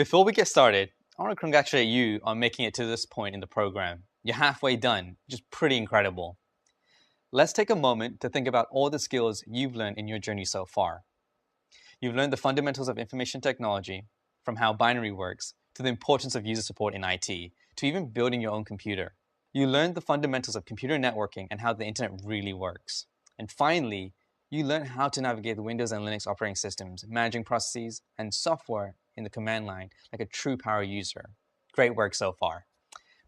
Before we get started, I want to congratulate you on making it to this point in the program. You're halfway done, which is pretty incredible. Let's take a moment to think about all the skills you've learned in your journey so far. You've learned the fundamentals of information technology, from how binary works, to the importance of user support in IT, to even building your own computer. You learned the fundamentals of computer networking and how the internet really works. And finally, you learned how to navigate the Windows and Linux operating systems, managing processes and software in the command line like a true power user. Great work so far.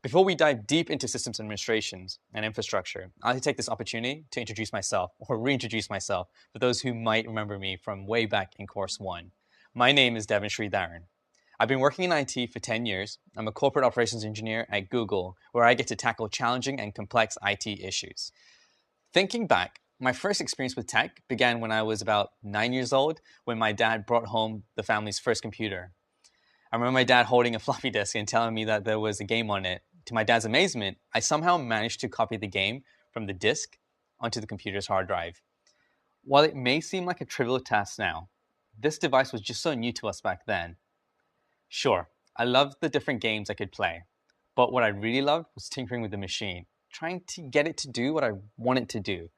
Before we dive deep into systems administrations and infrastructure, I'd like to take this opportunity to introduce myself, or reintroduce myself, for those who might remember me from way back in Course 1. My name is Devin Sridharan. I've been working in IT for 10 years. I'm a corporate operations engineer at Google, where I get to tackle challenging and complex IT issues. Thinking back, my first experience with tech began when I was about 9 years old, when my dad brought home the family's first computer. I remember my dad holding a floppy disk and telling me that there was a game on it. To my dad's amazement, I somehow managed to copy the game from the disk onto the computer's hard drive. While it may seem like a trivial task now, this device was just so new to us back then. Sure, I loved the different games I could play, but what I really loved was tinkering with the machine, trying to get it to do what I want it to do.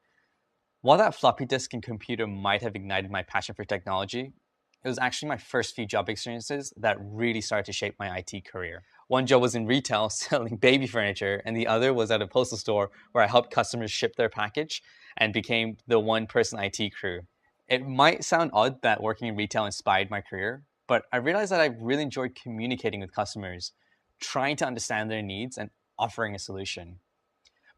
While that floppy disk and computer might have ignited my passion for technology, it was actually my first few job experiences that really started to shape my IT career. One job was in retail selling baby furniture, and the other was at a postal store where I helped customers ship their package and became the one-person IT crew. It might sound odd that working in retail inspired my career, but I realized that I really enjoyed communicating with customers, trying to understand their needs and offering a solution.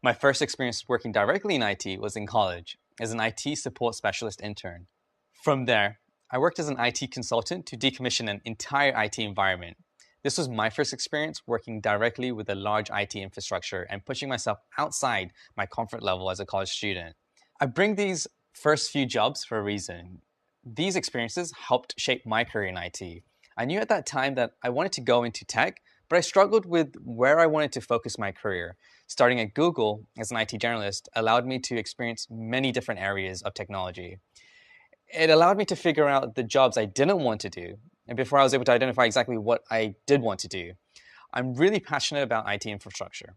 My first experience working directly in IT was in college as an IT support specialist intern. From there, I worked as an IT consultant to decommission an entire IT environment. This was my first experience working directly with a large IT infrastructure and pushing myself outside my comfort level as a college student. I bring these first few jobs for a reason. These experiences helped shape my career in IT. I knew at that time that I wanted to go into tech, but I struggled with where I wanted to focus my career. Starting at Google as an IT generalist allowed me to experience many different areas of technology. It allowed me to figure out the jobs I didn't want to do, and before I was able to identify exactly what I did want to do. I'm really passionate about IT infrastructure.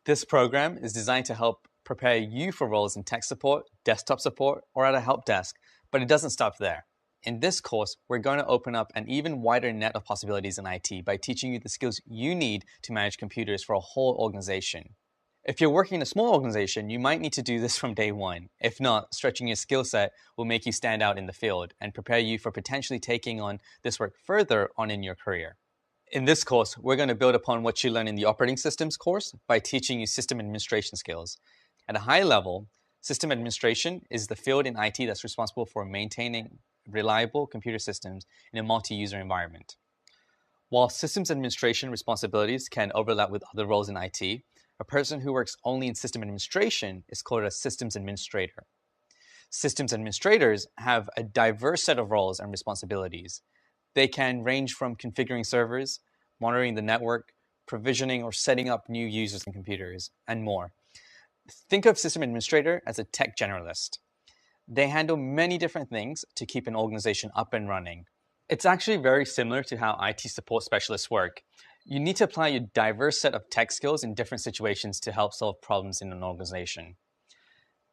This program is designed to help prepare you for roles in tech support, desktop support, or at a help desk, but it doesn't stop there. In this course, we're going to open up an even wider net of possibilities in IT by teaching you the skills you need to manage computers for a whole organization. If you're working in a small organization, you might need to do this from day one. If not, stretching your skill set will make you stand out in the field and prepare you for potentially taking on this work further on in your career. In this course, we're going to build upon what you learn in the operating systems course by teaching you system administration skills. At a high level, system administration is the field in IT that's responsible for maintaining reliable computer systems in a multi-user environment. While systems administration responsibilities can overlap with other roles in IT, a person who works only in system administration is called a systems administrator. Systems administrators have a diverse set of roles and responsibilities. They can range from configuring servers, monitoring the network, provisioning or setting up new users and computers, and more. Think of system administrator as a tech generalist. They handle many different things to keep an organization up and running. It's actually very similar to how IT support specialists work. You need to apply your diverse set of tech skills in different situations to help solve problems in an organization.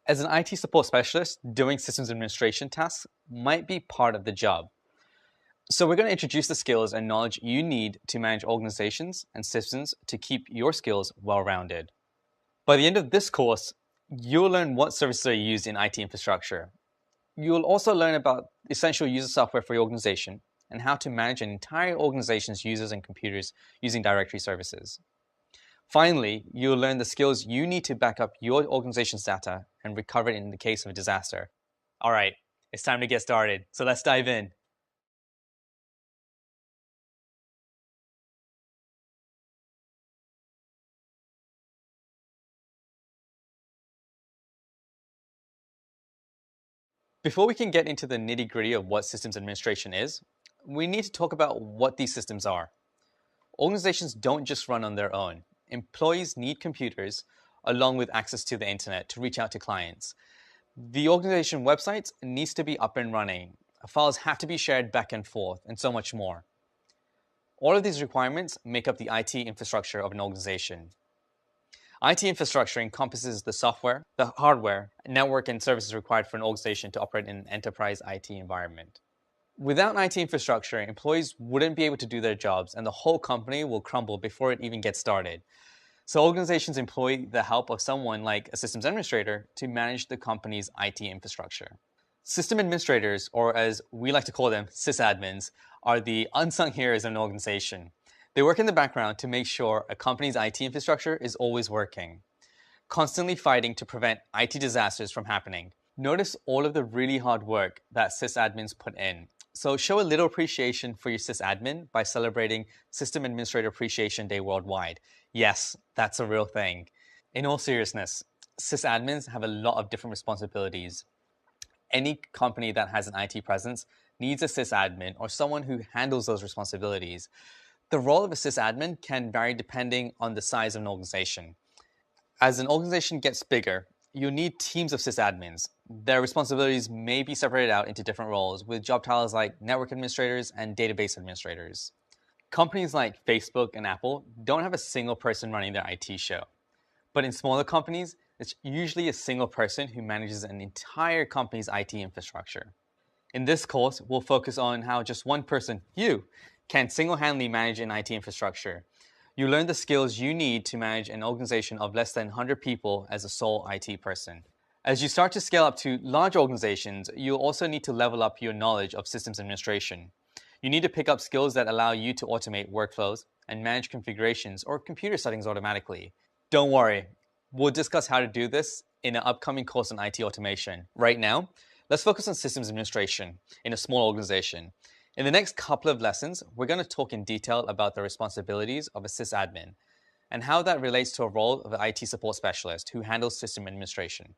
As an IT support specialist, doing systems administration tasks might be part of the job. So we're going to introduce the skills and knowledge you need to manage organizations and systems to keep your skills well-rounded. By the end of this course, you'll learn what services are used in IT infrastructure. You'll also learn about essential user software for your organization and how to manage an entire organization's users and computers using directory services. Finally, you'll learn the skills you need to back up your organization's data and recover it in the case of a disaster. All right, it's time to get started, so let's dive in. Before we can get into the nitty-gritty of what systems administration is, we need to talk about what these systems are. Organizations don't just run on their own. Employees need computers along with access to the internet to reach out to clients. The organization website needs to be up and running. Files have to be shared back and forth, and so much more. All of these requirements make up the IT infrastructure of an organization. IT infrastructure encompasses the software, the hardware, network, and services required for an organization to operate in an enterprise IT environment. Without IT infrastructure, employees wouldn't be able to do their jobs, and the whole company will crumble before it even gets started. So organizations employ the help of someone like a systems administrator to manage the company's IT infrastructure. System administrators, or as we like to call them, sysadmins, are the unsung heroes of an organization. They work in the background to make sure a company's IT infrastructure is always working, constantly fighting to prevent IT disasters from happening. Notice all of the really hard work that sysadmins put in. So show a little appreciation for your sysadmin by celebrating System Administrator Appreciation Day worldwide. Yes, that's a real thing. In all seriousness, sysadmins have a lot of different responsibilities. Any company that has an IT presence needs a sysadmin or someone who handles those responsibilities. The role of a sysadmin can vary depending on the size of an organization. As an organization gets bigger, you need teams of sysadmins. Their responsibilities may be separated out into different roles with job titles like network administrators and database administrators. Companies like Facebook and Apple don't have a single person running their IT show. But in smaller companies, it's usually a single person who manages an entire company's IT infrastructure. In this course, we'll focus on how just one person, you, can single-handedly manage an IT infrastructure. You learn the skills you need to manage an organization of less than 100 people as a sole IT person. As you start to scale up to large organizations, you'll also need to level up your knowledge of systems administration. You need to pick up skills that allow you to automate workflows and manage configurations or computer settings automatically. Don't worry, we'll discuss how to do this in an upcoming course on IT automation. Right now, let's focus on systems administration in a small organization. In the next couple of lessons, we're going to talk in detail about the responsibilities of a sysadmin and how that relates to a role of an IT support specialist who handles system administration.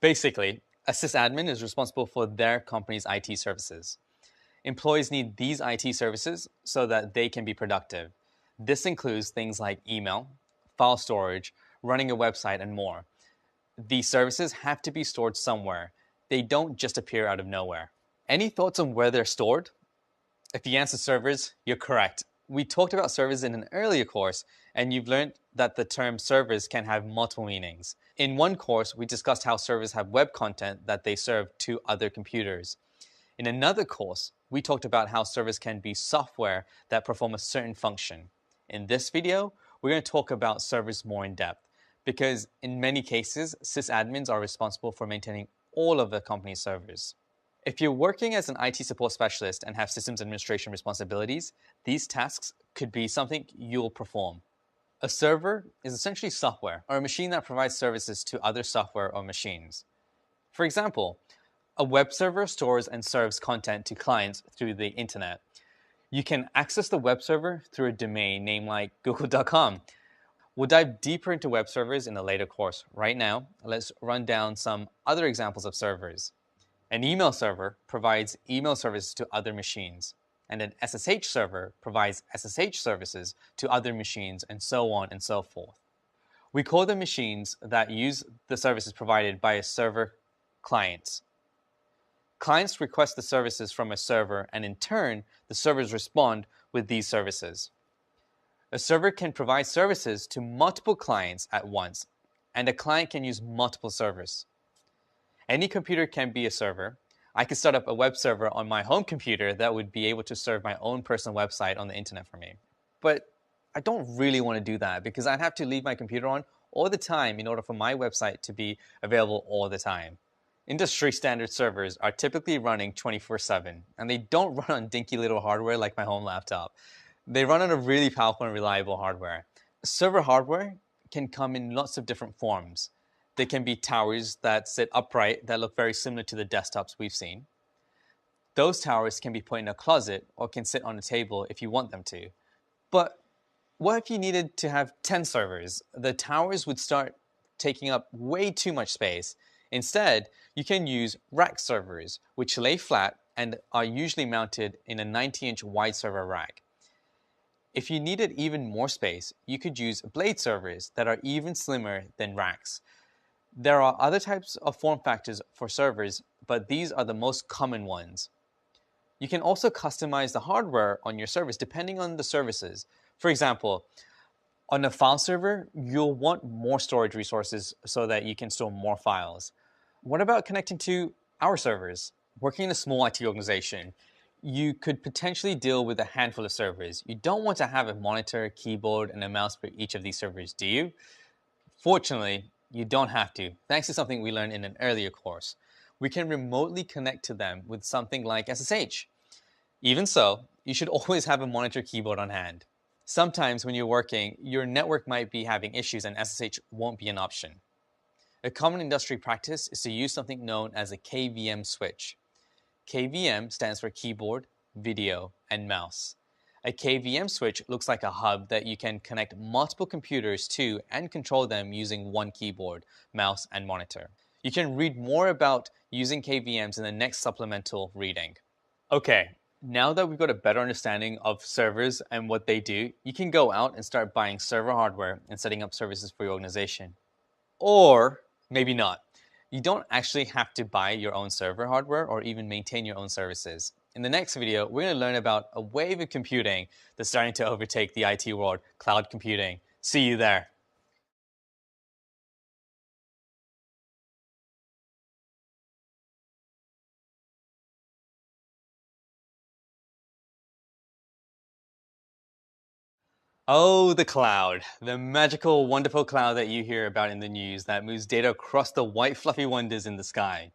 Basically, a sysadmin is responsible for their company's IT services. Employees need these IT services so that they can be productive. This includes things like email, file storage, running a website, and more. These services have to be stored somewhere. They don't just appear out of nowhere. Any thoughts on where they're stored? If you answer servers, you're correct. We talked about servers in an earlier course, and you've learned that the term servers can have multiple meanings. In one course, we discussed how servers have web content that they serve to other computers. In another course, we talked about how servers can be software that perform a certain function. In this video, we're going to talk about servers more in depth because in many cases, sysadmins are responsible for maintaining all of the company's servers. If you're working as an IT support specialist and have systems administration responsibilities, these tasks could be something you'll perform. A server is essentially software or a machine that provides services to other software or machines. For example, a web server stores and serves content to clients through the internet. You can access the web server through a domain name like google.com. We'll dive deeper into web servers in a later course. Right now, let's run down some other examples of servers. An email server provides email services to other machines, and an SSH server provides SSH services to other machines, and so on and so forth. We call them machines that use the services provided by a server clients. Clients request the services from a server, and in turn, the servers respond with these services. A server can provide services to multiple clients at once, and a client can use multiple servers. Any computer can be a server. I could start up a web server on my home computer that would be able to serve my own personal website on the internet for me. But I don't really want to do that because I'd have to leave my computer on all the time in order for my website to be available all the time. Industry standard servers are typically running 24/7, and they don't run on dinky little hardware like my home laptop. They run on a really powerful and reliable hardware. Server hardware can come in lots of different forms. They can be towers that sit upright that look very similar to the desktops we've seen. Those towers can be put in a closet or can sit on a table if you want them to. But what if you needed to have 10 servers? The towers would start taking up way too much space. Instead, you can use rack servers, which lay flat and are usually mounted in a 90-inch wide server rack. If you needed even more space, you could use blade servers that are even slimmer than racks. There are other types of form factors for servers, but these are the most common ones. You can also customize the hardware on your service depending on the services. For example, on a file server, you'll want more storage resources so that you can store more files. What about connecting to our servers? Working in a small IT organization, you could potentially deal with a handful of servers. You don't want to have a monitor, keyboard, and a mouse for each of these servers, do you? Fortunately, you don't have to, thanks to something we learned in an earlier course. We can remotely connect to them with something like SSH. Even so, you should always have a monitor keyboard on hand. Sometimes when you're working, your network might be having issues and SSH won't be an option. A common industry practice is to use something known as a KVM switch. KVM stands for keyboard, video, and mouse. A KVM switch looks like a hub that you can connect multiple computers to and control them using one keyboard, mouse, and monitor. You can read more about using KVMs in the next supplemental reading. Okay, now that we've got a better understanding of servers and what they do, you can go out and start buying server hardware and setting up services for your organization. Or maybe not. You don't actually have to buy your own server hardware or even maintain your own services. In the next video, we're going to learn about a wave of computing that's starting to overtake the IT world, cloud computing. See you there. Oh, the cloud. The magical, wonderful cloud that you hear about in the news that moves data across the white, fluffy wonders in the sky.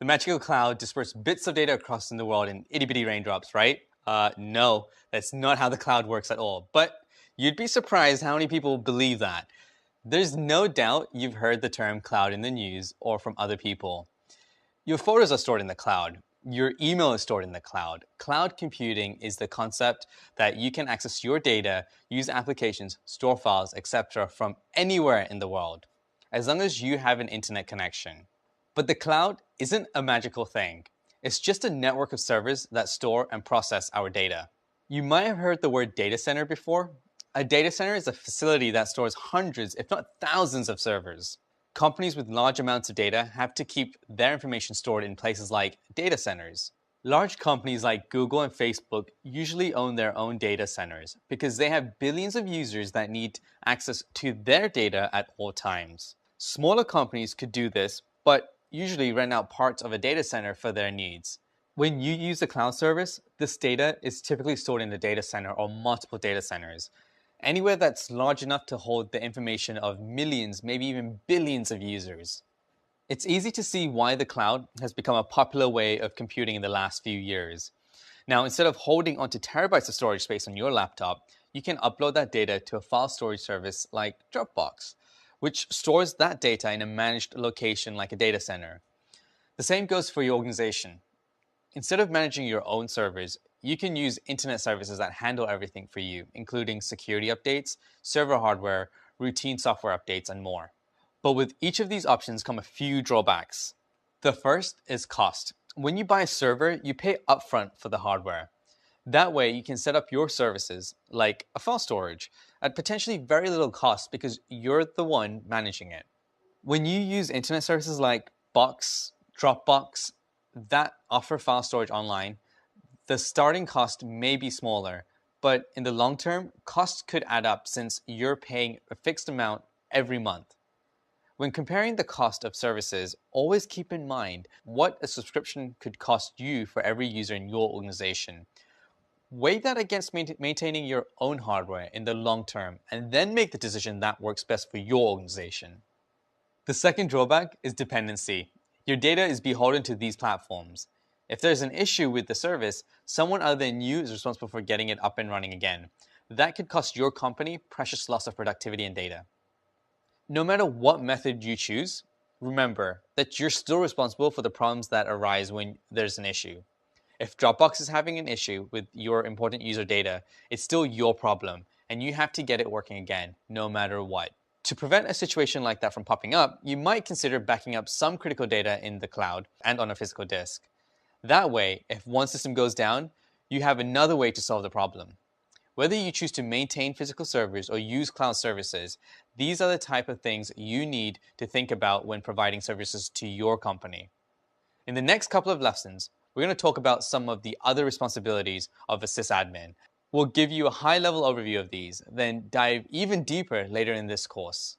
The magical cloud disperses bits of data across in the world in itty-bitty raindrops, right? No, that's not how the cloud works at all. But you'd be surprised how many people believe that. There's no doubt you've heard the term cloud in the news or from other people. Your photos are stored in the cloud. Your email is stored in the cloud. Cloud computing is the concept that you can access your data, use applications, store files, etc. from anywhere in the world, as long as you have an internet connection. But the cloud isn't a magical thing. It's just a network of servers that store and process our data. You might have heard the word data center before. A data center is a facility that stores hundreds, if not thousands, of servers. Companies with large amounts of data have to keep their information stored in places like data centers. Large companies like Google and Facebook usually own their own data centers because they have billions of users that need access to their data at all times. Smaller companies could do this, but usually rent out parts of a data center for their needs. When you use a cloud service, this data is typically stored in a data center or multiple data centers, anywhere that's large enough to hold the information of millions, maybe even billions of users. It's easy to see why the cloud has become a popular way of computing in the last few years. Now, instead of holding onto terabytes of storage space on your laptop, you can upload that data to a file storage service like Dropbox, which stores that data in a managed location like a data center. The same goes for your organization. Instead of managing your own servers, you can use internet services that handle everything for you, including security updates, server hardware, routine software updates, and more. But with each of these options come a few drawbacks. The first is cost. When you buy a server, you pay upfront for the hardware. That way, you can set up your services, like a file storage, at potentially very little cost because you're the one managing it. When you use internet services like Box, Dropbox, that offer file storage online, the starting cost may be smaller, but in the long term, costs could add up since you're paying a fixed amount every month. When comparing the cost of services, always keep in mind what a subscription could cost you for every user in your organization. Weigh that against maintaining your own hardware in the long term, and then make the decision that works best for your organization. The second drawback is dependency. Your data is beholden to these platforms. If there's an issue with the service, someone other than you is responsible for getting it up and running again. That could cost your company precious loss of productivity and data. No matter what method you choose, remember that you're still responsible for the problems that arise when there's an issue. If Dropbox is having an issue with your important user data, it's still your problem, and you have to get it working again, no matter what. To prevent a situation like that from popping up, you might consider backing up some critical data in the cloud and on a physical disk. That way, if one system goes down, you have another way to solve the problem. Whether you choose to maintain physical servers or use cloud services, these are the type of things you need to think about when providing services to your company. In the next couple of lessons, we're going to talk about some of the other responsibilities of a sysadmin. We'll give you a high-level overview of these, then dive even deeper later in this course.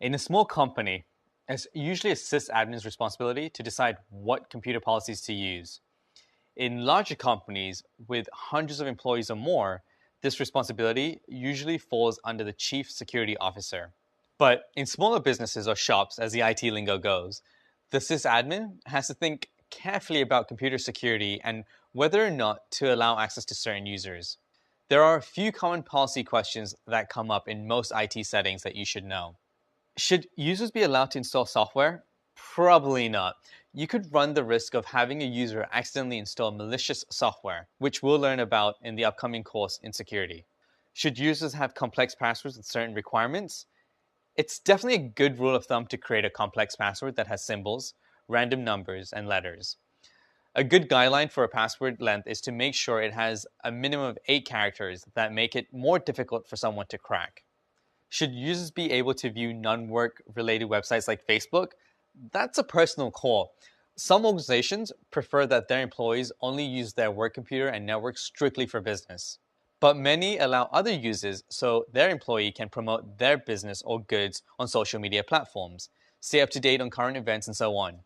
In a small company, it's usually a sysadmin's responsibility to decide what computer policies to use. In larger companies with hundreds of employees or more, this responsibility usually falls under the chief security officer. But in smaller businesses or shops, as the IT lingo goes, the sysadmin has to think carefully about computer security and whether or not to allow access to certain users. There are a few common policy questions that come up in most IT settings that you should know. Should users be allowed to install software? Probably not. You could run the risk of having a user accidentally install malicious software, which we'll learn about in the upcoming course in security. Should users have complex passwords with certain requirements? It's definitely a good rule of thumb to create a complex password that has symbols, random numbers, and letters. A good guideline for a password length is to make sure it has a minimum of 8 characters that make it more difficult for someone to crack. Should users be able to view non-work related websites like Facebook? That's a personal call. Some organizations prefer that their employees only use their work computer and network strictly for business. But many allow other users so their employee can promote their business or goods on social media platforms, stay up to date on current events, and so on.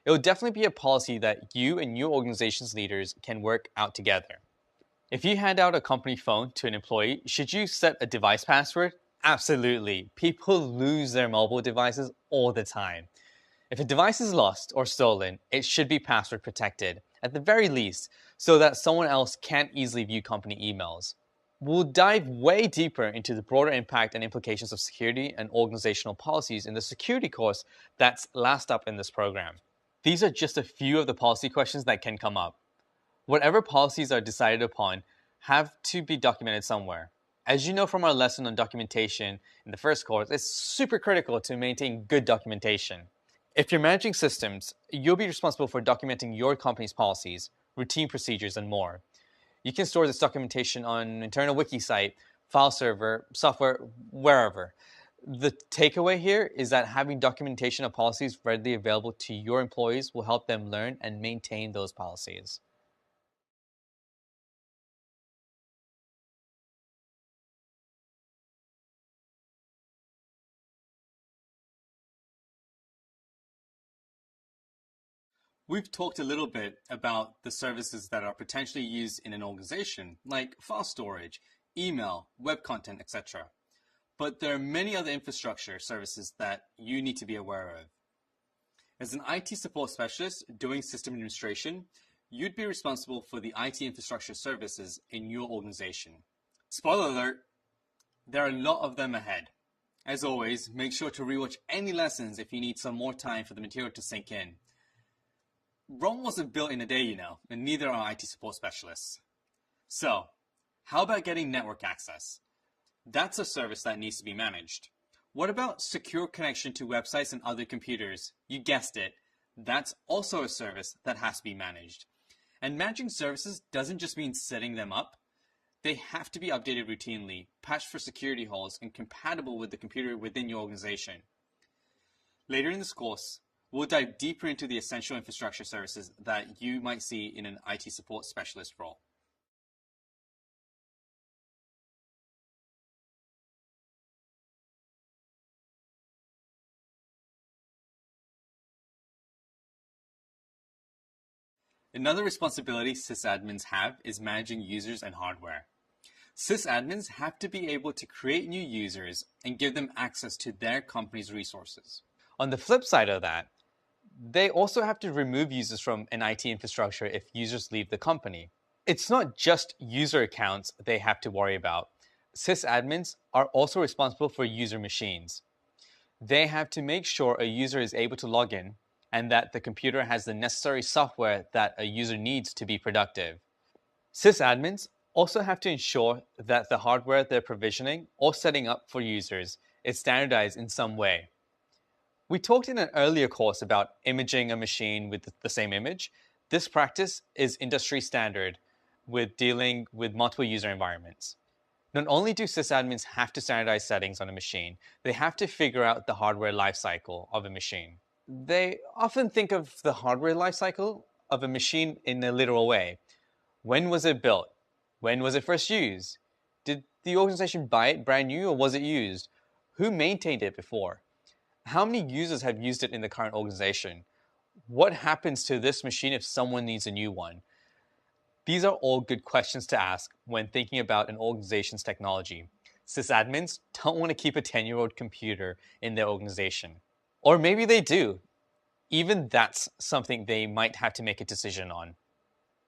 It will definitely be a policy that you and your organization's leaders can work out together. If you hand out a company phone to an employee, should you set a device password? Absolutely. People lose their mobile devices all the time. If a device is lost or stolen, it should be password protected, at the very least, so that someone else can't easily view company emails. We'll dive way deeper into the broader impact and implications of security and organizational policies in the security course that's last up in this program. These are just a few of the policy questions that can come up. Whatever policies are decided upon have to be documented somewhere. As you know from our lesson on documentation in the first course, it's super critical to maintain good documentation. If you're managing systems, you'll be responsible for documenting your company's policies, routine procedures, and more. You can store this documentation on an internal wiki site, file server, software, wherever. The takeaway here is that having documentation of policies readily available to your employees will help them learn and maintain those policies. We've talked a little bit about the services that are potentially used in an organization, like file storage, email, web content, etc. But there are many other infrastructure services that you need to be aware of. As an IT support specialist doing system administration, you'd be responsible for the IT infrastructure services in your organization. Spoiler alert, there are a lot of them ahead. As always, make sure to rewatch any lessons if you need some more time for the material to sink in. Rome wasn't built in a day, and neither are IT support specialists. So, how about getting network access? That's a service that needs to be managed. What about secure connection to websites and other computers? You guessed it. That's also a service that has to be managed. And managing services doesn't just mean setting them up. They have to be updated routinely, patched for security holes, and compatible with the computer within your organization. Later in this course, we'll dive deeper into the essential infrastructure services that you might see in an IT support specialist role. Another responsibility sysadmins have is managing users and hardware. Sysadmins have to be able to create new users and give them access to their company's resources. On the flip side of that, they also have to remove users from an IT infrastructure if users leave the company. It's not just user accounts they have to worry about. Sysadmins are also responsible for user machines. They have to make sure a user is able to log in and that the computer has the necessary software that a user needs to be productive. Sysadmins Also have to ensure that the hardware they're provisioning or setting up for users is standardized in some way. We talked in an earlier course about imaging a machine with the same image. This practice is industry standard with dealing with multiple user environments. Not only do sysadmins have to standardize settings on a machine, they have to figure out the hardware lifecycle of a machine. They often think of the hardware lifecycle of a machine in a literal way. When was it built? When was it first used? Did the organization buy it brand new or was it used? Who maintained it before? How many users have used it in the current organization? What happens to this machine if someone needs a new one? These are all good questions to ask when thinking about an organization's technology. Sysadmins don't want to keep a 10-year-old computer in their organization. Or maybe they do. Even that's something they might have to make a decision on.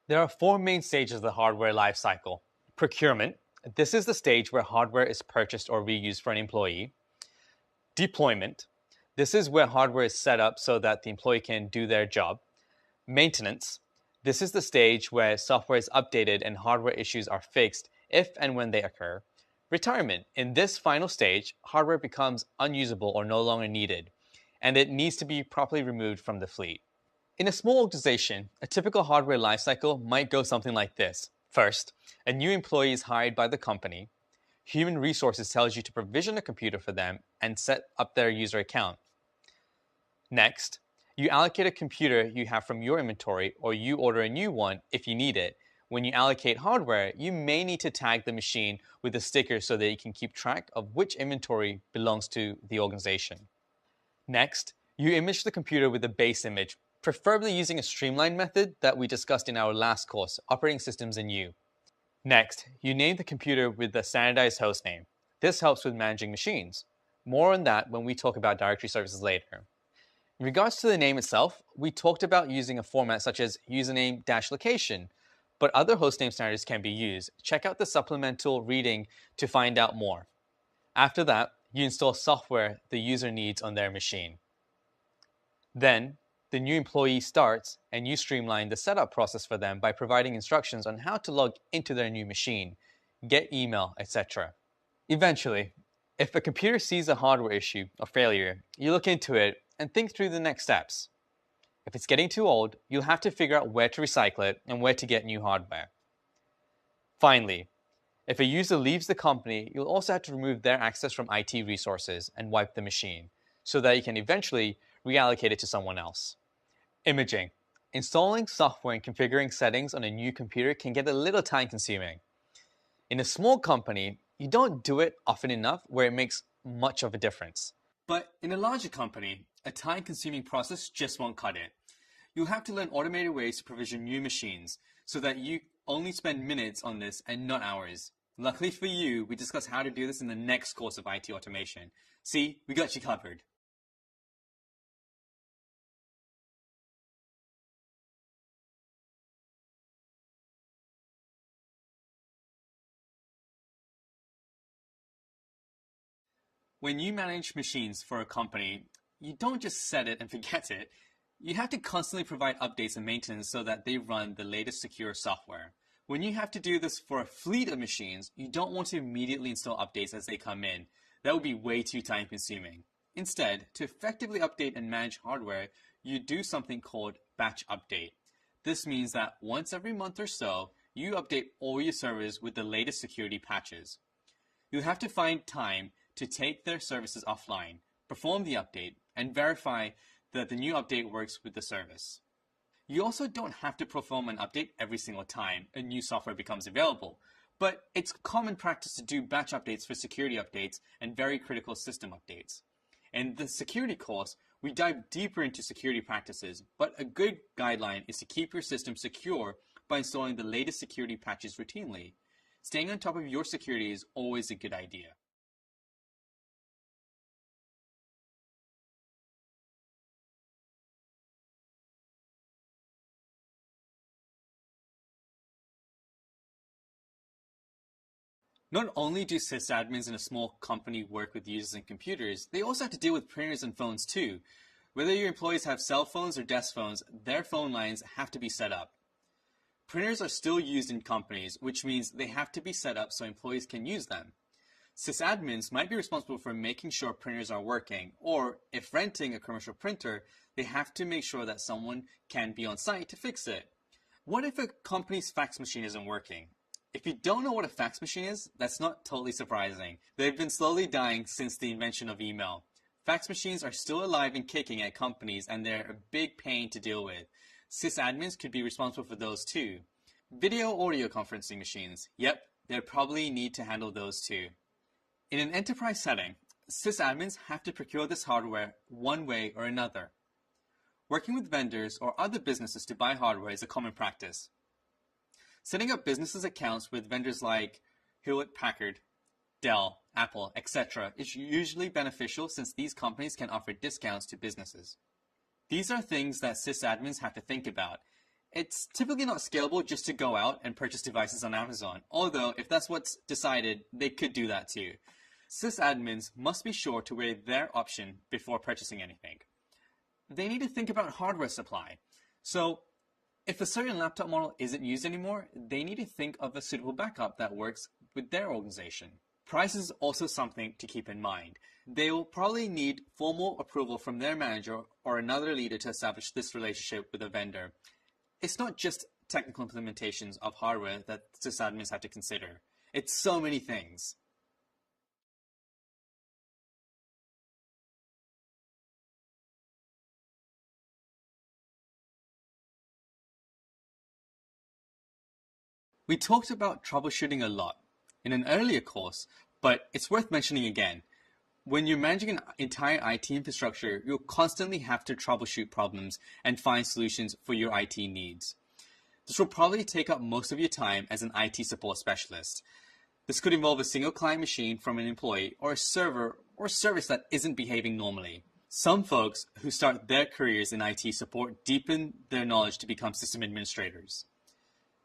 There are four main stages of the hardware lifecycle. Procurement. This is the stage where hardware is purchased or reused for an employee. Deployment. This is where hardware is set up so that the employee can do their job. Maintenance. This is the stage where software is updated and hardware issues are fixed if and when they occur. Retirement. In this final stage, hardware becomes unusable or no longer needed, and it needs to be properly removed from the fleet. In a small organization, a typical hardware lifecycle might go something like this. First, a new employee is hired by the company. Human Resources tells you to provision a computer for them and set up their user account. Next, you allocate a computer you have from your inventory, or you order a new one if you need it. When you allocate hardware, you may need to tag the machine with a sticker so that you can keep track of which inventory belongs to the organization. Next, you image the computer with a base image, preferably using a streamlined method that we discussed in our last course, Operating Systems in U. Next, you name the computer with the standardized host name. This helps with managing machines. More on that when we talk about directory services later. In regards to the name itself, we talked about using a format such as username-location, but other hostname standards can be used. Check out the supplemental reading to find out more. After that, you install software the user needs on their machine. Then, the new employee starts and you streamline the setup process for them by providing instructions on how to log into their new machine, get email, etc. Eventually, if a computer sees a hardware issue or failure, you look into it and think through the next steps. If it's getting too old, you'll have to figure out where to recycle it and where to get new hardware. Finally, if a user leaves the company, you'll also have to remove their access from IT resources and wipe the machine, so that you can eventually reallocate it to someone else. Imaging. Installing software and configuring settings on a new computer can get a little time-consuming. In a small company, you don't do it often enough where it makes much of a difference. But in a larger company, a time-consuming process just won't cut it. You'll have to learn automated ways to provision new machines so that you only spend minutes on this and not hours. Luckily for you, we discuss how to do this in the next course of IT automation. See, we got you covered. When you manage machines for a company, you don't just set it and forget it. You have to constantly provide updates and maintenance so that they run the latest secure software. When you have to do this for a fleet of machines, you don't want to immediately install updates as they come in. That would be way too time consuming. Instead, to effectively update and manage hardware, you do something called batch update. This means that once every month or so, you update all your servers with the latest security patches. You'll have to find time to take their services offline, perform the update, and verify that the new update works with the service. You also don't have to perform an update every single time a new software becomes available, but it's common practice to do batch updates for security updates and very critical system updates. In the security course, we dive deeper into security practices, but a good guideline is to keep your system secure by installing the latest security patches routinely. Staying on top of your security is always a good idea. Not only do sysadmins in a small company work with users and computers, they also have to deal with printers and phones too. Whether your employees have cell phones or desk phones, their phone lines have to be set up. Printers are still used in companies, which means they have to be set up so employees can use them. Sysadmins might be responsible for making sure printers are working, or if renting a commercial printer, they have to make sure that someone can be on site to fix it. What if a company's fax machine isn't working? If you don't know what a fax machine is, that's not totally surprising. They've been slowly dying since the invention of email. Fax machines are still alive and kicking at companies, and they're a big pain to deal with. Sysadmins could be responsible for those too. Video audio conferencing machines. Yep, they'd probably need to handle those too. In an enterprise setting, sysadmins have to procure this hardware one way or another. Working with vendors or other businesses to buy hardware is a common practice. Setting up businesses accounts with vendors like Hewlett-Packard, Dell, Apple, etc. is usually beneficial since these companies can offer discounts to businesses. These are things that sysadmins have to think about. It's typically not scalable just to go out and purchase devices on Amazon, although if that's what's decided, they could do that too. Sysadmins must be sure to weigh their option before purchasing anything. They need to think about hardware supply. So if a certain laptop model isn't used anymore, they need to think of a suitable backup that works with their organization. Price is also something to keep in mind. They will probably need formal approval from their manager or another leader to establish this relationship with a vendor. It's not just technical implementations of hardware that sysadmins have to consider. It's so many things. We talked about troubleshooting a lot in an earlier course, but it's worth mentioning again. When you're managing an entire IT infrastructure, you'll constantly have to troubleshoot problems and find solutions for your IT needs. This will probably take up most of your time as an IT support specialist. This could involve a single client machine from an employee or a server or service that isn't behaving normally. Some folks who start their careers in IT support deepen their knowledge to become system administrators.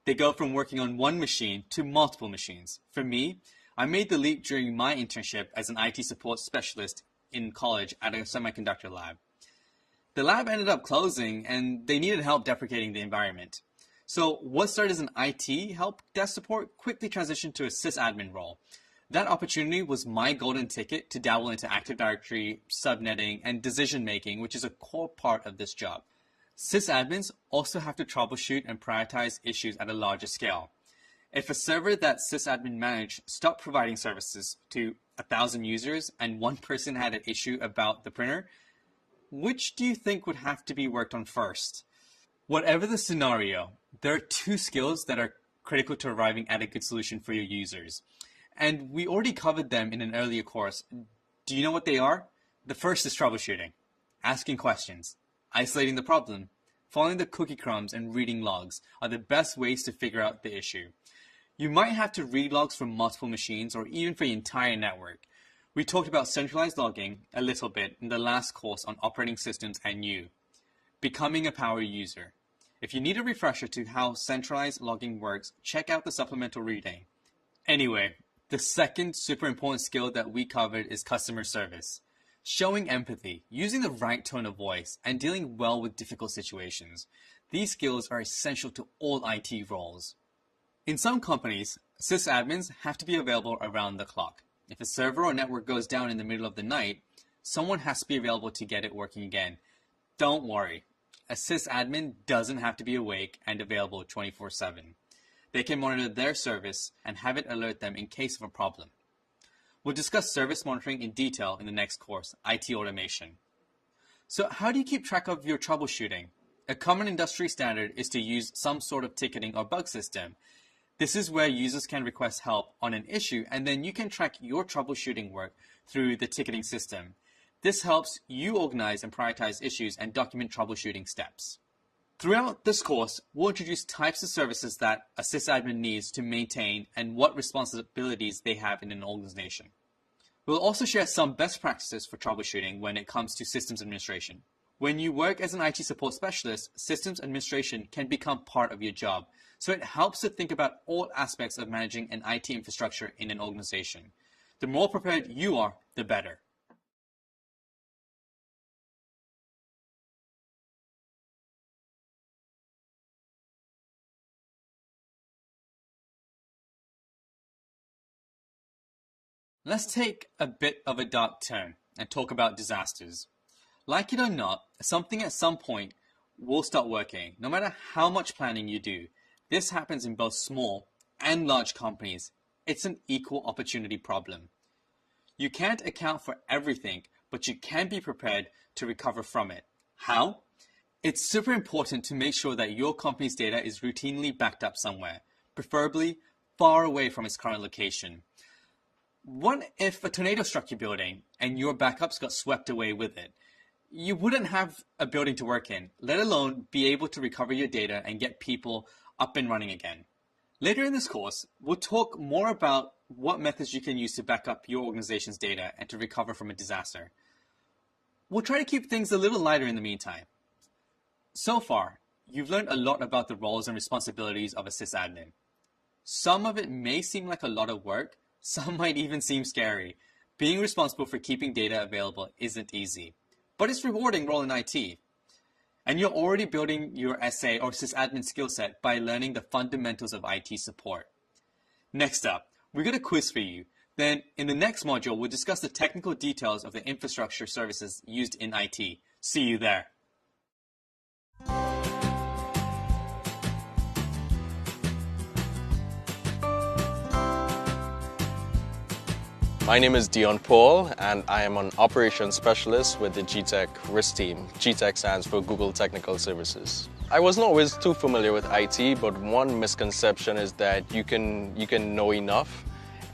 They go from working on one machine to multiple machines. For me, I made the leap during my internship as an IT support specialist in college at a semiconductor lab. The lab ended up closing and they needed help deprecating the environment. So what started as an IT help desk support quickly transitioned to a sysadmin role. That opportunity was my golden ticket to dabble into Active Directory, subnetting, and decision making, which is a core part of this job. Sysadmins also have to troubleshoot and prioritize issues at a larger scale. If a server that sysadmin managed stopped providing services to 1,000 users and one person had an issue about the printer, which do you think would have to be worked on first? Whatever the scenario, there are two skills that are critical to arriving at a good solution for your users. And we already covered them in an earlier course. Do you know what they are? The first is troubleshooting, asking questions. Isolating the problem, following the cookie crumbs, and reading logs are the best ways to figure out the issue. You might have to read logs from multiple machines or even for the entire network. We talked about centralized logging a little bit in the last course on operating systems and you. Becoming a power user. If you need a refresher to how centralized logging works, check out the supplemental reading. Anyway, the second super important skill that we covered is customer service. Showing empathy, using the right tone of voice, and dealing well with difficult situations. These skills are essential to all IT roles. In some companies, sysadmins have to be available around the clock. If a server or network goes down in the middle of the night, someone has to be available to get it working again. Don't worry, a sysadmin doesn't have to be awake and available 24/7. They can monitor their service and have it alert them in case of a problem. We'll discuss service monitoring in detail in the next course, IT automation. So how do you keep track of your troubleshooting? A common industry standard is to use some sort of ticketing or bug system. This is where users can request help on an issue and then you can track your troubleshooting work through the ticketing system. This helps you organize and prioritize issues and document troubleshooting steps. Throughout this course, we'll introduce types of services that a sysadmin needs to maintain and what responsibilities they have in an organization. We'll also share some best practices for troubleshooting when it comes to systems administration. When you work as an IT support specialist, systems administration can become part of your job, so it helps to think about all aspects of managing an IT infrastructure in an organization. The more prepared you are, the better. Let's take a bit of a dark turn and talk about disasters. Like it or not, something at some point will start working, no matter how much planning you do. This happens in both small and large companies. It's an equal opportunity problem. You can't account for everything, but you can be prepared to recover from it. How? It's super important to make sure that your company's data is routinely backed up somewhere, preferably far away from its current location. What if a tornado struck your building and your backups got swept away with it? You wouldn't have a building to work in, let alone be able to recover your data and get people up and running again. Later in this course, we'll talk more about what methods you can use to back up your organization's data and to recover from a disaster. We'll try to keep things a little lighter in the meantime. So far, you've learned a lot about the roles and responsibilities of a sysadmin. Some of it may seem like a lot of work, some might even seem scary. Being responsible for keeping data available isn't easy, but it's a rewarding role in IT. And you're already building your SA or sysadmin skill set by learning the fundamentals of IT support. Next up, we got a quiz for you. Then in the next module, we'll discuss the technical details of the infrastructure services used in IT. See you there. My name is Dion Paul, and I am an operations specialist with the GTech RIS team. GTech stands for Google Technical Services. I wasn't always too familiar with IT, but one misconception is that you can know enough.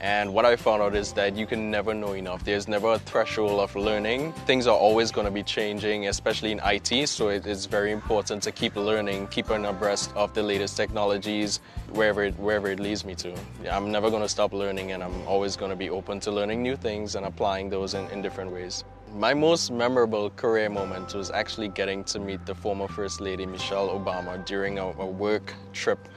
And what I found out is that you can never know enough. There's never a threshold of learning. Things are always going to be changing, especially in IT, so it is very important to keep learning, keeping abreast of the latest technologies, wherever it leads me to. I'm never going to stop learning, and I'm always going to be open to learning new things and applying those in different ways. My most memorable career moment was actually getting to meet the former First Lady Michelle Obama during a work trip.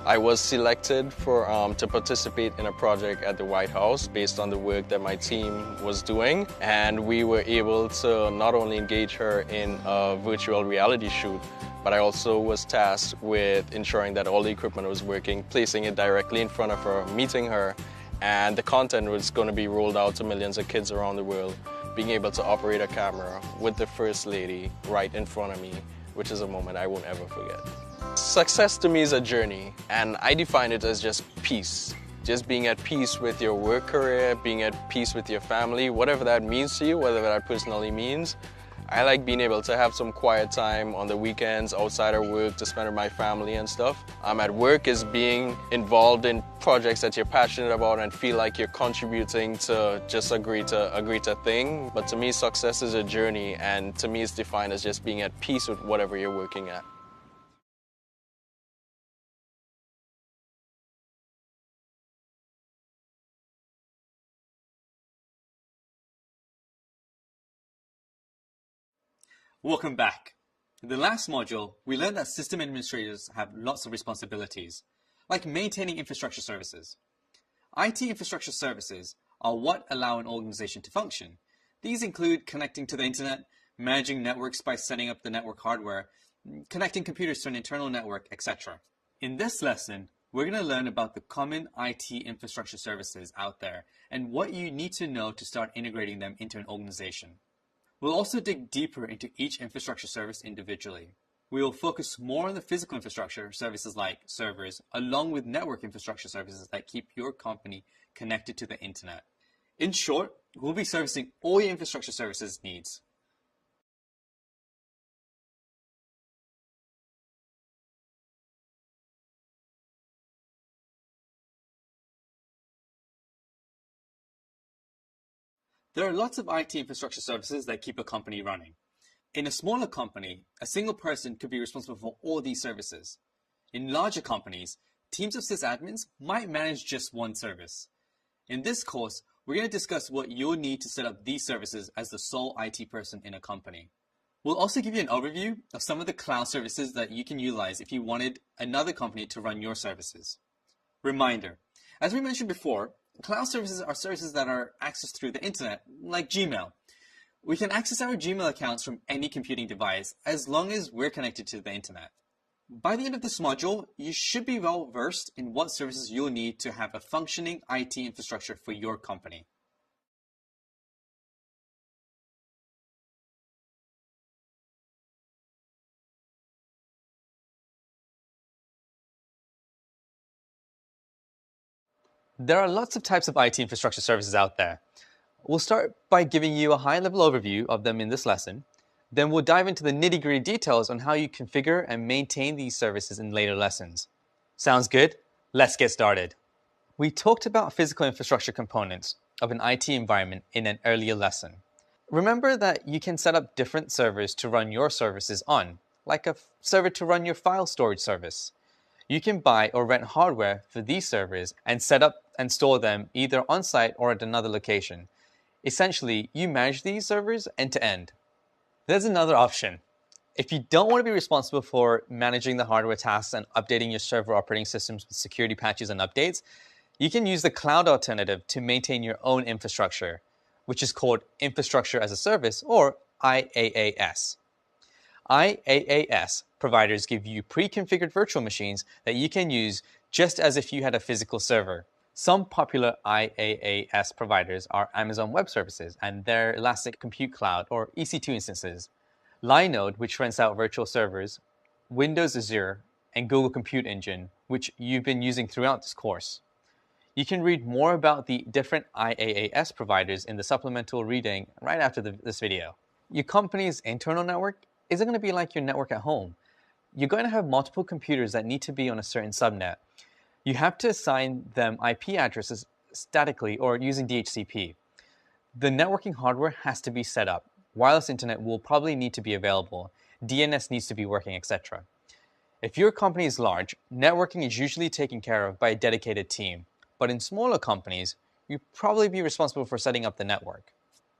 I was selected to participate in a project at the White House based on the work that my team was doing, and we were able to not only engage her in a virtual reality shoot, but I also was tasked with ensuring that all the equipment was working, placing it directly in front of her, meeting her, and the content was going to be rolled out to millions of kids around the world. Being able to operate a camera with the First Lady right in front of me, which is a moment I won't ever forget. Success to me is a journey, and I define it as just peace. Just being at peace with your work career, being at peace with your family, whatever that means to you, whatever that personally means. I like being able to have some quiet time on the weekends outside of work to spend with my family and stuff. At work is being involved in projects that you're passionate about and feel like you're contributing to just a greater thing. But to me, success is a journey, and to me it's defined as just being at peace with whatever you're working at. Welcome back. In the last module, we learned that system administrators have lots of responsibilities, like maintaining infrastructure services. IT infrastructure services are what allow an organization to function. These include connecting to the internet, managing networks by setting up the network hardware, connecting computers to an internal network, etc. In this lesson, we're going to learn about the common IT infrastructure services out there and what you need to know to start integrating them into an organization. We'll also dig deeper into each infrastructure service individually. We will focus more on the physical infrastructure services like servers, along with network infrastructure services that keep your company connected to the internet. In short, we'll be servicing all your infrastructure services needs. There are lots of IT infrastructure services that keep a company running. In a smaller company, a single person could be responsible for all these services. In larger companies, teams of sysadmins might manage just one service. In this course, we're going to discuss what you'll need to set up these services as the sole IT person in a company. We'll also give you an overview of some of the cloud services that you can utilize if you wanted another company to run your services. Reminder, as we mentioned before, cloud services are services that are accessed through the internet, like Gmail. We can access our Gmail accounts from any computing device as long as we're connected to the internet. By the end of this module, you should be well versed in what services you'll need to have a functioning IT infrastructure for your company. There are lots of types of IT infrastructure services out there. We'll start by giving you a high-level overview of them in this lesson. Then we'll dive into the nitty-gritty details on how you configure and maintain these services in later lessons. Sounds good? Let's get started. We talked about physical infrastructure components of an IT environment in an earlier lesson. Remember that you can set up different servers to run your services on, like a server to run your file storage service. You can buy or rent hardware for these servers and set up and store them either on-site or at another location. Essentially, you manage these servers end to end. There's another option. If you don't want to be responsible for managing the hardware tasks and updating your server operating systems with security patches and updates, you can use the cloud alternative to maintain your own infrastructure, which is called Infrastructure as a Service, or IaaS. IaaS providers give you pre-configured virtual machines that you can use just as if you had a physical server. Some popular IaaS providers are Amazon Web Services and their Elastic Compute Cloud, or EC2 instances, Linode, which rents out virtual servers, Windows Azure, and Google Compute Engine, which you've been using throughout this course. You can read more about the different IaaS providers in the supplemental reading right after this video. Your company's internal network isn't going to be like your network at home. You're going to have multiple computers that need to be on a certain subnet. You have to assign them IP addresses statically or using DHCP. The networking hardware has to be set up. Wireless internet will probably need to be available. DNS needs to be working, etc. If your company is large, networking is usually taken care of by a dedicated team. But in smaller companies, you'll probably be responsible for setting up the network.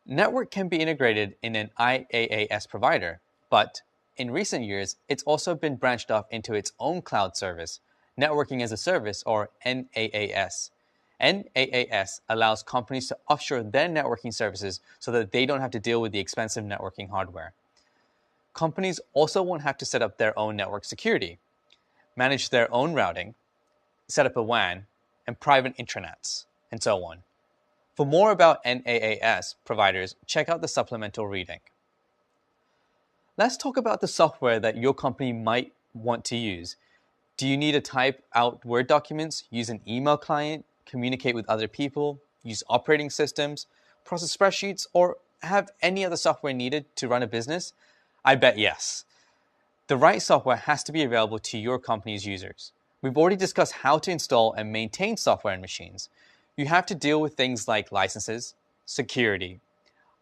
Network can be integrated in an IaaS provider, but in recent years, it's also been branched off into its own cloud service, Networking as a Service, or NaaS. NaaS allows companies to offshore their networking services so that they don't have to deal with the expensive networking hardware. Companies also won't have to set up their own network security, manage their own routing, set up a WAN, and private intranets, and so on. For more about NaaS providers, check out the supplemental reading. Let's talk about the software that your company might want to use. Do you need to type out Word documents, use an email client, communicate with other people, use operating systems, process spreadsheets, or have any other software needed to run a business? I bet yes. The right software has to be available to your company's users. We've already discussed how to install and maintain software and machines. You have to deal with things like licenses, security,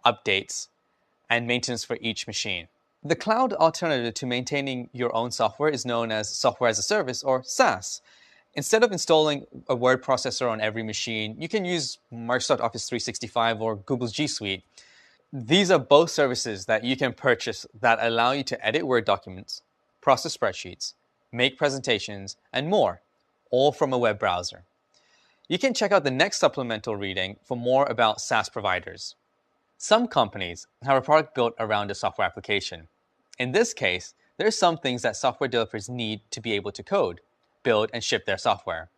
updates, and maintenance for each machine. The cloud alternative to maintaining your own software is known as Software as a Service, or SaaS. Instead of installing a word processor on every machine, you can use Microsoft Office 365 or Google's G Suite. These are both services that you can purchase that allow you to edit Word documents, process spreadsheets, make presentations, and more, all from a web browser. You can check out the next supplemental reading for more about SaaS providers. Some companies have a product built around a software application. In this case, there are some things that software developers need to be able to code, build, and ship their software.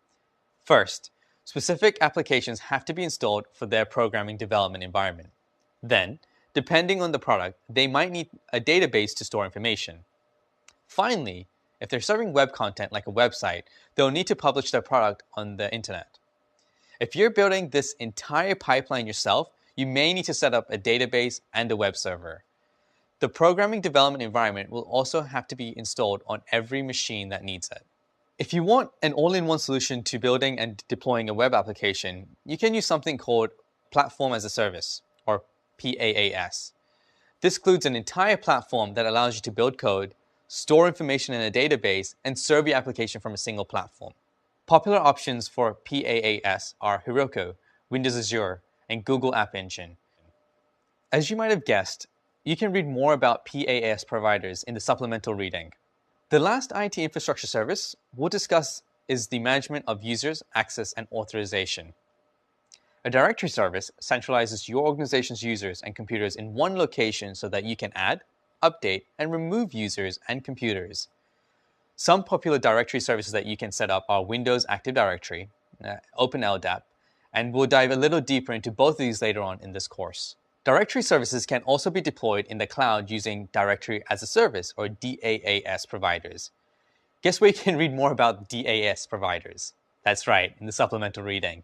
First, specific applications have to be installed for their programming development environment. Then, depending on the product, they might need a database to store information. Finally, if they're serving web content like a website, they'll need to publish their product on the internet. If you're building this entire pipeline yourself, you may need to set up a database and a web server. The programming development environment will also have to be installed on every machine that needs it. If you want an all-in-one solution to building and deploying a web application, you can use something called Platform as a Service, or PaaS. This includes an entire platform that allows you to build code, store information in a database, and serve your application from a single platform. Popular options for PaaS are Heroku, Windows Azure, and Google App Engine. As you might have guessed, you can read more about PaaS providers in the supplemental reading. The last IT infrastructure service we'll discuss is the management of users, access, and authorization. A directory service centralizes your organization's users and computers in one location so that you can add, update, and remove users and computers. Some popular directory services that you can set up are Windows Active Directory, OpenLDAP, and we'll dive a little deeper into both of these later on in this course. Directory services can also be deployed in the cloud using Directory as a Service, or DaaS providers. Guess where you can read more about DaaS providers? That's right, in the supplemental reading.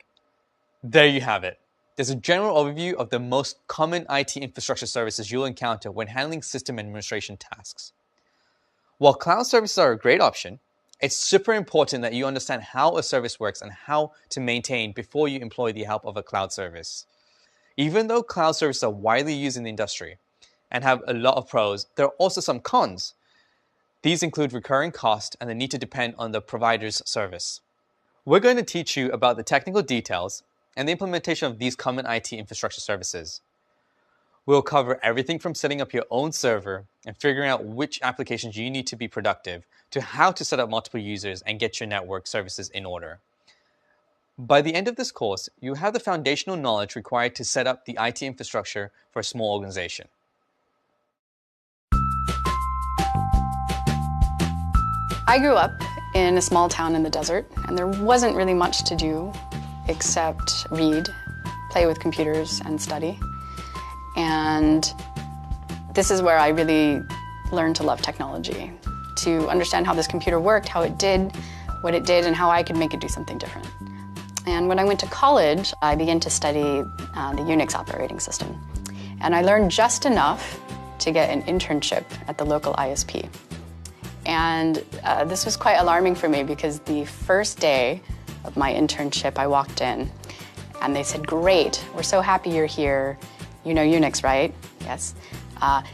There you have it. There's a general overview of the most common IT infrastructure services you'll encounter when handling system administration tasks. While cloud services are a great option, it's super important that you understand how a service works and how to maintain before you employ the help of a cloud service. Even though cloud services are widely used in the industry and have a lot of pros, there are also some cons. These include recurring cost and the need to depend on the provider's service. We're going to teach you about the technical details and the implementation of these common IT infrastructure services. We'll cover everything from setting up your own server and figuring out which applications you need to be productive to how to set up multiple users and get your network services in order. By the end of this course, you have the foundational knowledge required to set up the IT infrastructure for a small organization. I grew up in a small town in the desert, and there wasn't really much to do except read, play with computers, and study. And this is where I really learned to love technology, to understand how this computer worked, how it did what it did, and how I could make it do something different. And when I went to college, I began to study the Unix operating system. And I learned just enough to get an internship at the local ISP. And this was quite alarming for me because the first day of my internship, I walked in and they said, "Great, we're so happy you're here. You know Unix, right?" "Yes."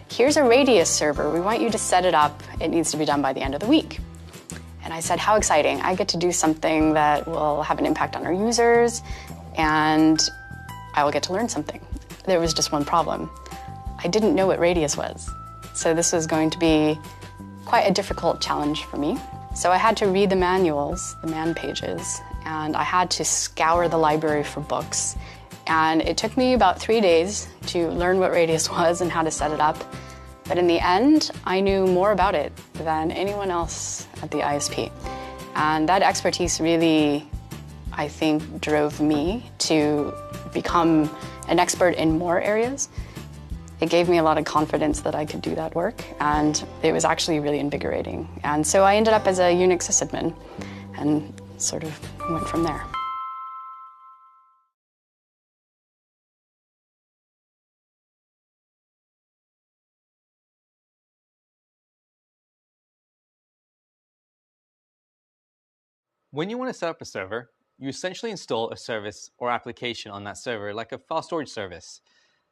"Here's a Radius server. We want you to set it up. It needs to be done by the end of the week." And I said, "How exciting. I get to do something that will have an impact on our users and I will get to learn something." There was just one problem. I didn't know what Radius was. So this was going to be quite a difficult challenge for me. So I had to read the manuals, the man pages, and I had to scour the library for books. And it took me about 3 days to learn what Radius was and how to set it up. But in the end, I knew more about it than anyone else at the ISP. And that expertise really, I think, drove me to become an expert in more areas. It gave me a lot of confidence that I could do that work, and it was actually really invigorating. And so I ended up as a Unix sysadmin and sort of went from there. When you want to set up a server, you essentially install a service or application on that server like a file storage service.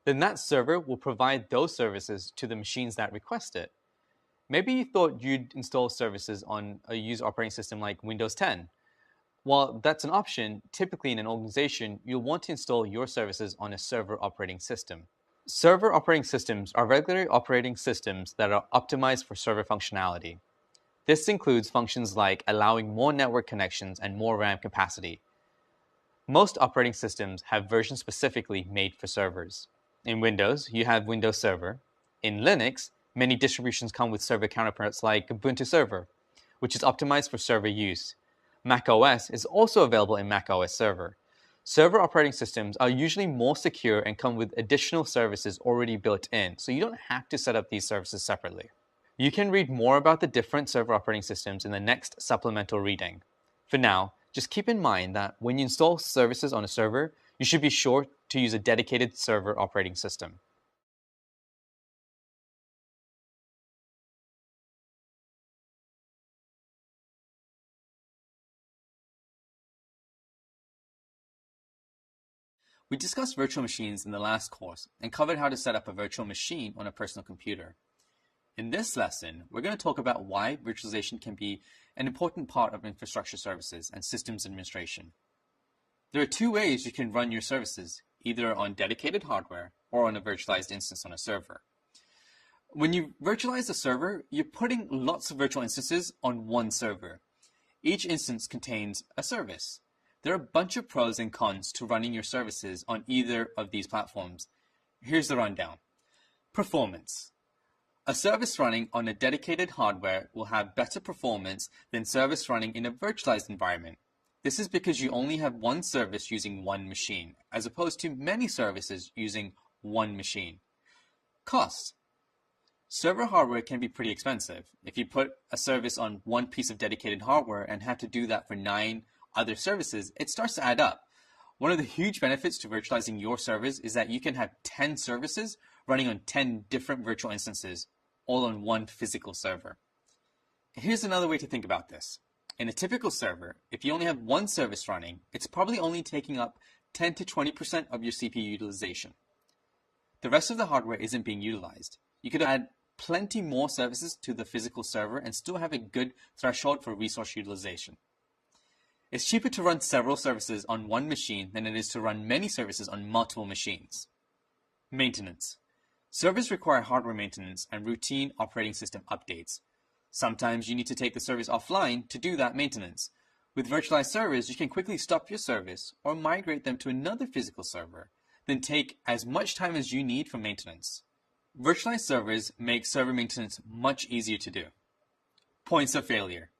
Then that server will provide those services to the machines that request it. Maybe you thought you'd install services on a user operating system like Windows 10. While that's an option, typically in an organization, you'll want to install your services on a server operating system. Server operating systems are regular operating systems that are optimized for server functionality. This includes functions like allowing more network connections and more RAM capacity. Most operating systems have versions specifically made for servers. In Windows, you have Windows Server. In Linux, many distributions come with server counterparts like Ubuntu Server, which is optimized for server use. Mac OS is also available in Mac OS Server. Server operating systems are usually more secure and come with additional services already built in, so you don't have to set up these services separately. You can read more about the different server operating systems in the next supplemental reading. For now, just keep in mind that when you install services on a server, you should be sure to use a dedicated server operating system. We discussed virtual machines in the last course and covered how to set up a virtual machine on a personal computer. In this lesson, we're going to talk about why virtualization can be an important part of infrastructure services and systems administration. There are two ways you can run your services, either on dedicated hardware or on a virtualized instance on a server. When you virtualize a server, you're putting lots of virtual instances on one server. Each instance contains a service. There are a bunch of pros and cons to running your services on either of these platforms. Here's the rundown. Performance. A service running on a dedicated hardware will have better performance than service running in a virtualized environment. This is because you only have one service using one machine, as opposed to many services using one machine. Cost. Server hardware can be pretty expensive. If you put a service on one piece of dedicated hardware and have to do that for 9 other services, it starts to add up. One of the huge benefits to virtualizing your servers is that you can have 10 services running on 10 different virtual instances, all on one physical server. Here's another way to think about this. In a typical server, if you only have one service running, it's probably only taking up 10 to 20% of your CPU utilization. The rest of the hardware isn't being utilized. You could add plenty more services to the physical server and still have a good threshold for resource utilization. It's cheaper to run several services on one machine than it is to run many services on multiple machines. Maintenance. Servers require hardware maintenance and routine operating system updates. Sometimes you need to take the service offline to do that maintenance. With virtualized servers, you can quickly stop your service or migrate them to another physical server, then take as much time as you need for maintenance. Virtualized servers make server maintenance much easier to do. Points of failure.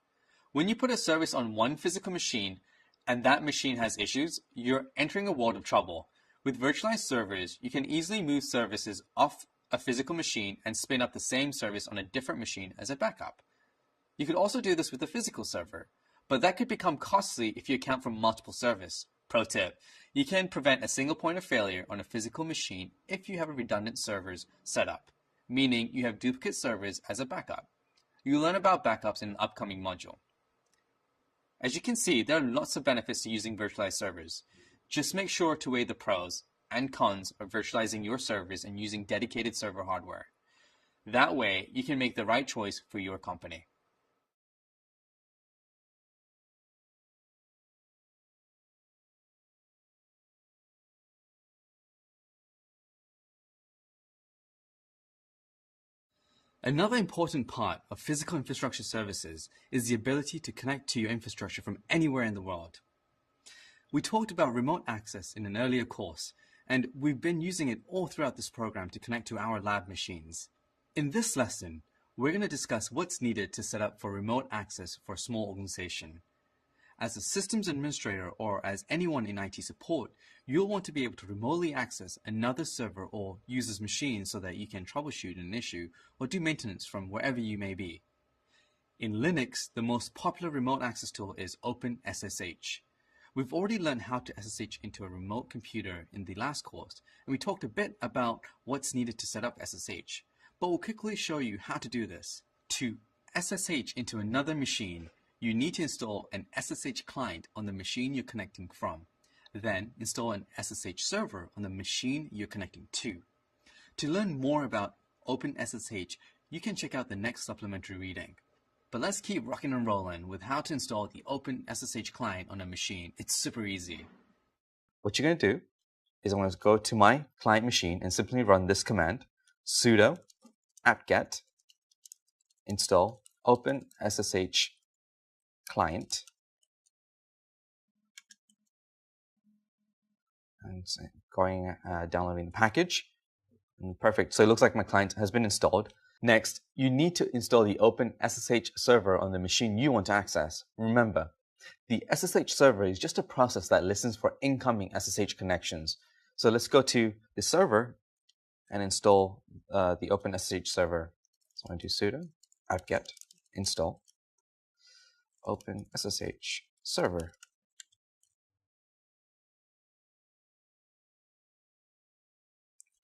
When you put a service on one physical machine and that machine has issues, you're entering a world of trouble. With virtualized servers, you can easily move services off a physical machine and spin up the same service on a different machine as a backup. You could also do this with a physical server, but that could become costly if you account for multiple servers. Pro tip, you can prevent a single point of failure on a physical machine if you have a redundant servers set up, meaning you have duplicate servers as a backup. You'll learn about backups in an upcoming module. As you can see, there are lots of benefits to using virtualized servers. Just make sure to weigh the pros and cons of virtualizing your servers and using dedicated server hardware. That way, you can make the right choice for your company. Another important part of physical infrastructure services is the ability to connect to your infrastructure from anywhere in the world. We talked about remote access in an earlier course, and we've been using it all throughout this program to connect to our lab machines. In this lesson, we're going to discuss what's needed to set up for remote access for a small organization. As a systems administrator or as anyone in IT support, you'll want to be able to remotely access another server or user's machine so that you can troubleshoot an issue or do maintenance from wherever you may be. In Linux, the most popular remote access tool is OpenSSH. We've already learned how to SSH into a remote computer in the last course, and we talked a bit about what's needed to set up SSH, but we'll quickly show you how to do this. To SSH into another machine, you need to install an SSH client on the machine you're connecting from. Then install an SSH server on the machine you're connecting to. To learn more about OpenSSH, you can check out the next supplementary reading. But let's keep rocking and rolling with how to install the OpenSSH client on a machine. It's super easy. What you're going to do is I'm going to go to my client machine and simply run this command, sudo apt-get install OpenSSH client. And so downloading the package. Perfect. So it looks like my client has been installed. Next, you need to install the OpenSSH server on the machine you want to access. Remember, the SSH server is just a process that listens for incoming SSH connections. So let's go to the server and install the OpenSSH server. So I'm going to do sudo apt-get install OpenSSH server.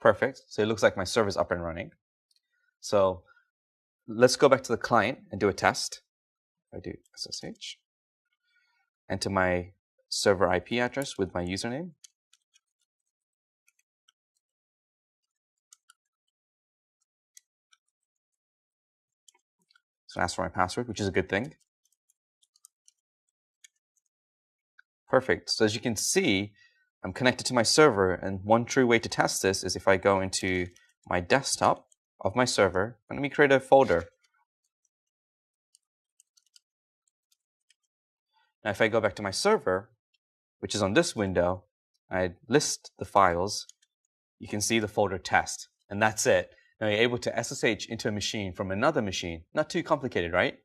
Perfect. So it looks like my server is up and running. So let's go back to the client and do a test. I do SSH. Enter my server IP address with my username. So ask for my password, which is a good thing. Perfect. So as you can see, I'm connected to my server, and one true way to test this is if I go into my desktop of my server, and let me create a folder. Now if I go back to my server, which is on this window, I list the files, you can see the folder test, and that's it. Now you're able to SSH into a machine from another machine. Not too complicated, right?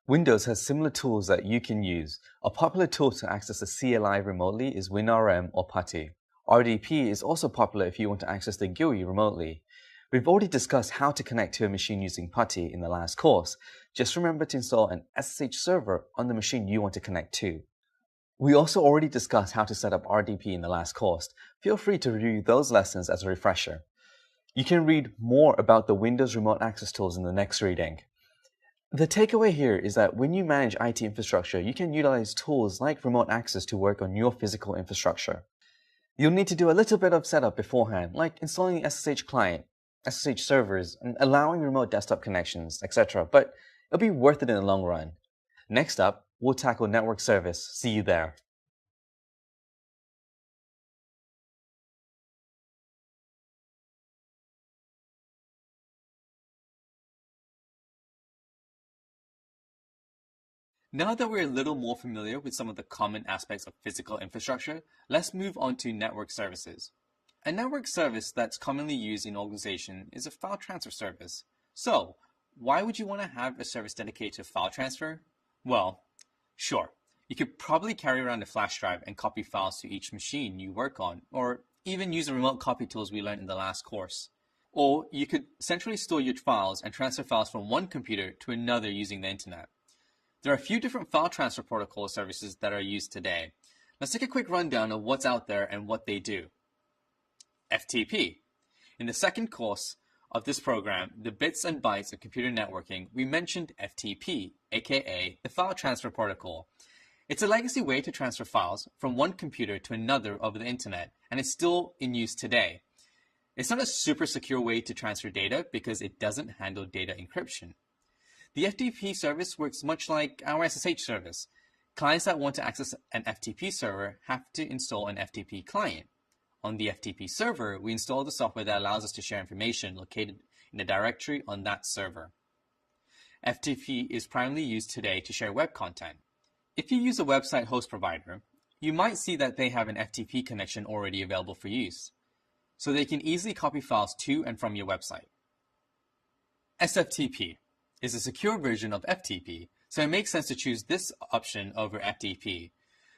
Windows has similar tools that you can use. A popular tool to access a CLI remotely is WinRM or PuTTY. RDP is also popular if you want to access the GUI remotely. We've already discussed how to connect to a machine using PuTTY in the last course. Just remember to install an SSH server on the machine you want to connect to. We also already discussed how to set up RDP in the last course. Feel free to review those lessons as a refresher. You can read more about the Windows Remote Access tools in the next reading. The takeaway here is that when you manage IT infrastructure, you can utilize tools like remote access to work on your physical infrastructure. You'll need to do a little bit of setup beforehand, like installing the SSH client, SSH servers, and allowing remote desktop connections, etc. But it'll be worth it in the long run. Next up, we'll tackle network service. See you there. Now that we're a little more familiar with some of the common aspects of physical infrastructure, let's move on to network services. A network service that's commonly used in an organization is a file transfer service. So, why would you want to have a service dedicated to file transfer? Well, sure, you could probably carry around a flash drive and copy files to each machine you work on, or even use the remote copy tools we learned in the last course. Or you could centrally store your files and transfer files from one computer to another using the internet. There are a few different file transfer protocol services that are used today. Let's take a quick rundown of what's out there and what they do. FTP. In the second course of this program, the bits and bytes of computer networking, we mentioned FTP, aka the File Transfer Protocol. It's a legacy way to transfer files from one computer to another over the internet, and it's still in use today. It's not a super secure way to transfer data because it doesn't handle data encryption. The FTP service works much like our SSH service. Clients that want to access an FTP server have to install an FTP client. On the FTP server, we install the software that allows us to share information located in a directory on that server. FTP is primarily used today to share web content. If you use a website host provider, you might see that they have an FTP connection already available for use, so they can easily copy files to and from your website. SFTP is a secure version of FTP, so it makes sense to choose this option over FTP.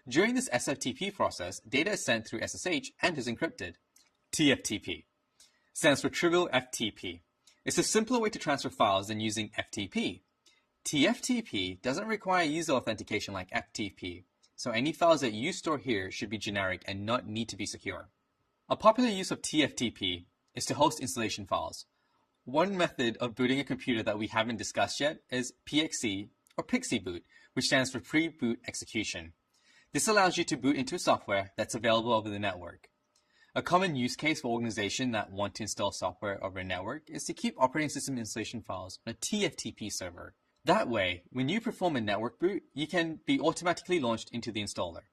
During this SFTP process, data is sent through SSH and is encrypted. TFTP stands for Trivial FTP. It's a simpler way to transfer files than using FTP. TFTP doesn't require user authentication like FTP, so any files that you store here should be generic and not need to be secure. A popular use of TFTP is to host installation files. One method of booting a computer that we haven't discussed yet is PXE or PXE boot, which stands for pre-boot execution. This allows you to boot into software that's available over the network. A common use case for organizations that want to install software over a network is to keep operating system installation files on a TFTP server. That way, when you perform a network boot, you can be automatically launched into the installer.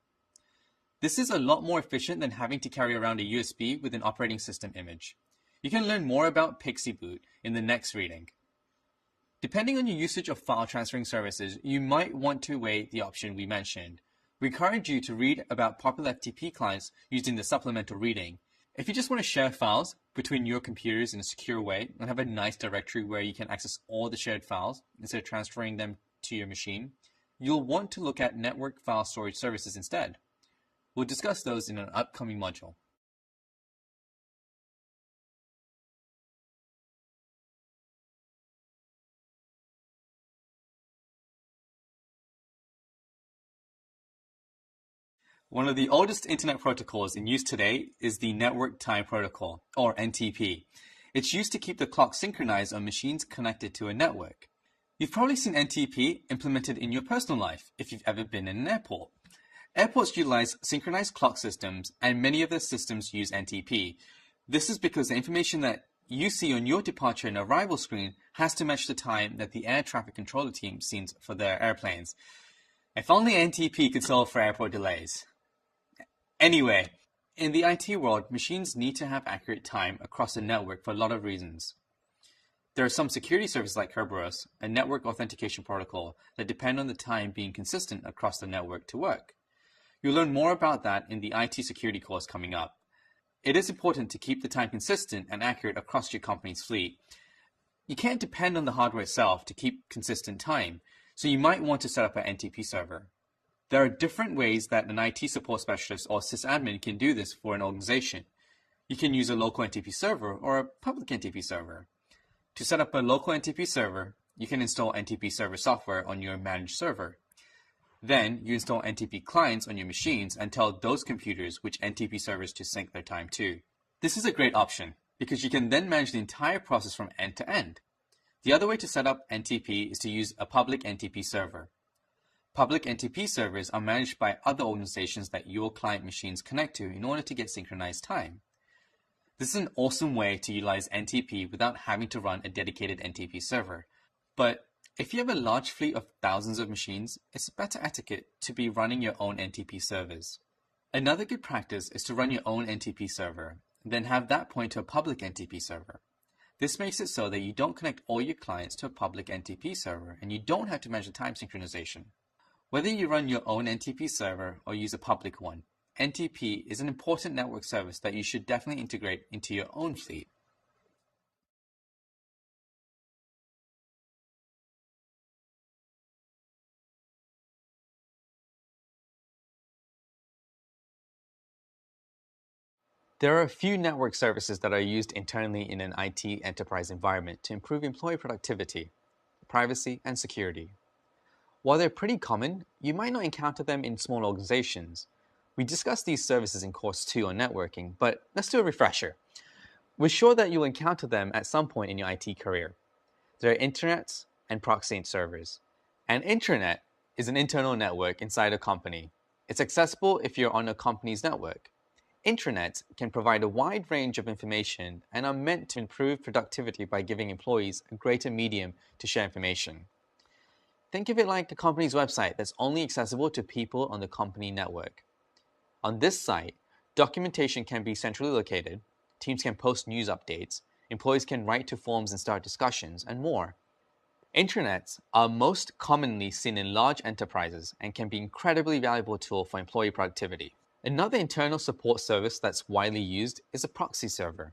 This is a lot more efficient than having to carry around a USB with an operating system image. You can learn more about PXE boot in the next reading. Depending on your usage of file transferring services, you might want to weigh the option we mentioned. We encourage you to read about popular FTP clients using the supplemental reading. If you just want to share files between your computers in a secure way and have a nice directory where you can access all the shared files instead of transferring them to your machine, you'll want to look at network file storage services instead. We'll discuss those in an upcoming module. One of the oldest internet protocols in use today is the Network Time Protocol, or NTP. It's used to keep the clock synchronized on machines connected to a network. You've probably seen NTP implemented in your personal life if you've ever been in an airport. Airports utilize synchronized clock systems, and many of their systems use NTP. This is because the information that you see on your departure and arrival screen has to match the time that the air traffic controller team sees for their airplanes. If only NTP could solve for airport delays. Anyway, in the IT world, machines need to have accurate time across the network for a lot of reasons. There are some security services like Kerberos, a network authentication protocol, that depend on the time being consistent across the network to work. You'll learn more about that in the IT security course coming up. It is important to keep the time consistent and accurate across your company's fleet. You can't depend on the hardware itself to keep consistent time, so you might want to set up an NTP server. There are different ways that an IT support specialist or sysadmin can do this for an organization. You can use a local NTP server or a public NTP server. To set up a local NTP server, you can install NTP server software on your managed server. Then you install NTP clients on your machines and tell those computers which NTP servers to sync their time to. This is a great option because you can then manage the entire process from end to end. The other way to set up NTP is to use a public NTP server. Public NTP servers are managed by other organizations that your client machines connect to in order to get synchronized time. This is an awesome way to utilize NTP without having to run a dedicated NTP server. But if you have a large fleet of thousands of machines, it's better etiquette to be running your own NTP servers. Another good practice is to run your own NTP server, then have that point to a public NTP server. This makes it so that you don't connect all your clients to a public NTP server and you don't have to measure time synchronization. Whether you run your own NTP server or use a public one, NTP is an important network service that you should definitely integrate into your own fleet. There are a few network services that are used internally in an IT enterprise environment to improve employee productivity, privacy, and security. While they're pretty common, you might not encounter them in small organizations. We discussed these services in Course 2 on networking, but let's do a refresher. We're sure that you'll encounter them at some point in your IT career. There are intranets and proxy servers. An intranet is an internal network inside a company. It's accessible if you're on a company's network. Intranets can provide a wide range of information and are meant to improve productivity by giving employees a greater medium to share information. Think of it like a company's website that's only accessible to people on the company network. On this site, documentation can be centrally located, teams can post news updates, employees can write to forums and start discussions, and more. Intranets are most commonly seen in large enterprises and can be an incredibly valuable tool for employee productivity. Another internal support service that's widely used is a proxy server.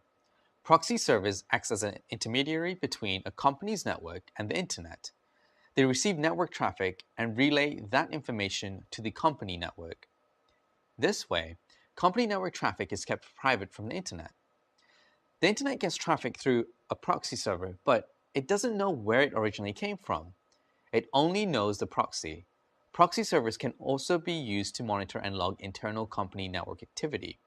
Proxy servers act as an intermediary between a company's network and the internet. They receive network traffic and relay that information to the company network. This way, company network traffic is kept private from the internet. The internet gets traffic through a proxy server, but it doesn't know where it originally came from. It only knows the proxy. Proxy servers can also be used to monitor and log internal company network activity.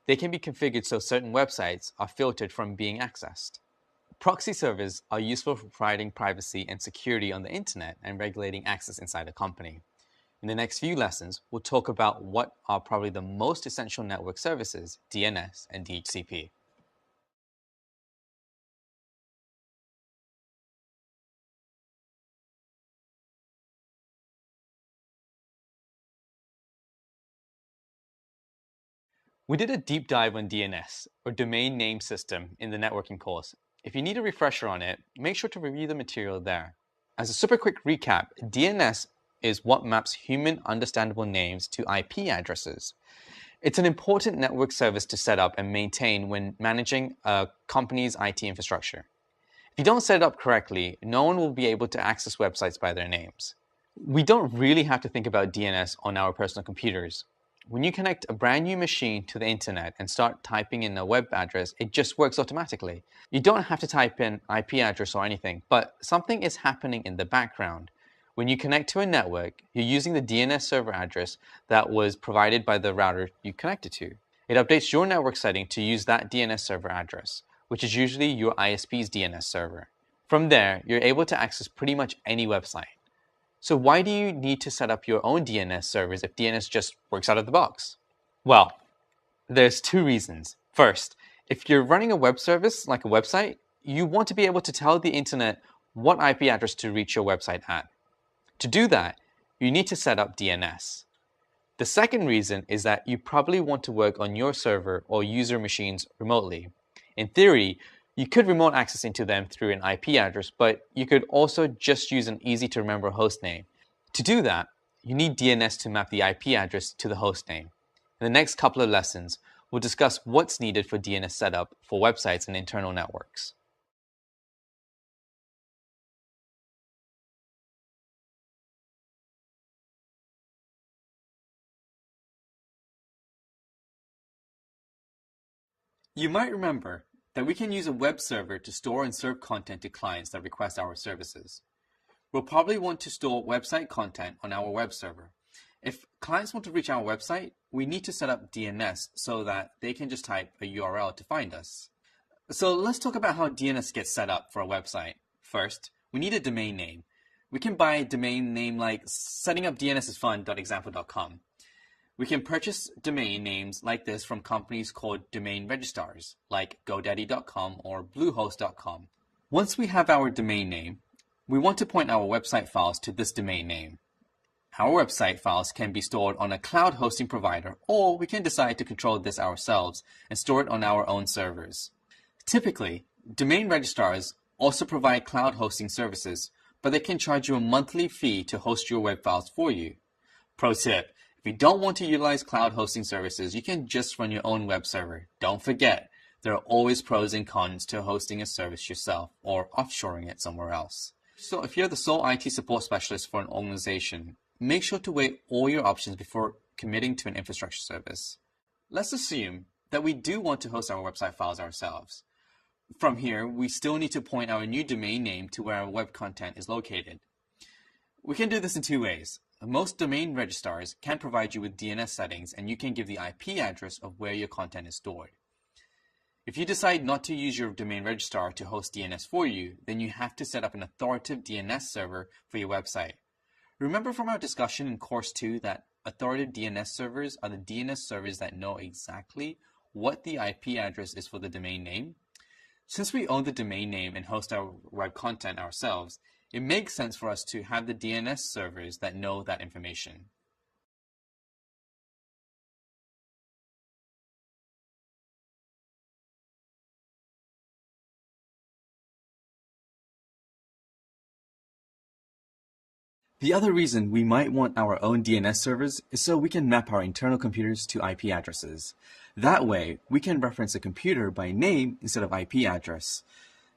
They can be configured so certain websites are filtered from being accessed. Proxy servers are useful for providing privacy and security on the internet and regulating access inside a company. In the next few lessons, we'll talk about what are probably the most essential network services, DNS and DHCP. We did a deep dive on DNS, or Domain Name System, in the networking course. If you need a refresher on it, make sure to review the material there. As a super quick recap, DNS is what maps human understandable names to IP addresses. It's an important network service to set up and maintain when managing a company's IT infrastructure. If you don't set it up correctly, no one will be able to access websites by their names. We don't really have to think about DNS on our personal computers. When you connect a brand new machine to the internet and start typing in a web address, it just works automatically. You don't have to type in IP address or anything, but something is happening in the background. When you connect to a network, you're using the DNS server address that was provided by the router you connected to. It updates your network setting to use that DNS server address, which is usually your ISP's DNS server. From there, you're able to access pretty much any website. So why do you need to set up your own DNS servers if DNS just works out of the box? Well, there's two reasons. First, if you're running a web service like a website, you want to be able to tell the internet what IP address to reach your website at. To do that, you need to set up DNS. The second reason is that you probably want to work on your server or user machines remotely. In theory, you could remote access into them through an IP address, but you could also just use an easy-to-remember hostname. To do that, you need DNS to map the IP address to the hostname. In the next couple of lessons, we'll discuss what's needed for DNS setup for websites and internal networks. You might remember that we can use a web server to store and serve content to clients that request our services. We'll probably want to store website content on our web server. If clients want to reach our website, we need to set up DNS so that they can just type a URL to find us. So let's talk about how DNS gets set up for a website. First, we need a domain name. We can buy a domain name like settingupdnsisfun.example.com. We can purchase domain names like this from companies called domain registrars, like GoDaddy.com or Bluehost.com. Once we have our domain name, we want to point our website files to this domain name. Our website files can be stored on a cloud hosting provider, or we can decide to control this ourselves and store it on our own servers. Typically, domain registrars also provide cloud hosting services, but they can charge you a monthly fee to host your web files for you. Pro tip, if you don't want to utilize cloud hosting services, you can just run your own web server. Don't forget, there are always pros and cons to hosting a service yourself or offshoring it somewhere else. So if you're the sole IT support specialist for an organization, make sure to weigh all your options before committing to an infrastructure service. Let's assume that we do want to host our website files ourselves. From here, we still need to point our new domain name to where our web content is located. We can do this in two ways. Most domain registrars can provide you with DNS settings, and you can give the IP address of where your content is stored. If you decide not to use your domain registrar to host DNS for you, then you have to set up an authoritative DNS server for your website. Remember from our discussion in Course 2 that authoritative DNS servers are the DNS servers that know exactly what the IP address is for the domain name? Since we own the domain name and host our web content ourselves, it makes sense for us to have the DNS servers that know that information. The other reason we might want our own DNS servers is so we can map our internal computers to IP addresses. That way, we can reference a computer by name instead of IP address.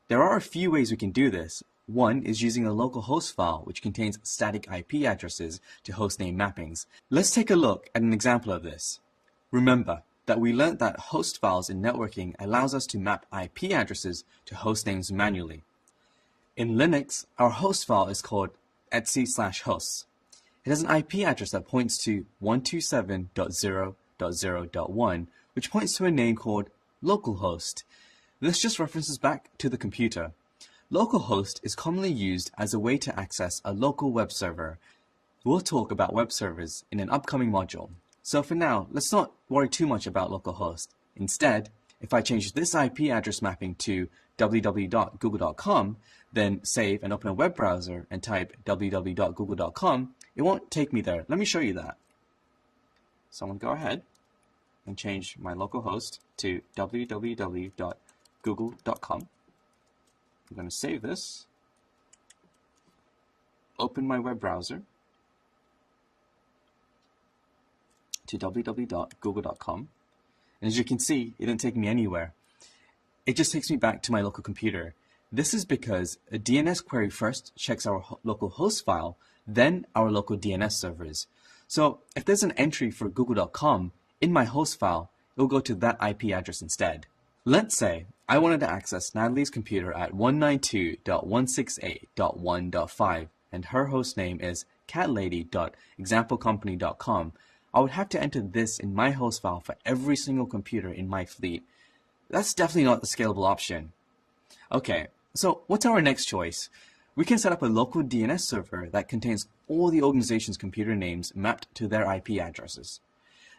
There are a few ways we can do this. One is using a local host file which contains static IP addresses to host name mappings. Let's take a look at an example of this. Remember that we learned that host files in networking allows us to map IP addresses to host names manually. In Linux, our host file is called etc/hosts. It has an IP address that points to 127.0.0.1, which points to a name called localhost. This just references back to the computer. Localhost is commonly used as a way to access a local web server. We'll talk about web servers in an upcoming module. So for now, let's not worry too much about localhost. Instead, if I change this IP address mapping to www.google.com, then save and open a web browser and type www.google.com, it won't take me there. Let me show you that. So I'm going to go ahead and change my localhost to www.google.com. I'm going to save this, open my web browser to www.google.com, and as you can see, it didn't take me anywhere. It just takes me back to my local computer. This is because a DNS query first checks our local host file, then our local DNS servers. So if there's an entry for google.com in my host file, it will go to that IP address instead. Let's say I wanted to access Natalie's computer at 192.168.1.5 and her host name is catlady.examplecompany.com. I would have to enter this in my host file for every single computer in my fleet. That's definitely not the scalable option. Okay, so what's our next choice? We can set up a local DNS server that contains all the organization's computer names mapped to their IP addresses.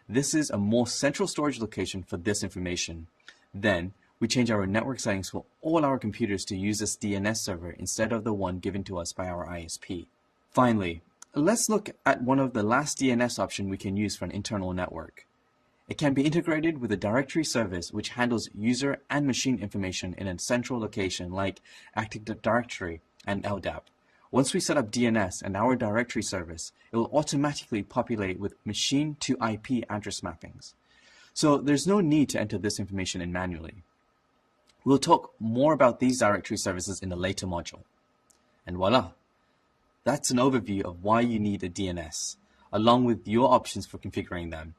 This is a more central storage location for this information. Then, we change our network settings for all our computers to use this DNS server instead of the one given to us by our ISP. Finally, let's look at one of the last DNS options we can use for an internal network. It can be integrated with a directory service which handles user and machine information in a central location like Active Directory and LDAP. Once we set up DNS and our directory service, it will automatically populate with machine to IP address mappings. So there's no need to enter this information in manually. We'll talk more about these directory services in a later module. And voila! That's an overview of why you need a DNS, along with your options for configuring them.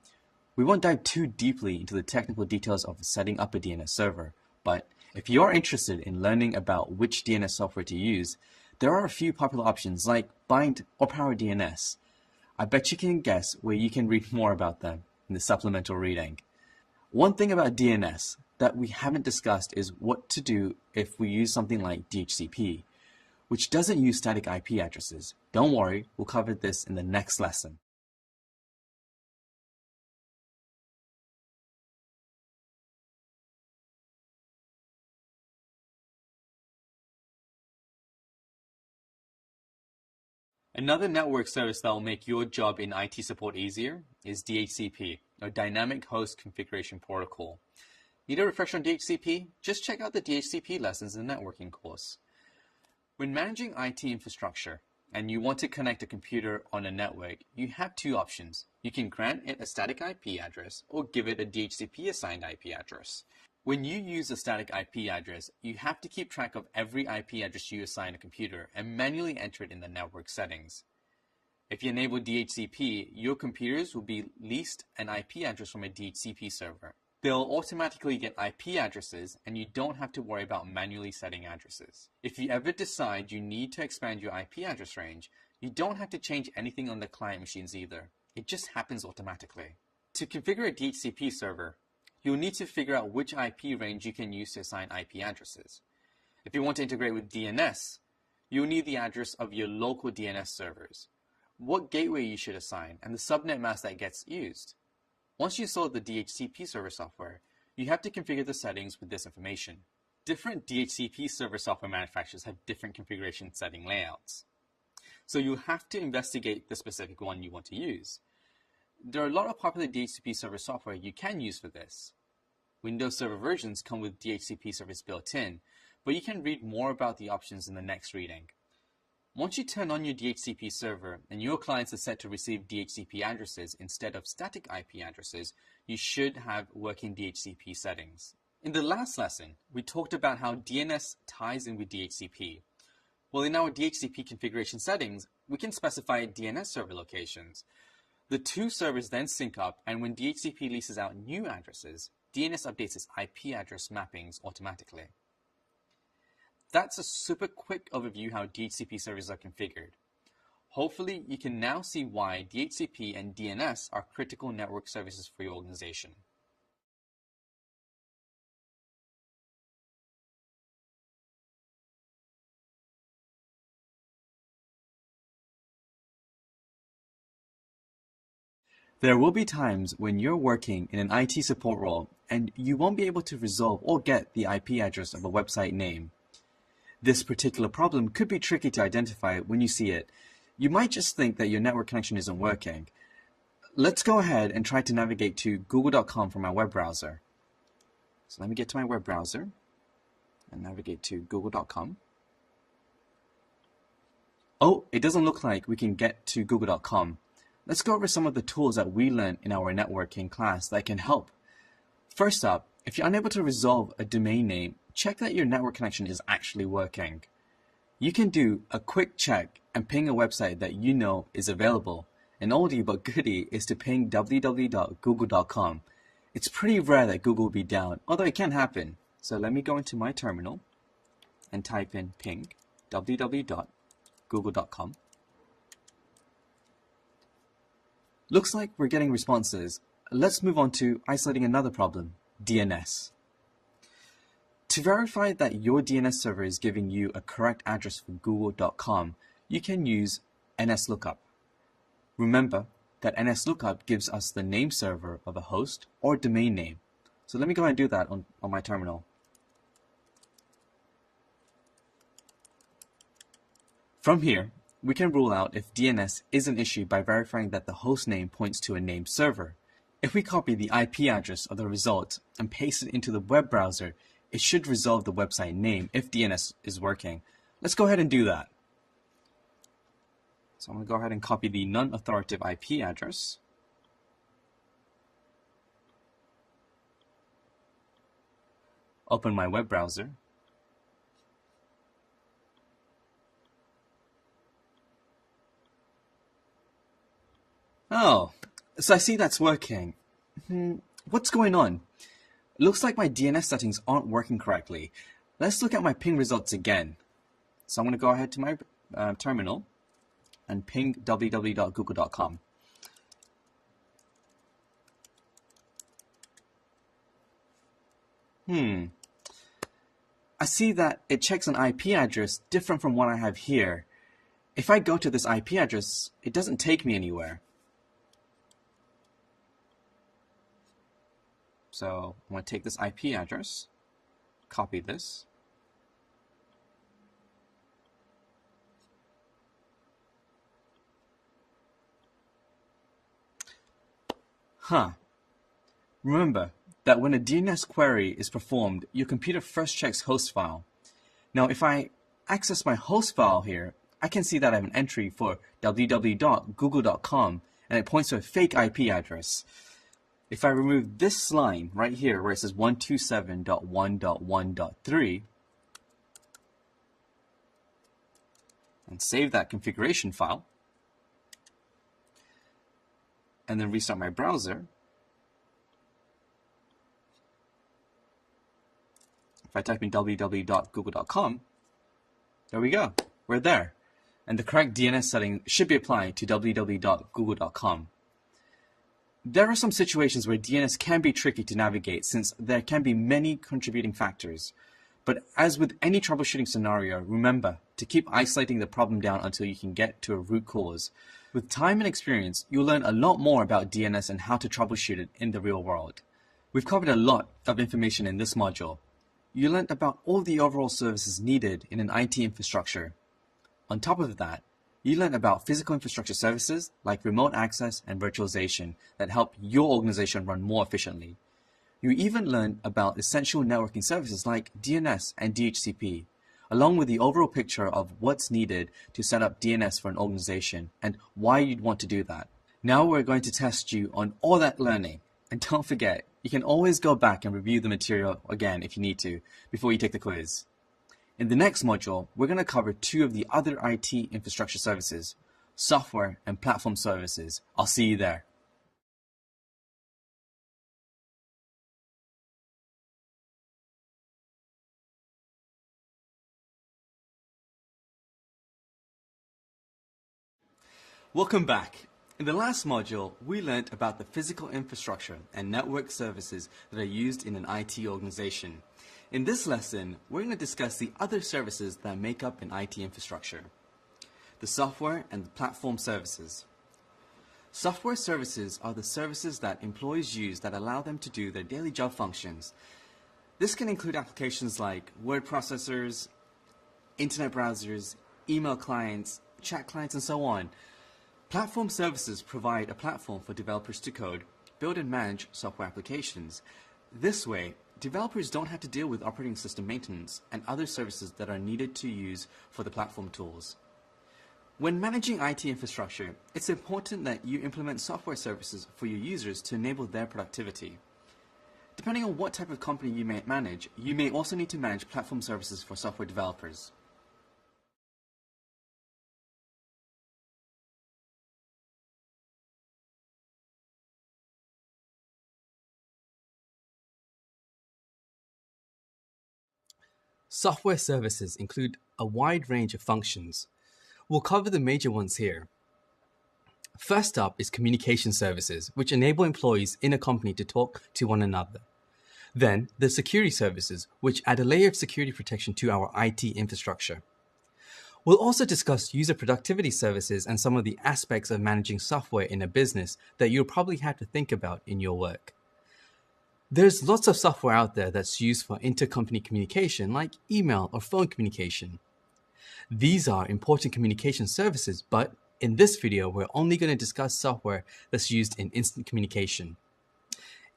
We won't dive too deeply into the technical details of setting up a DNS server, but if you're interested in learning about which DNS software to use, There are a few popular options like Bind or Power DNS. I bet you can guess where you can read more about them in the supplemental reading. One thing about DNS that we haven't discussed is what to do if we use something like DHCP, which doesn't use static IP addresses. Don't worry, we'll cover this in the next lesson. Another network service that will make your job in IT support easier is DHCP, or Dynamic Host Configuration Protocol. Need a refresher on DHCP? Just check out the DHCP lessons in the networking course. When managing IT infrastructure and you want to connect a computer on a network, you have two options. You can grant it a static IP address or give it a DHCP assigned IP address. When you use a static IP address, you have to keep track of every IP address you assign a computer and manually enter it in the network settings. If you enable DHCP, your computers will be leased an IP address from a DHCP server. They'll automatically get IP addresses and you don't have to worry about manually setting addresses. If you ever decide you need to expand your IP address range, you don't have to change anything on the client machines either. It just happens automatically. To configure a DHCP server, you'll need to figure out which IP range you can use to assign IP addresses. If you want to integrate with DNS, you'll need the address of your local DNS servers, what gateway you should assign, and the subnet mask that gets used. Once you install the DHCP server software, you have to configure the settings with this information. Different DHCP server software manufacturers have different configuration setting layouts, so you'll have to investigate the specific one you want to use. There are a lot of popular DHCP server software you can use for this. Windows Server versions come with DHCP service built in, but you can read more about the options in the next reading. Once you turn on your DHCP server and your clients are set to receive DHCP addresses instead of static IP addresses, you should have working DHCP settings. In the last lesson, we talked about how DNS ties in with DHCP. Well, in our DHCP configuration settings, we can specify DNS server locations. The two servers then sync up, and when DHCP leases out new addresses, DNS updates its IP address mappings automatically. That's a super quick overview how DHCP servers are configured. Hopefully, you can now see why DHCP and DNS are critical network services for your organization. There will be times when you're working in an IT support role and you won't be able to resolve or get the IP address of a website name. This particular problem could be tricky to identify when you see it. You might just think that your network connection isn't working. Let's go ahead and try to navigate to google.com from my web browser. So let me get to my web browser and navigate to google.com. Oh, it doesn't look like we can get to google.com. Let's go over some of the tools that we learned in our networking class that can help. First up, if you're unable to resolve a domain name, check that your network connection is actually working. You can do a quick check and ping a website that you know is available. An oldie but goodie is to ping www.google.com. It's pretty rare that Google will be down, although it can happen. So let me go into my terminal and type in ping www.google.com. Looks like we're getting responses. Let's move on to isolating another problem, DNS. To verify that your DNS server is giving you a correct address for google.com, you can use NSLookup. Remember that NSLookup gives us the name server of a host or domain name. So let me go ahead and do that on my terminal. From here, we can rule out if DNS is an issue by verifying that the host name points to a named server. If we copy the IP address of the result and paste it into the web browser, it should resolve the website name if DNS is working. Let's go ahead and do that. So I'm going to go ahead and copy the non-authoritative IP address. Open my web browser. Oh, so I see that's working. What's going on? Looks like my DNS settings aren't working correctly. Let's look at my ping results again. So I'm going to go ahead to my terminal and ping www.google.com. I see that it checks an IP address different from what I have here. If I go to this IP address, it doesn't take me anywhere. So I'm going to take this IP address, copy this, Remember that when a DNS query is performed, your computer first checks host file. Now, if I access my host file here, I can see that I have an entry for www.google.com, and it points to a fake IP address. If I remove this line right here where it says 127.1.1.3 and save that configuration file, and then restart my browser, if I type in www.google.com, there we go, we're there. And the correct DNS setting should be applied to www.google.com. There are some situations where DNS can be tricky to navigate since there can be many contributing factors. But as with any troubleshooting scenario, remember to keep isolating the problem down until you can get to a root cause. With time and experience, you'll learn a lot more about DNS and how to troubleshoot it in the real world. We've covered a lot of information in this module. You learned about all the overall services needed in an IT infrastructure. On top of that, you learned about physical infrastructure services like remote access and virtualization that help your organization run more efficiently. You even learned about essential networking services like DNS and DHCP, along with the overall picture of what's needed to set up DNS for an organization and why you'd want to do that. Now we're going to test you on all that learning. And don't forget, you can always go back and review the material again if you need to before you take the quiz. In the next module, we're going to cover two of the other IT infrastructure services, software and platform services. I'll see you there. Welcome back. In the last module, we learned about the physical infrastructure and network services that are used in an IT organization. In this lesson, we're going to discuss the other services that make up an IT infrastructure, the software and the platform services. Software services are the services that employees use that allow them to do their daily job functions. This can include applications like word processors, internet browsers, email clients, chat clients, and so on. Platform services provide a platform for developers to code, build and manage software applications. This way, developers don't have to deal with operating system maintenance and other services that are needed to use for the platform tools. When managing IT infrastructure, it's important that you implement software services for your users to enable their productivity. Depending on what type of company you may manage, you may also need to manage platform services for software developers. Software services include a wide range of functions. We'll cover the major ones here. First up is communication services, which enable employees in a company to talk to one another. Then, the security services, which add a layer of security protection to our IT infrastructure. We'll also discuss user productivity services and some of the aspects of managing software in a business that you'll probably have to think about in your work. There's lots of software out there that's used for intercompany communication, like email or phone communication. These are important communication services, but in this video, we're only going to discuss software that's used in instant communication.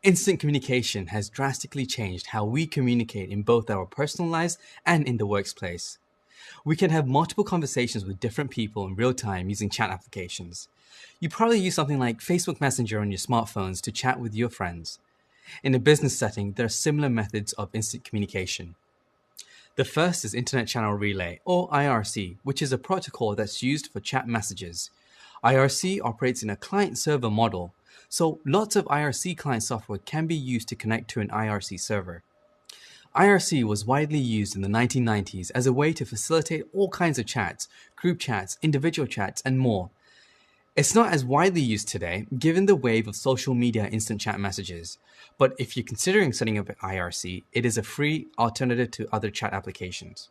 Instant communication has drastically changed how we communicate in both our personal lives and in the workplace. We can have multiple conversations with different people in real time using chat applications. You probably use something like Facebook Messenger on your smartphones to chat with your friends. In a business setting, there are similar methods of instant communication. The first is Internet Channel Relay, or IRC, which is a protocol that's used for chat messages. IRC operates in a client-server model, so lots of IRC client software can be used to connect to an IRC server. IRC was widely used in the 1990s as a way to facilitate all kinds of chats, group chats, individual chats, and more. It's not as widely used today, given the wave of social media instant chat messages, but if you're considering setting up an IRC, it is a free alternative to other chat applications.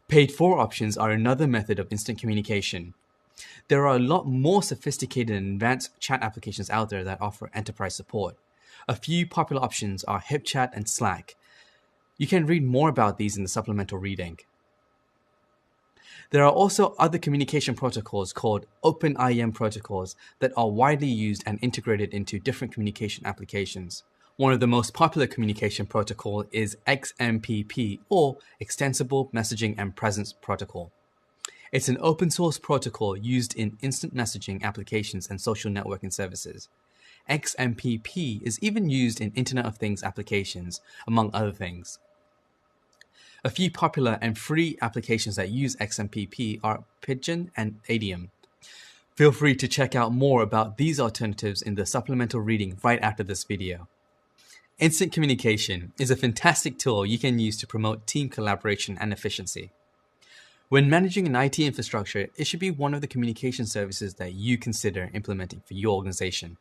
Paid for options are another method of instant communication. There are a lot more sophisticated and advanced chat applications out there that offer enterprise support. A few popular options are HipChat and Slack. You can read more about these in the supplemental reading. There are also other communication protocols called OpenIM protocols that are widely used and integrated into different communication applications. One of the most popular communication protocol is XMPP, or Extensible Messaging and Presence Protocol. It's an open source protocol used in instant messaging applications and social networking services. XMPP is even used in Internet of Things applications, among other things. A few popular and free applications that use XMPP are Pidgin and Adium. Feel free to check out more about these alternatives in the supplemental reading right after this video. Instant communication is a fantastic tool you can use to promote team collaboration and efficiency. When managing an IT infrastructure, it should be one of the communication services that you consider implementing for your organization.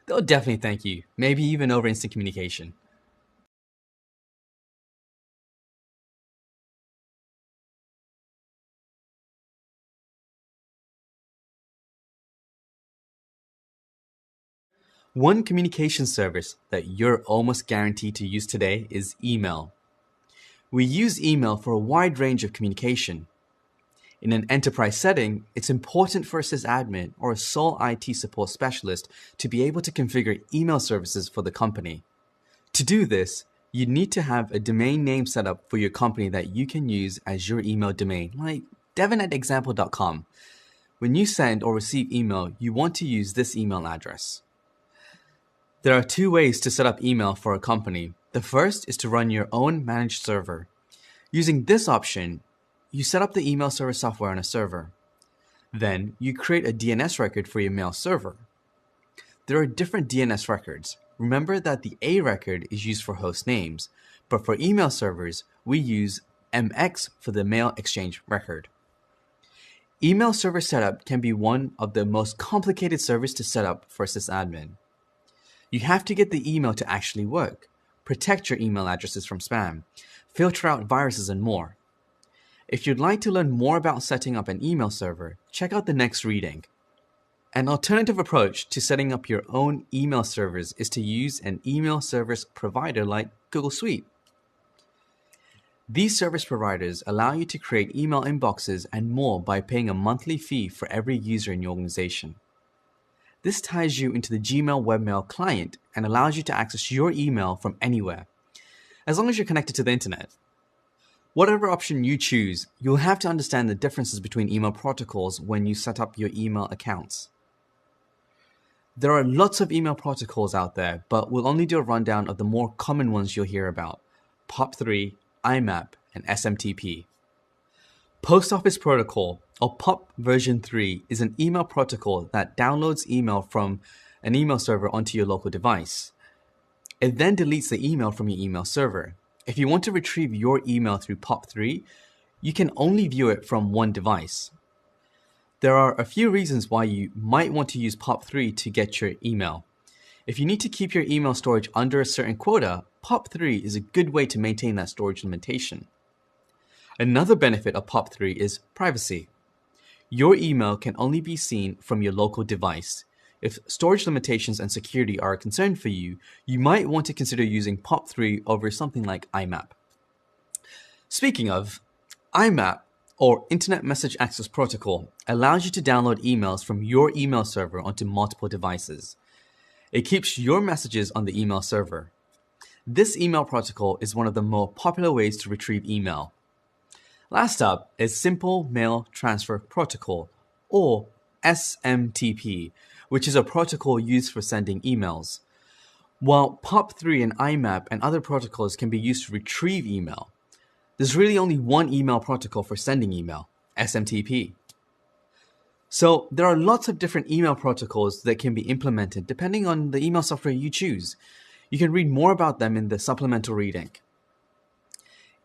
They'll definitely thank you, maybe even over instant communication. One communication service that you're almost guaranteed to use today is email. We use email for a wide range of communication. In an enterprise setting, it's important for a sysadmin or a sole IT support specialist to be able to configure email services for the company. To do this, you need to have a domain name set up for your company that you can use as your email domain, like devin@example.com. When you send or receive email, you want to use this email address. There are two ways to set up email for a company. The first is to run your own managed server. Using this option, you set up the email server software on a server. Then you create a DNS record for your mail server. There are different DNS records. Remember that the A record is used for host names, but for email servers, we use MX for the mail exchange record. Email server setup can be one of the most complicated servers to set up for a sysadmin. You have to get the email to actually work, protect your email addresses from spam, filter out viruses, and more. If you'd like to learn more about setting up an email server, check out the next reading. An alternative approach to setting up your own email servers is to use an email service provider like Google Suite. These service providers allow you to create email inboxes and more by paying a monthly fee for every user in your organization. This ties you into the Gmail webmail client and allows you to access your email from anywhere, as long as you're connected to the internet. Whatever option you choose, you'll have to understand the differences between email protocols when you set up your email accounts. There are lots of email protocols out there, but we'll only do a rundown of the more common ones you'll hear about: POP3, IMAP, and SMTP. Post Office Protocol, or POP version 3, is an email protocol that downloads email from an email server onto your local device. It then deletes the email from your email server. If you want to retrieve your email through POP3, you can only view it from one device. There are a few reasons why you might want to use POP3 to get your email. If you need to keep your email storage under a certain quota, POP3 is a good way to maintain that storage limitation. Another benefit of POP3 is privacy. Your email can only be seen from your local device. If storage limitations and security are a concern for you, you might want to consider using POP3 over something like IMAP. Speaking of, IMAP, or Internet Message Access Protocol, allows you to download emails from your email server onto multiple devices. It keeps your messages on the email server. This email protocol is one of the more popular ways to retrieve email. Last up is Simple Mail Transfer Protocol, or SMTP, which is a protocol used for sending emails. While POP3 and IMAP and other protocols can be used to retrieve email, there's really only one email protocol for sending email, SMTP. So there are lots of different email protocols that can be implemented depending on the email software you choose. You can read more about them in the supplemental reading.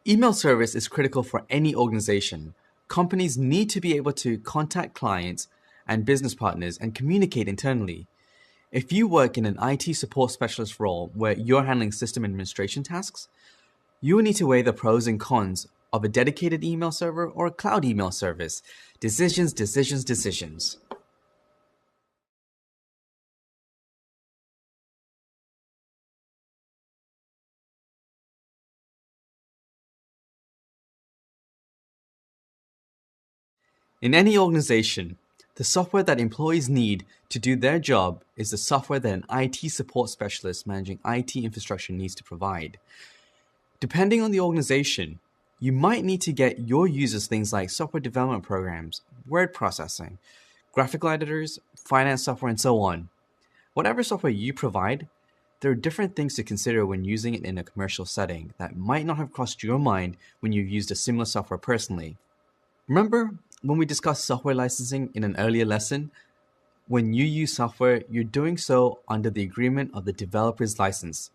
Email service is critical for any organization. Companies need to be able to contact clients and business partners and communicate internally. If you work in an IT support specialist role where you're handling system administration tasks, you will need to weigh the pros and cons of a dedicated email server or a cloud email service. Decisions, decisions, decisions. In any organization, the software that employees need to do their job is the software that an IT support specialist managing IT infrastructure needs to provide. Depending on the organization, you might need to get your users things like software development programs, word processing, graphical editors, finance software, and so on. Whatever software you provide, there are different things to consider when using it in a commercial setting that might not have crossed your mind when you've used a similar software personally. Remember when we discussed software licensing in an earlier lesson? When you use software, you're doing so under the agreement of the developer's license.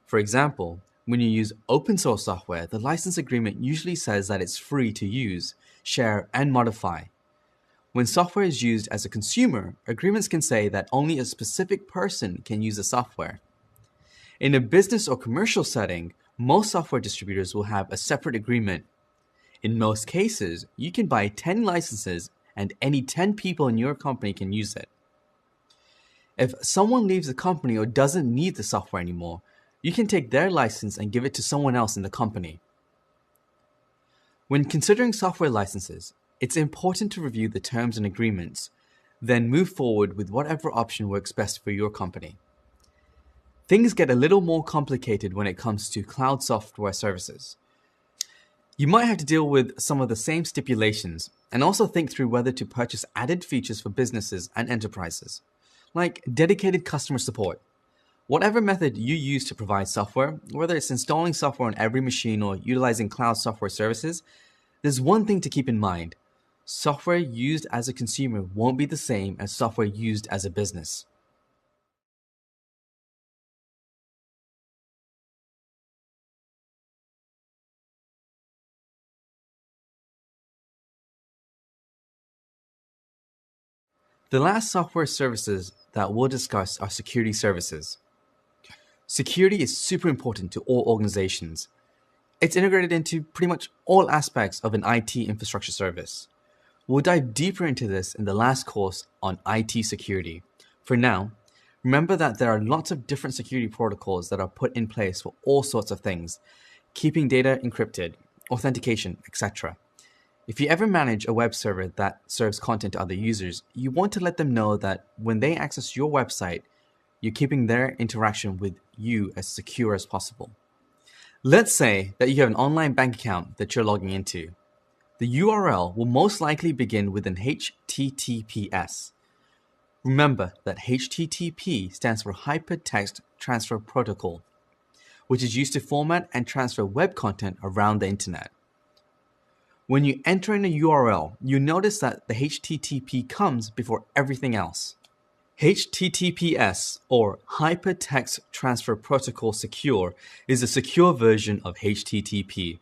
For example, when you use open source software, the license agreement usually says that it's free to use, share, and modify. When software is used as a consumer, agreements can say that only a specific person can use the software. In a business or commercial setting, most software distributors will have a separate agreement. In most cases, you can buy 10 licenses and any 10 people in your company can use it. If someone leaves the company or doesn't need the software anymore, you can take their license and give it to someone else in the company. When considering software licenses, it's important to review the terms and agreements, then move forward with whatever option works best for your company. Things get a little more complicated when it comes to cloud software services. You might have to deal with some of the same stipulations and also think through whether to purchase added features for businesses and enterprises, like dedicated customer support. Whatever method you use to provide software, whether it's installing software on every machine or utilizing cloud software services, there's one thing to keep in mind. Software used as a consumer won't be the same as software used as a business. The last software services that we'll discuss are security services. Security is super important to all organizations. It's integrated into pretty much all aspects of an IT infrastructure service. We'll dive deeper into this in the last course on IT security. For now, remember that there are lots of different security protocols that are put in place for all sorts of things, keeping data encrypted, authentication, etc. If you ever manage a web server that serves content to other users, you want to let them know that when they access your website, you're keeping their interaction with you as secure as possible. Let's say that you have an online bank account that you're logging into. The URL will most likely begin with an HTTPS. Remember that HTTP stands for Hypertext Transfer Protocol, which is used to format and transfer web content around the internet. When you enter in a URL, you notice that the HTTP comes before everything else. HTTPS, or Hypertext Transfer Protocol Secure, is a secure version of HTTP.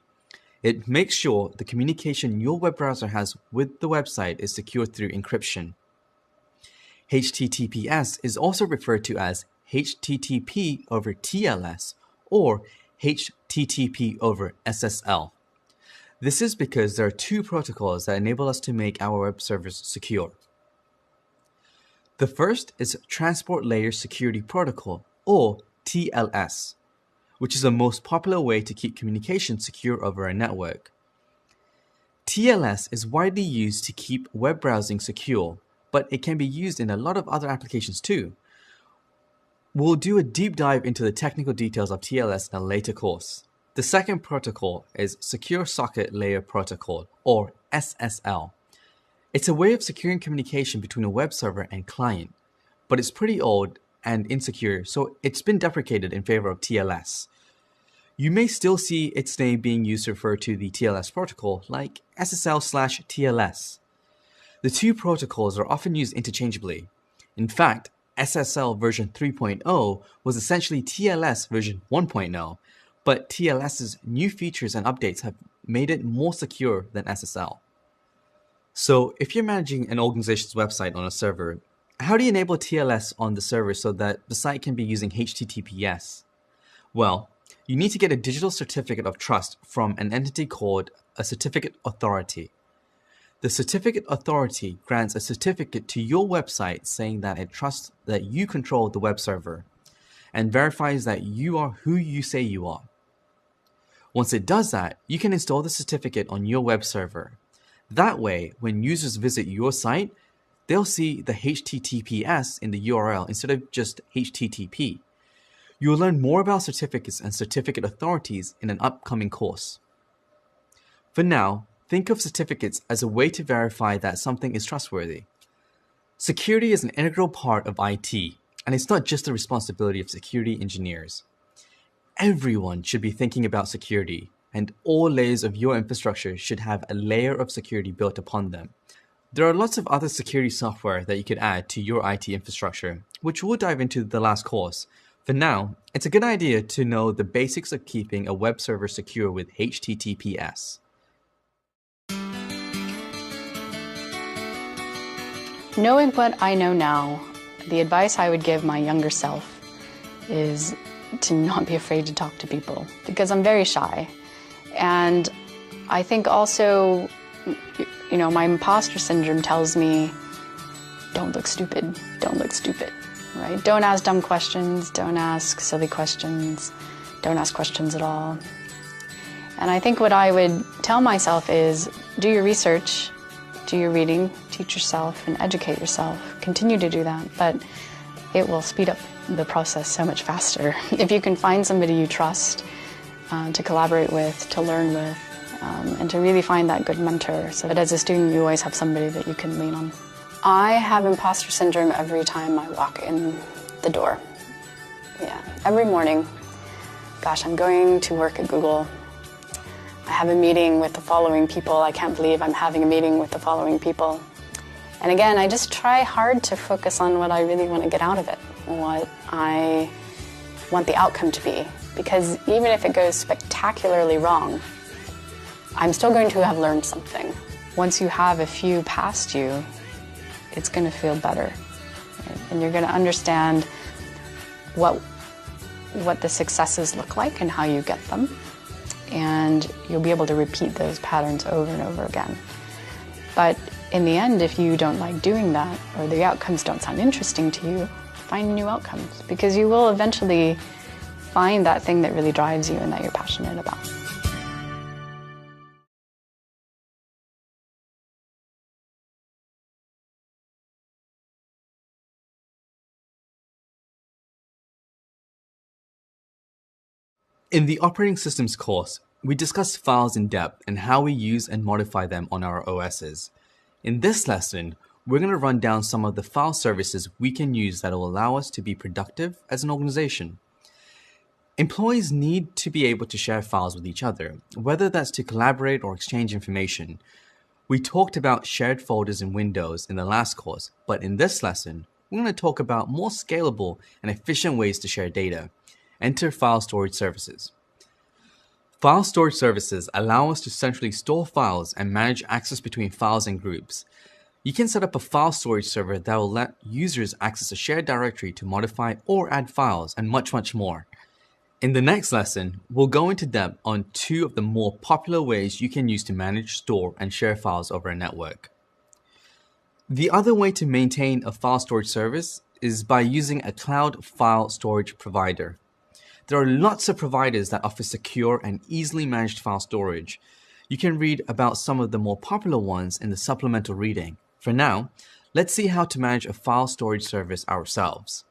It makes sure the communication your web browser has with the website is secured through encryption. HTTPS is also referred to as HTTP over TLS or HTTP over SSL. This is because there are two protocols that enable us to make our web servers secure. The first is Transport Layer Security Protocol, or TLS, which is the most popular way to keep communication secure over a network. TLS is widely used to keep web browsing secure, but it can be used in a lot of other applications too. We'll do a deep dive into the technical details of TLS in a later course. The second protocol is Secure Socket Layer Protocol, or SSL. It's a way of securing communication between a web server and client, but it's pretty old and insecure, so it's been deprecated in favor of TLS. You may still see its name being used to refer to the TLS protocol, like SSL/TLS. The two protocols are often used interchangeably. In fact, SSL version 3.0 was essentially TLS version 1.0, but TLS's new features and updates have made it more secure than SSL. So if you're managing an organization's website on a server, how do you enable TLS on the server so that the site can be using HTTPS? Well, you need to get a digital certificate of trust from an entity called a certificate authority. The certificate authority grants a certificate to your website saying that it trusts that you control the web server and verifies that you are who you say you are. Once it does that, you can install the certificate on your web server. That way, when users visit your site, they'll see the HTTPS in the URL instead of just HTTP. You'll learn more about certificates and certificate authorities in an upcoming course. For now, think of certificates as a way to verify that something is trustworthy. Security is an integral part of IT, and it's not just the responsibility of security engineers. Everyone should be thinking about security, and all layers of your infrastructure should have a layer of security built upon them. There are lots of other security software that you could add to your IT infrastructure, which we'll dive into the last course. For now, it's a good idea to know the basics of keeping a web server secure with HTTPS. Knowing what I know now, the advice I would give my younger self is to not be afraid to talk to people, because I'm very shy. And I think also, my imposter syndrome tells me, don't look stupid, right? Don't ask dumb questions, don't ask silly questions, don't ask questions at all. And I think what I would tell myself is, do your research, do your reading, teach yourself and educate yourself. Continue to do that, but it will speed up the process so much faster. If you can find somebody you trust to collaborate with, to learn with, and to really find that good mentor, so that as a student you always have somebody that you can lean on. I have imposter syndrome every time I walk in the door. Yeah, every morning. Gosh, I'm going to work at Google. I have a meeting with the following people. I can't believe I'm having a meeting with the following people. And again, I just try hard to focus on what I really want to get out of it, what I want the outcome to be. Because even if it goes spectacularly wrong, I'm still going to have learned something. Once you have a few past you, it's going to feel better. Right? And you're going to understand what the successes look like and how you get them. And you'll be able to repeat those patterns over and over again. But in the end, if you don't like doing that, or the outcomes don't sound interesting to you, find new outcomes, because you will eventually find that thing that really drives you and that you're passionate about. In the operating systems course, we discussed files in depth and how we use and modify them on our OSs. In this lesson, we're going to run down some of the file services we can use that will allow us to be productive as an organization. Employees need to be able to share files with each other, whether that's to collaborate or exchange information. We talked about shared folders in Windows in the last course, but in this lesson, we're going to talk about more scalable and efficient ways to share data. Enter file storage services. File storage services allow us to centrally store files and manage access between files and groups. You can set up a file storage server that will let users access a shared directory to modify or add files, and much, much more. In the next lesson, we'll go into depth on two of the more popular ways you can use to manage, store, and share files over a network. The other way to maintain a file storage service is by using a cloud file storage provider. There are lots of providers that offer secure and easily managed file storage. You can read about some of the more popular ones in the supplemental reading. For now, let's see how to manage a file storage service ourselves.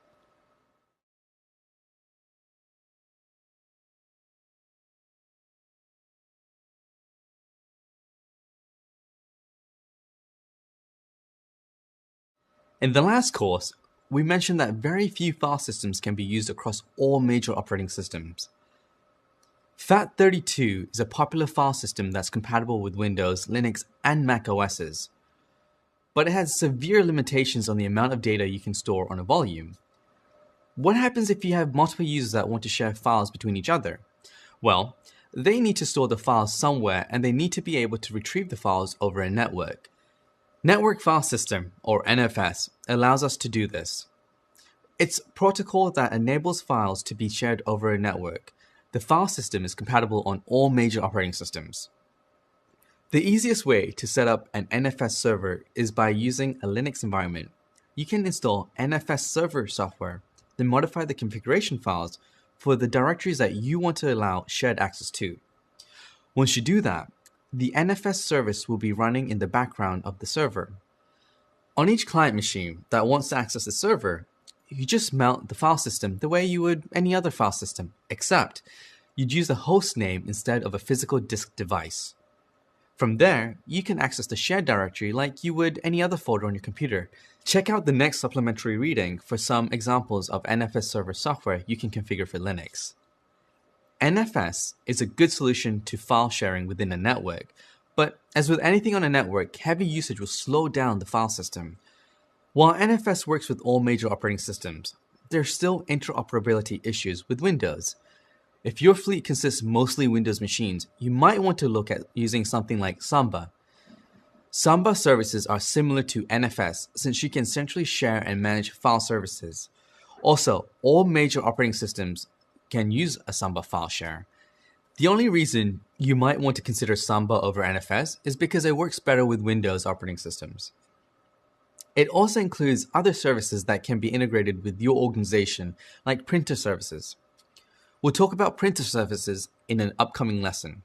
In the last course, we mentioned that very few file systems can be used across all major operating systems. FAT32 is a popular file system that's compatible with Windows, Linux, and Mac OSs. But it has severe limitations on the amount of data you can store on a volume. What happens if you have multiple users that want to share files between each other? Well, they need to store the files somewhere and they need to be able to retrieve the files over a network. Network File System, or NFS, allows us to do this. It's a protocol that enables files to be shared over a network. The file system is compatible on all major operating systems. The easiest way to set up an NFS server is by using a Linux environment. You can install NFS server software, then modify the configuration files for the directories that you want to allow shared access to. Once you do that, the NFS service will be running in the background of the server. On each client machine that wants to access the server, you just mount the file system the way you would any other file system, except you'd use a host name instead of a physical disk device. From there, you can access the shared directory like you would any other folder on your computer. Check out the next supplementary reading for some examples of NFS server software you can configure for Linux. NFS is a good solution to file sharing within a network, but as with anything on a network, heavy usage will slow down the file system. While NFS works with all major operating systems, there are still interoperability issues with Windows. If your fleet consists mostly Windows machines, you might want to look at using something like Samba. Samba services are similar to NFS since you can centrally share and manage file services. Also, all major operating systems can use a Samba file share. The only reason you might want to consider Samba over NFS is because it works better with Windows operating systems. It also includes other services that can be integrated with your organization, like printer services. We'll talk about printer services in an upcoming lesson.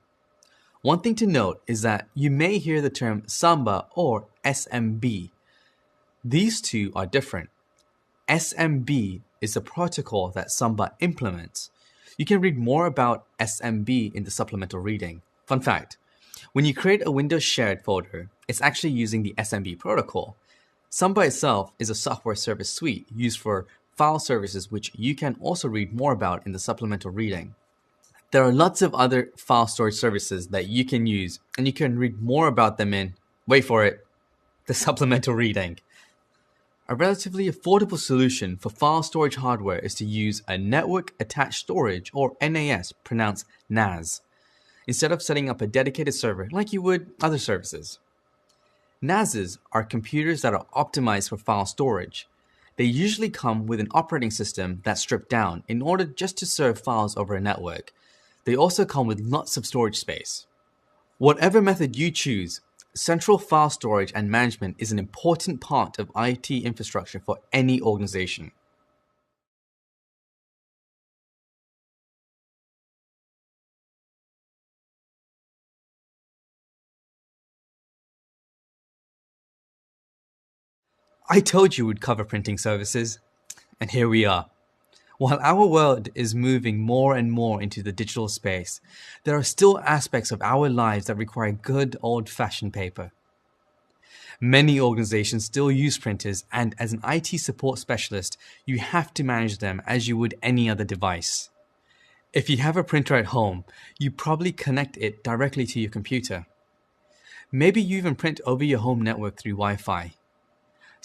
One thing to note is that you may hear the term Samba or SMB. These two are different. SMB is a protocol that Samba implements. You can read more about SMB in the supplemental reading. Fun fact, when you create a Windows shared folder, it's actually using the SMB protocol. Samba itself is a software service suite used for file services, which you can also read more about in the supplemental reading. There are lots of other file storage services that you can use, and you can read more about them in, wait for it, the supplemental reading. A relatively affordable solution for file storage hardware is to use a network attached storage, or NAS, pronounced NAS, instead of setting up a dedicated server like you would other services. NASs are computers that are optimized for file storage. They usually come with an operating system that's stripped down in order just to serve files over a network. They also come with lots of storage space. Whatever method you choose, central file storage and management is an important part of IT infrastructure for any organization. I told you we'd cover printing services, and here we are. While our world is moving more and more into the digital space, there are still aspects of our lives that require good old-fashioned paper. Many organizations still use printers, and as an IT support specialist, you have to manage them as you would any other device. If you have a printer at home, you probably connect it directly to your computer. Maybe you even print over your home network through Wi-Fi.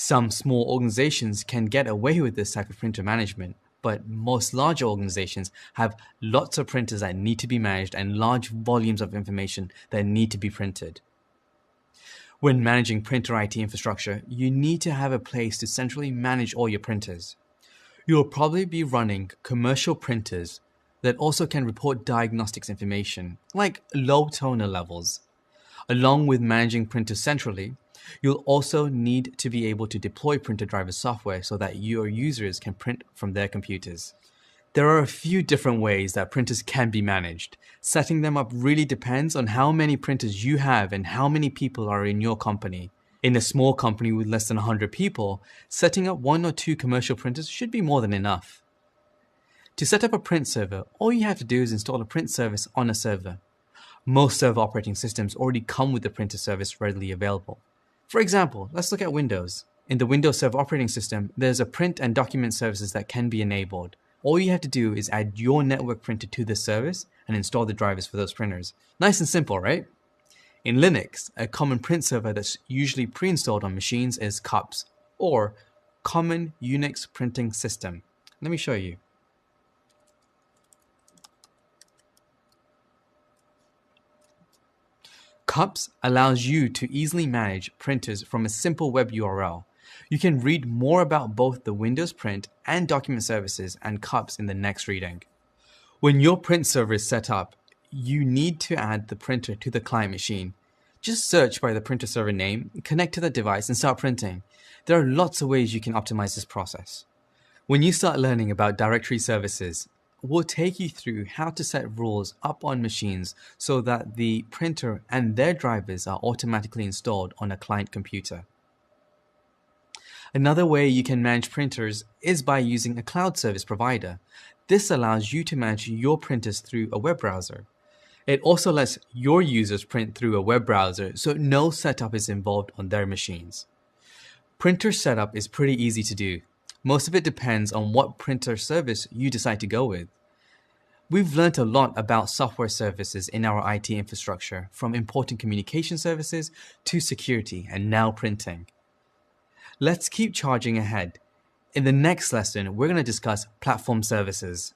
Some small organizations can get away with this type of printer management, but most larger organizations have lots of printers that need to be managed and large volumes of information that need to be printed. When managing printer IT infrastructure, you need to have a place to centrally manage all your printers. You'll probably be running commercial printers that also can report diagnostics information, like low toner levels. Along with managing printers centrally, you'll also need to be able to deploy printer driver software so that your users can print from their computers. There are a few different ways that printers can be managed. Setting them up really depends on how many printers you have and how many people are in your company. In a small company with less than 100 people, setting up 1 or 2 commercial printers should be more than enough. To set up a print server, all you have to do is install a print service on a server. Most server operating systems already come with the printer service readily available. For example, let's look at Windows. In the Windows Server operating system, there's a print and document services that can be enabled. All you have to do is add your network printer to this service and install the drivers for those printers. Nice and simple, right? In Linux, a common print server that's usually pre-installed on machines is CUPS, or Common Unix Printing System. Let me show you. CUPS allows you to easily manage printers from a simple web URL. You can read more about both the Windows Print and document services and CUPS in the next reading. When your print server is set up, you need to add the printer to the client machine. Just search by the printer server name, connect to the device, and start printing. There are lots of ways you can optimize this process. When you start learning about directory services, we'll take you through how to set rules up on machines so that the printer and their drivers are automatically installed on a client computer. Another way you can manage printers is by using a cloud service provider. This allows you to manage your printers through a web browser. It also lets your users print through a web browser, so no setup is involved on their machines. Printer setup is pretty easy to do. Most of it depends on what printer service you decide to go with. We've learned a lot about software services in our IT infrastructure, from important communication services to security and now printing. Let's keep charging ahead. In the next lesson, we're going to discuss platform services.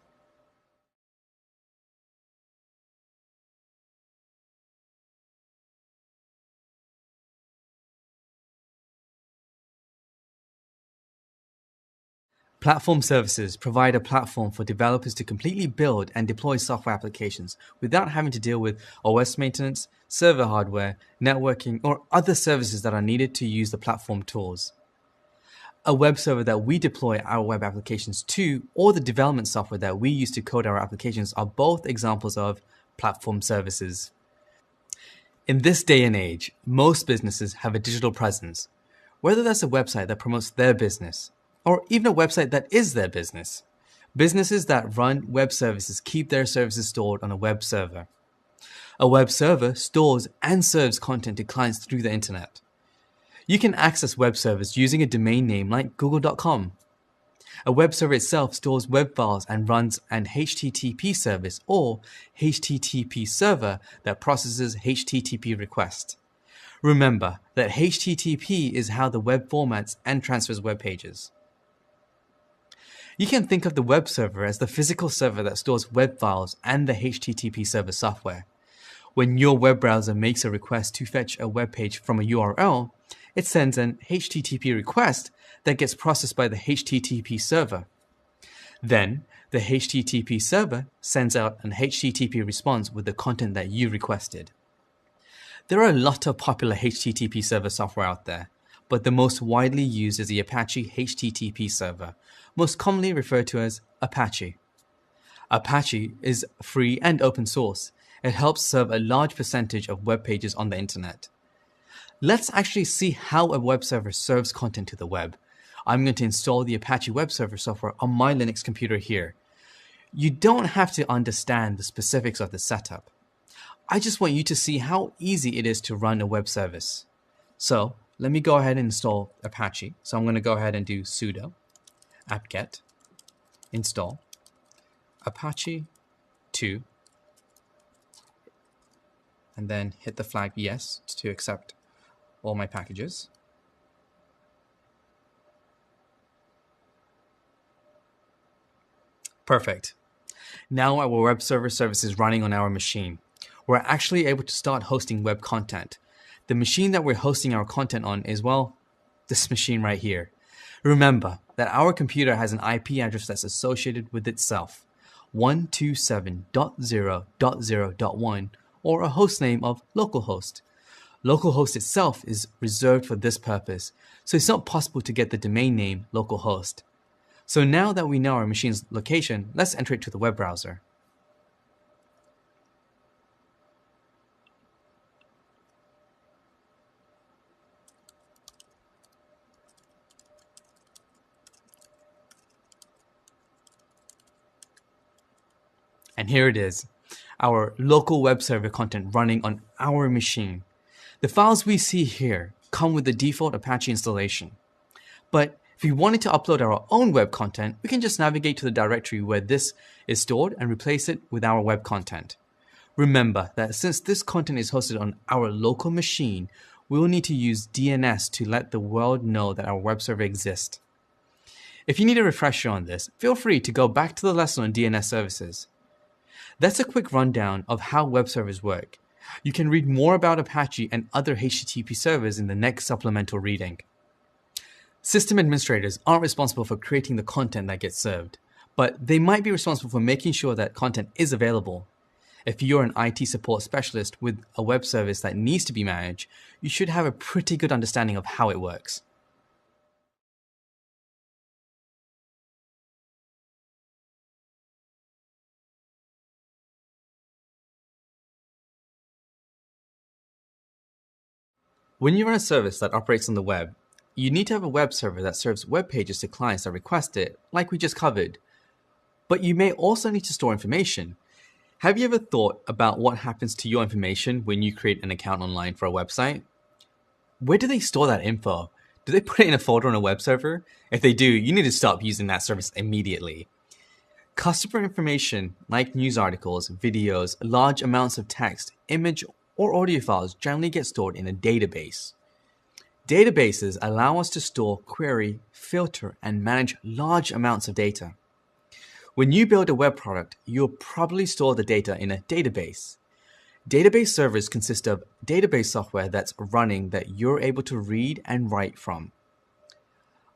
Platform services provide a platform for developers to completely build and deploy software applications without having to deal with OS maintenance, server hardware, networking, or other services that are needed to use the platform tools. A web server that we deploy our web applications to, or the development software that we use to code our applications, are both examples of platform services. In this day and age, most businesses have a digital presence, whether that's a website that promotes their business, or even a website that is their business. Businesses that run web services keep their services stored on a web server. A web server stores and serves content to clients through the internet. You can access web servers using a domain name like google.com. A web server itself stores web files and runs an HTTP service or HTTP server that processes HTTP requests. Remember that HTTP is how the web formats and transfers web pages. You can think of the web server as the physical server that stores web files and the HTTP server software. When your web browser makes a request to fetch a web page from a URL, it sends an HTTP request that gets processed by the HTTP server. Then, the HTTP server sends out an HTTP response with the content that you requested. There are a lot of popular HTTP server software out there, but the most widely used is the Apache HTTP server, most commonly referred to as Apache. Apache is free and open source. It helps serve a large percentage of web pages on the internet. Let's actually see how a web server serves content to the web. I'm going to install the Apache web server software on my Linux computer here. You don't have to understand the specifics of the setup. I just want you to see how easy it is to run a web service. So let me go ahead and install Apache. So I'm going to go ahead and do sudo apt-get install Apache 2 and then hit the flag yes to accept all my packages. Perfect. Now our web server service is running on our machine. We're actually able to start hosting web content. The machine that we're hosting our content on is, well, this machine right here. Remember that our computer has an IP address that's associated with itself, 127.0.0.1, or a host name of localhost. Localhost itself is reserved for this purpose, so it's not possible to get the domain name localhost. So now that we know our machine's location, let's enter it to the web browser. And here it is, our local web server content running on our machine. The files we see here come with the default Apache installation. But if we wanted to upload our own web content, we can just navigate to the directory where this is stored and replace it with our web content. Remember that since this content is hosted on our local machine, we will need to use DNS to let the world know that our web server exists. If you need a refresher on this, feel free to go back to the lesson on DNS services. That's a quick rundown of how web servers work. You can read more about Apache and other HTTP servers in the next supplemental reading. System administrators aren't responsible for creating the content that gets served, but they might be responsible for making sure that content is available. If you're an IT support specialist with a web service that needs to be managed, you should have a pretty good understanding of how it works. When you run a service that operates on the web, you need to have a web server that serves web pages to clients that request it, like we just covered. But you may also need to store information. Have you ever thought about what happens to your information when you create an account online for a website? Where do they store that info? Do they put it in a folder on a web server? If they do, you need to stop using that service immediately. Customer information, like news articles, videos, large amounts of text, image, or audio files generally get stored in a database. Databases allow us to store, query, filter, and manage large amounts of data. When you build a web product, you'll probably store the data in a database. Database servers consist of database software that's running that you're able to read and write from.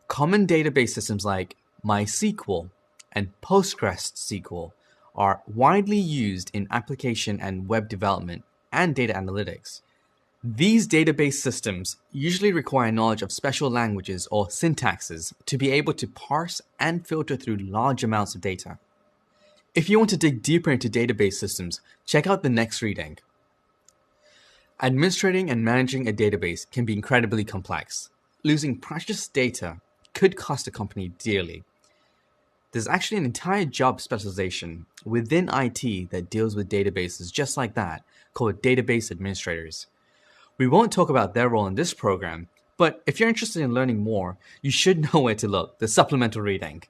Common database systems like MySQL and PostgreSQL are widely used in application and web development and data analytics. These database systems usually require knowledge of special languages or syntaxes to be able to parse and filter through large amounts of data. If you want to dig deeper into database systems, check out the next reading. Administrating and managing a database can be incredibly complex. Losing precious data could cost a company dearly. There's actually an entire job specialization within IT that deals with databases just like that, called database administrators. We won't talk about their role in this program, but if you're interested in learning more, you should know where to look, the supplemental reading.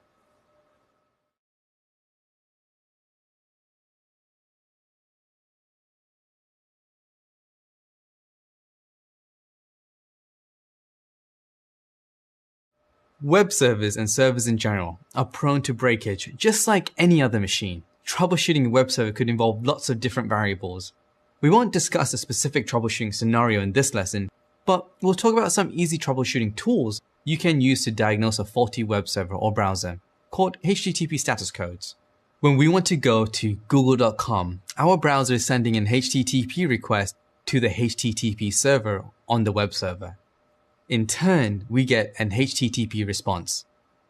Web servers and servers in general are prone to breakage just like any other machine. Troubleshooting a web server could involve lots of different variables. We won't discuss a specific troubleshooting scenario in this lesson, but we'll talk about some easy troubleshooting tools you can use to diagnose a faulty web server or browser, called HTTP status codes. When we want to go to google.com, our browser is sending an HTTP request to the HTTP server on the web server. In turn, we get an HTTP response.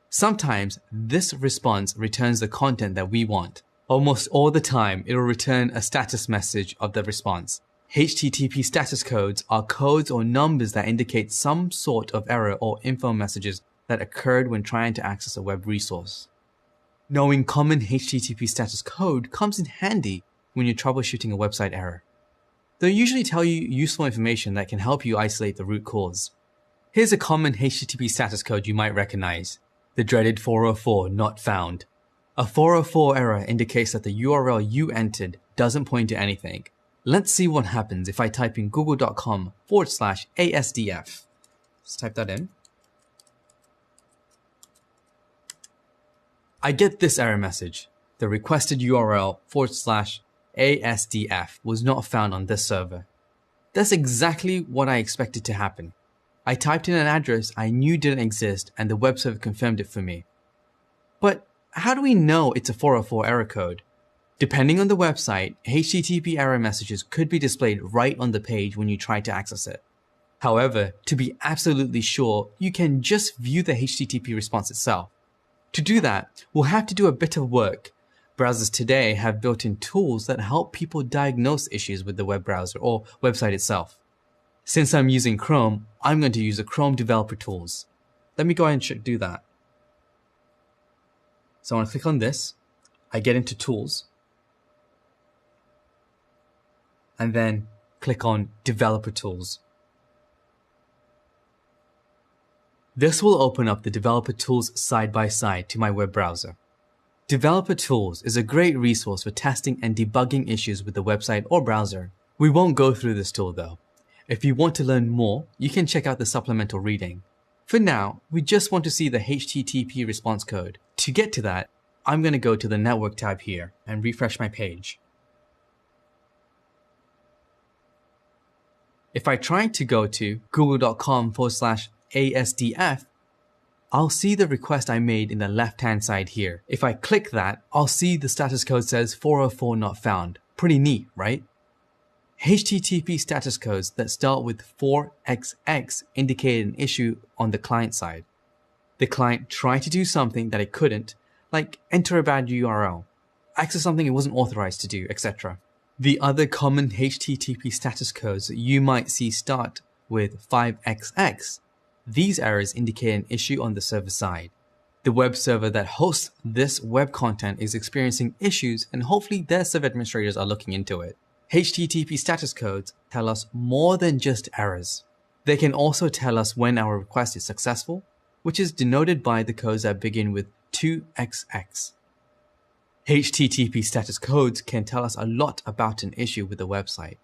Sometimes this response returns the content that we want. Almost all the time, it will return a status message of the response. HTTP status codes are codes or numbers that indicate some sort of error or info messages that occurred when trying to access a web resource. Knowing common HTTP status code comes in handy when you're troubleshooting a website error. They'll usually tell you useful information that can help you isolate the root cause. Here's a common HTTP status code you might recognize: the dreaded 404 not found. A 404 error indicates that the URL you entered doesn't point to anything. Let's see what happens if I type in google.com/ASDF. Let's type that in. I get this error message: the requested URL /ASDF was not found on this server. That's exactly what I expected to happen. I typed in an address I knew didn't exist and the web server confirmed it for me. But how do we know it's a 404 error code? Depending on the website, HTTP error messages could be displayed right on the page when you try to access it. However, to be absolutely sure, you can just view the HTTP response itself. To do that, we'll have to do a bit of work. Browsers today have built-in tools that help people diagnose issues with the web browser or website itself. Since I'm using Chrome, I'm going to use the Chrome Developer Tools. Let me go ahead and do that. So I want to click on this. I get into Tools. And then click on Developer Tools. This will open up the Developer Tools side by side to my web browser. Developer Tools is a great resource for testing and debugging issues with the website or browser. We won't go through this tool though. If you want to learn more, you can check out the supplemental reading. For now, we just want to see the HTTP response code. To get to that, I'm going to go to the Network tab here and refresh my page. If I try to go to google.com/ASDF, I'll see the request I made in the left-hand side here. If I click that, I'll see the status code says 404 not found. Pretty neat, right? HTTP status codes that start with 4XX indicate an issue on the client side. The client tried to do something that it couldn't, like enter a bad URL, access something it wasn't authorized to do, etc. The other common HTTP status codes that you might see start with 5XX. These errors indicate an issue on the server side. The web server that hosts this web content is experiencing issues, and hopefully their server administrators are looking into it. HTTP status codes tell us more than just errors. They can also tell us when our request is successful, which is denoted by the codes that begin with 2XX. HTTP status codes can tell us a lot about an issue with a website.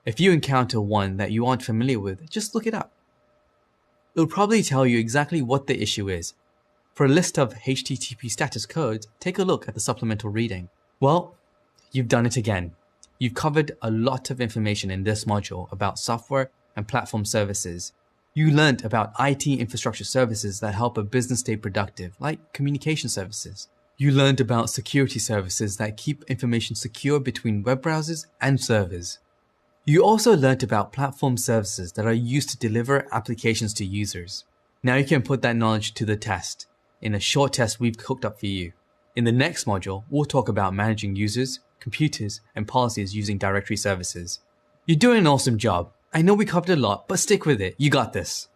If you encounter one that you aren't familiar with, just look it up. It'll probably tell you exactly what the issue is. For a list of HTTP status codes, take a look at the supplemental reading. Well, you've done it again. You've covered a lot of information in this module about software and platform services. You learned about IT infrastructure services that help a business stay productive, like communication services. You learned about security services that keep information secure between web browsers and servers. You also learned about platform services that are used to deliver applications to users. Now you can put that knowledge to the test in a short test we've cooked up for you. In the next module, we'll talk about managing users, computers, and policies using directory services. You're doing an awesome job. I know we covered a lot, but stick with it. You got this.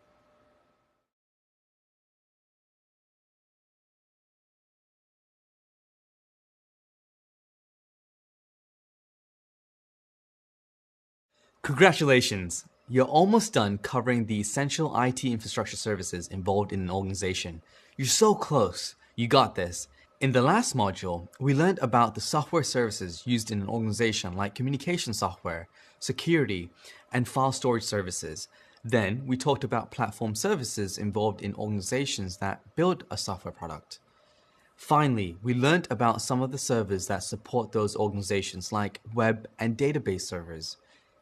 Congratulations! You're almost done covering the essential IT infrastructure services involved in an organization. You're so close. You got this. In the last module, we learned about the software services used in an organization like communication software, security, and file storage services. Then we talked about platform services involved in organizations that build a software product. Finally, we learned about some of the servers that support those organizations like web and database servers.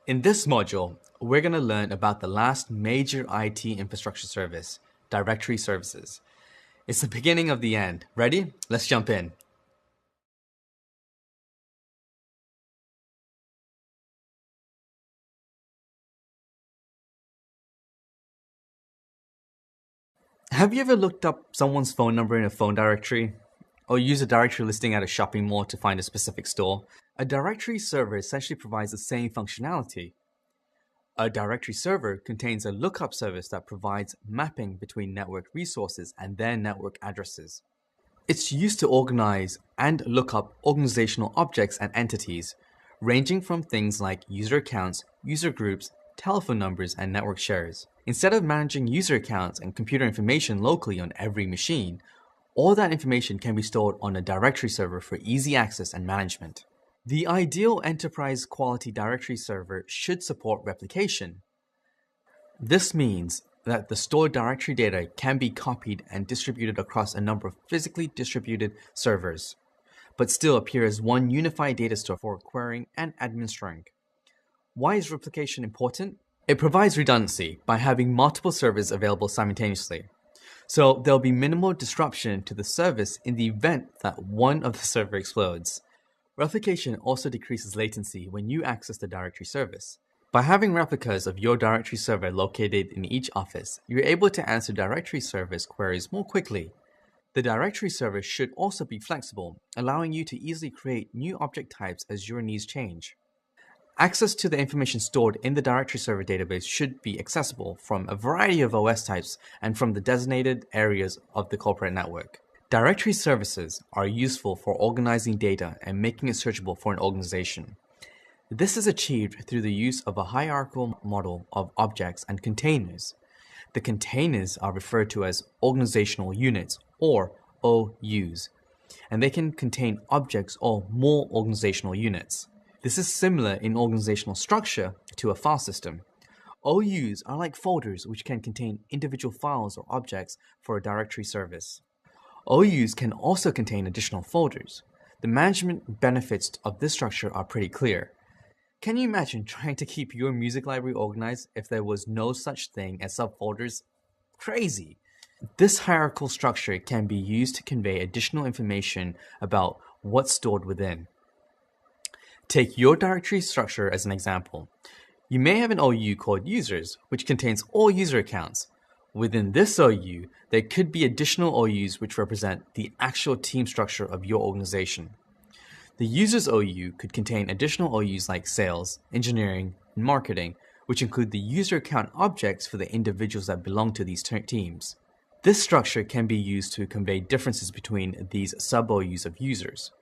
In this module, we're going to learn about the last major IT infrastructure service, directory services. It's the beginning of the end. Ready? Let's jump in. Have you ever looked up someone's phone number in a phone directory? Or used a directory listing at a shopping mall to find a specific store? A directory server essentially provides the same functionality. A directory server contains a lookup service that provides mapping between network resources and their network addresses. It's used to organize and look up organizational objects and entities, ranging from things like user accounts, user groups, telephone numbers, and network shares. Instead of managing user accounts and computer information locally on every machine, all that information can be stored on a directory server for easy access and management. The ideal enterprise quality directory server should support replication. This means that the stored directory data can be copied and distributed across a number of physically distributed servers, but still appear as one unified data store for querying and administering. Why is replication important? It provides redundancy by having multiple servers available simultaneously. So there'll be minimal disruption to the service in the event that one of the server explodes. Replication also decreases latency when you access the directory service. By having replicas of your directory server located in each office, you're able to answer directory service queries more quickly. The directory server should also be flexible, allowing you to easily create new object types as your needs change. Access to the information stored in the directory server database should be accessible from a variety of OS types and from the designated areas of the corporate network. Directory services are useful for organizing data and making it searchable for an organization. This is achieved through the use of a hierarchical model of objects and containers. The containers are referred to as organizational units, or OUs, and they can contain objects or more organizational units. This is similar in organizational structure to a file system. OUs are like folders which can contain individual files or objects for a directory service. OUs can also contain additional folders. The management benefits of this structure are pretty clear. Can you imagine trying to keep your music library organized if there was no such thing as subfolders? Crazy! This hierarchical structure can be used to convey additional information about what's stored within. Take your directory structure as an example. You may have an OU called users, which contains all user accounts. Within this OU, there could be additional OUs which represent the actual team structure of your organization. The users OU could contain additional OUs like sales, engineering, and marketing, which include the user account objects for the individuals that belong to these teams. This structure can be used to convey differences between these sub-OUs of users.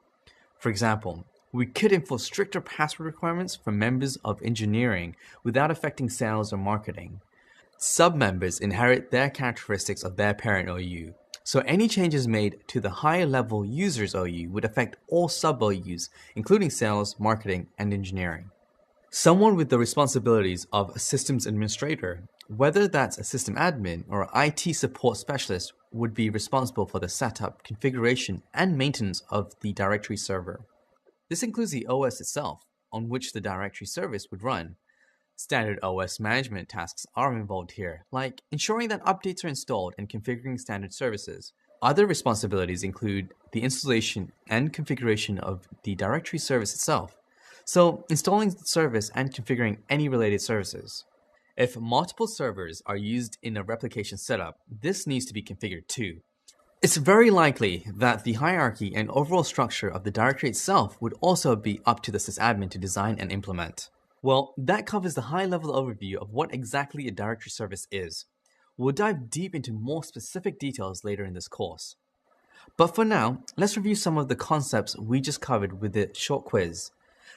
For example, we could enforce stricter password requirements for members of engineering without affecting sales or marketing. Sub-members inherit their characteristics of their parent OU, so any changes made to the higher level users OU would affect all sub-OUs, including sales, marketing, and engineering. Someone with the responsibilities of a systems administrator, whether that's a system admin or IT support specialist, would be responsible for the setup, configuration, and maintenance of the directory server. This includes the OS itself, on which the directory service would run. Standard OS management tasks are involved here, like ensuring that updates are installed and configuring standard services. Other responsibilities include the installation and configuration of the directory service itself, so installing the service and configuring any related services. If multiple servers are used in a replication setup, this needs to be configured too. It's very likely that the hierarchy and overall structure of the directory itself would also be up to the sysadmin to design and implement. Well, that covers the high-level overview of what exactly a directory service is. We'll dive deep into more specific details later in this course. But for now, let's review some of the concepts we just covered with the short quiz.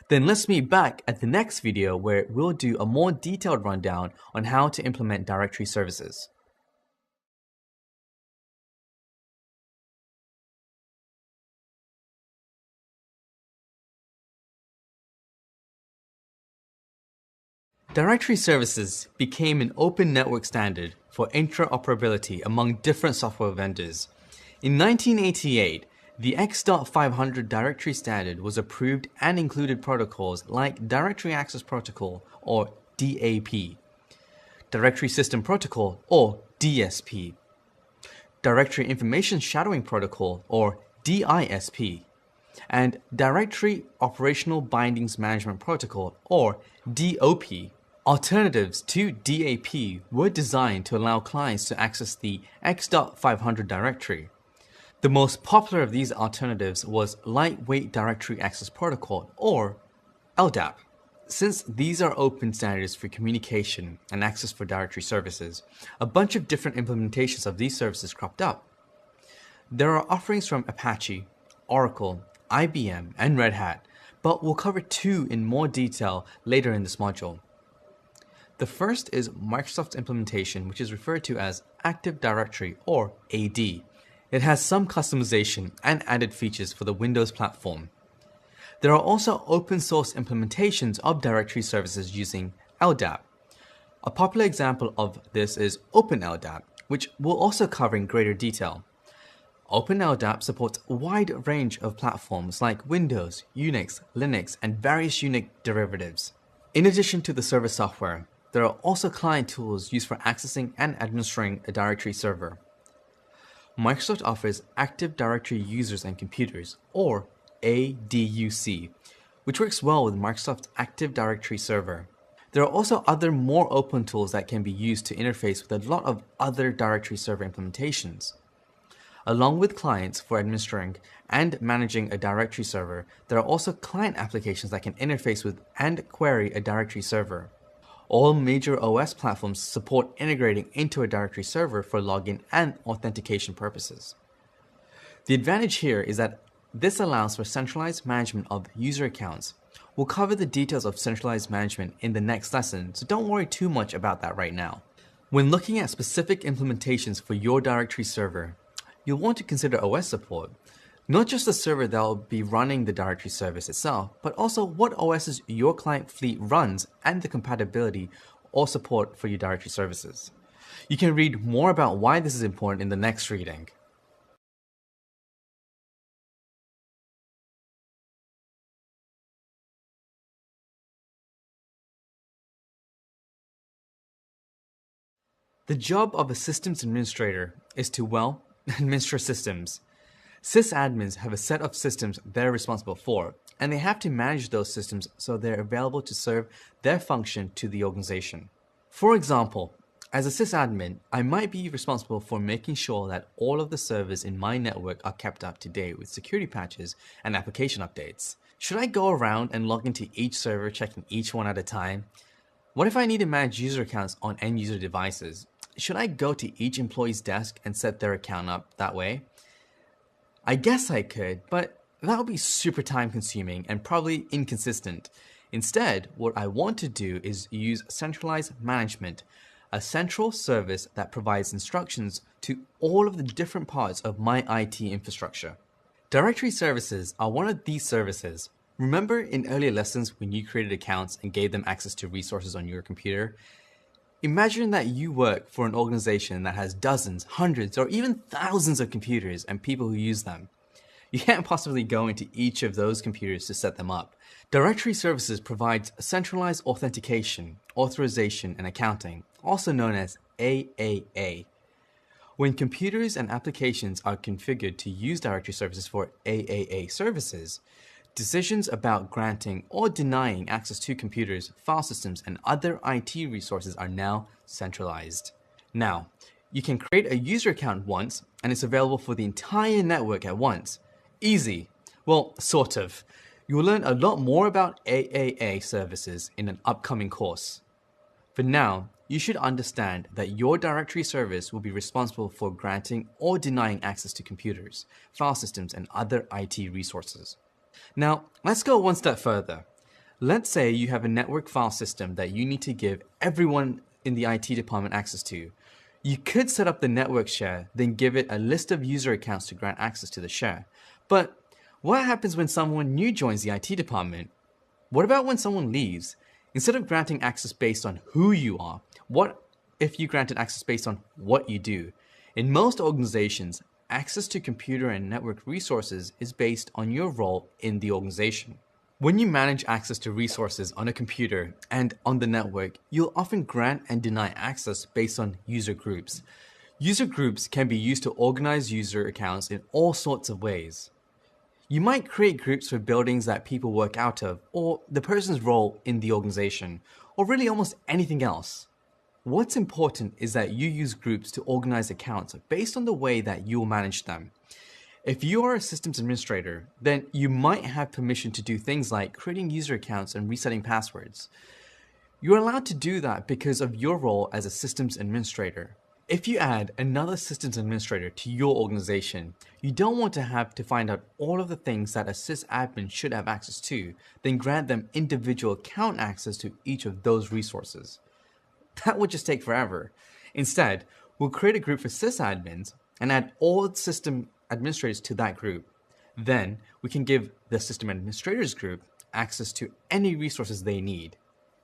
Then let's meet back at the next video where we'll do a more detailed rundown on how to implement directory services. Directory services became an open network standard for interoperability among different software vendors. In 1988, the X.500 directory standard was approved and included protocols like Directory Access Protocol or DAP, Directory System Protocol or DSP, Directory Information Shadowing Protocol or DISP, and Directory Operational Bindings Management Protocol or DOP. Alternatives to DAP were designed to allow clients to access the X.500 directory. The most popular of these alternatives was Lightweight Directory Access Protocol or LDAP. Since these are open standards for communication and access for directory services, a bunch of different implementations of these services cropped up. There are offerings from Apache, Oracle, IBM, and Red Hat, but we'll cover two in more detail later in this module. The first is Microsoft's implementation, which is referred to as Active Directory or AD. It has some customization and added features for the Windows platform. There are also open source implementations of directory services using LDAP. A popular example of this is OpenLDAP, which we'll also cover in greater detail. OpenLDAP supports a wide range of platforms like Windows, Unix, Linux, and various Unix derivatives. In addition to the server software, there are also client tools used for accessing and administering a directory server. Microsoft offers Active Directory Users and Computers, or ADUC, which works well with Microsoft's Active Directory Server. There are also other more open tools that can be used to interface with a lot of other directory server implementations. Along with clients for administering and managing a directory server, there are also client applications that can interface with and query a directory server. All major OS platforms support integrating into a directory server for login and authentication purposes. The advantage here is that this allows for centralized management of user accounts. We'll cover the details of centralized management in the next lesson, so don't worry too much about that right now. When looking at specific implementations for your directory server, you'll want to consider OS support. Not just the server that will be running the directory service itself, but also what OSs your client fleet runs and the compatibility or support for your directory services. You can read more about why this is important in the next reading. The job of a systems administrator is to, well, administer systems. Sysadmins have a set of systems they're responsible for, and they have to manage those systems so they're available to serve their function to the organization. For example, as a sysadmin, I might be responsible for making sure that all of the servers in my network are kept up to date with security patches and application updates. Should I go around and log into each server, checking each one at a time? What if I need to manage user accounts on end user devices? Should I go to each employee's desk and set their account up that way? I guess I could, but that would be super time consuming and probably inconsistent. Instead, what I want to do is use centralized management, a central service that provides instructions to all of the different parts of my IT infrastructure. Directory services are one of these services. Remember in earlier lessons when you created accounts and gave them access to resources on your computer? Imagine that you work for an organization that has dozens, hundreds, or even thousands of computers and people who use them. You can't possibly go into each of those computers to set them up. Directory Services provides centralized authentication, authorization, and accounting, also known as AAA. When computers and applications are configured to use Directory Services for AAA services, decisions about granting or denying access to computers, file systems, and other IT resources are now centralized. Now, you can create a user account once, and it's available for the entire network at once. Easy. Well, sort of. You will learn a lot more about AAA services in an upcoming course. For now, you should understand that your directory service will be responsible for granting or denying access to computers, file systems, and other IT resources. Now, let's go one step further. Let's say you have a network file system that you need to give everyone in the IT department access to. You could set up the network share, then give it a list of user accounts to grant access to the share. But what happens when someone new joins the IT department? What about when someone leaves? Instead of granting access based on who you are, what if you granted access based on what you do? In most organizations, access to computer and network resources is based on your role in the organization. When you manage access to resources on a computer and on the network, you'll often grant and deny access based on user groups. User groups can be used to organize user accounts in all sorts of ways. You might create groups for buildings that people work out of, or the person's role in the organization, or really almost anything else. What's important is that you use groups to organize accounts based on the way that you'll manage them. If you are a systems administrator, then you might have permission to do things like creating user accounts and resetting passwords. You're allowed to do that because of your role as a systems administrator. If you add another systems administrator to your organization, you don't want to have to find out all of the things that a sysadmin should have access to, then grant them individual account access to each of those resources. That would just take forever. Instead, we'll create a group for sysadmins and add all system administrators to that group. Then we can give the system administrators group access to any resources they need.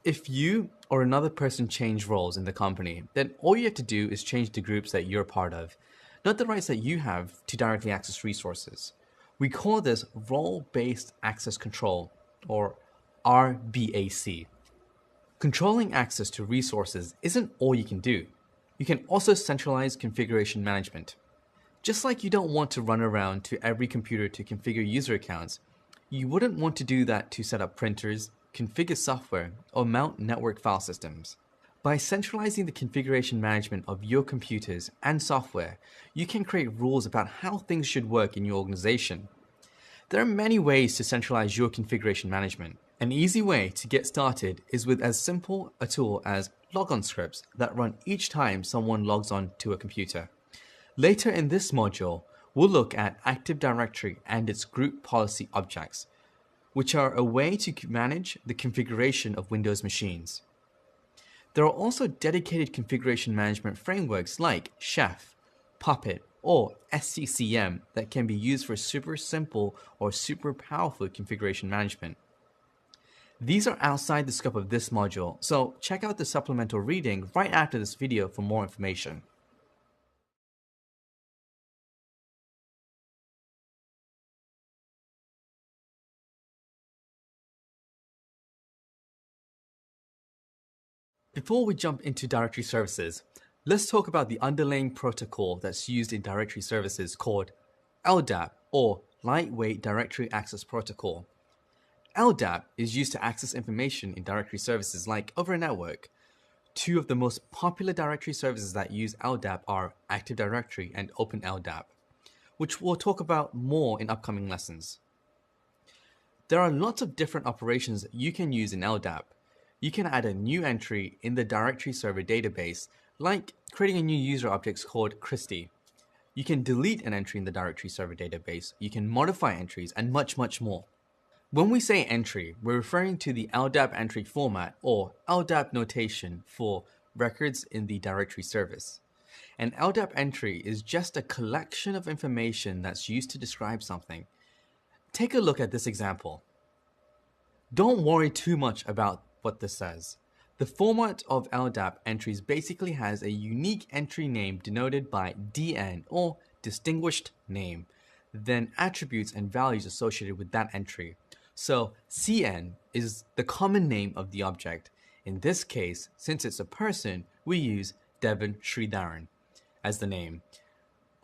If you or another person change roles in the company, then all you have to do is change the groups that you're part of, not the rights that you have to directly access resources. We call this role-based access control, or RBAC. Controlling access to resources isn't all you can do. You can also centralize configuration management. Just like you don't want to run around to every computer to configure user accounts, you wouldn't want to do that to set up printers, configure software, or mount network file systems. By centralizing the configuration management of your computers and software, you can create rules about how things should work in your organization. There are many ways to centralize your configuration management. An easy way to get started is with as simple a tool as logon scripts that run each time someone logs on to a computer. Later in this module, we'll look at Active Directory and its group policy objects, which are a way to manage the configuration of Windows machines. There are also dedicated configuration management frameworks like Chef, Puppet, or SCCM that can be used for super simple or super powerful configuration management. These are outside the scope of this module, so check out the supplemental reading right after this video for more information. Before we jump into directory services, Let's talk about the underlying protocol that's used in directory services called LDAP, or Lightweight Directory Access Protocol. LDAP is used to access information in directory services like over a network. Two of the most popular directory services that use LDAP are Active Directory and OpenLDAP, which we'll talk about more in upcoming lessons. There are lots of different operations you can use in LDAP. You can add a new entry in the directory server database, like creating a new user object called Christy. You can delete an entry in the directory server database, you can modify entries, and much more. When we say entry, we're referring to the LDAP entry format or LDAP notation for records in the directory service. An LDAP entry is just a collection of information that's used to describe something. Take a look at this example. Don't worry too much about what this says. The format of LDAP entries basically has a unique entry name denoted by DN or distinguished name, then attributes and values associated with that entry. So CN is the common name of the object. In this case, since it's a person, we use Devon Sridharan as the name.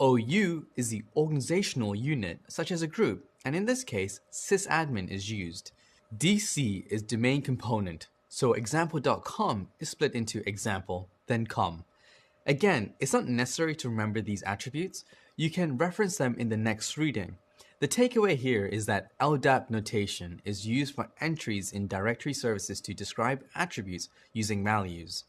OU is the organizational unit, such as a group, and in this case, sysadmin is used. DC is domain component, so example.com is split into example, then com. Again, it's not necessary to remember these attributes. You can reference them in the next reading. The takeaway here is that LDAP notation is used for entries in directory services to describe attributes using values.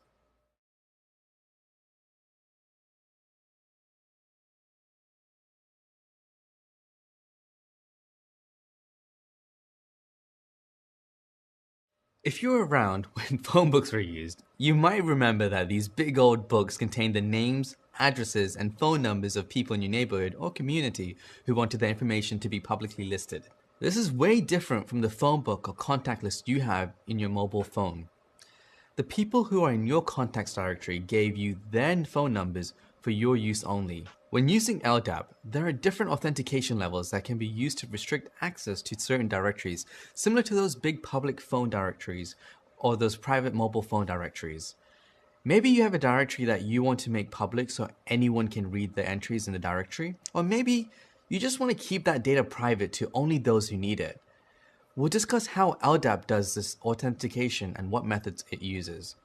If you were around when phone books were used, you might remember that these big old books contained the names, addresses, and phone numbers of people in your neighborhood or community who wanted their information to be publicly listed. This is way different from the phone book or contact list you have in your mobile phone. The people who are in your contacts directory gave you their phone numbers for your use only. When using LDAP, there are different authentication levels that can be used to restrict access to certain directories, similar to those big public phone directories or those private mobile phone directories. Maybe you have a directory that you want to make public so anyone can read the entries in the directory, or maybe you just want to keep that data private to only those who need it. We'll discuss how LDAP does this authentication and what methods it uses.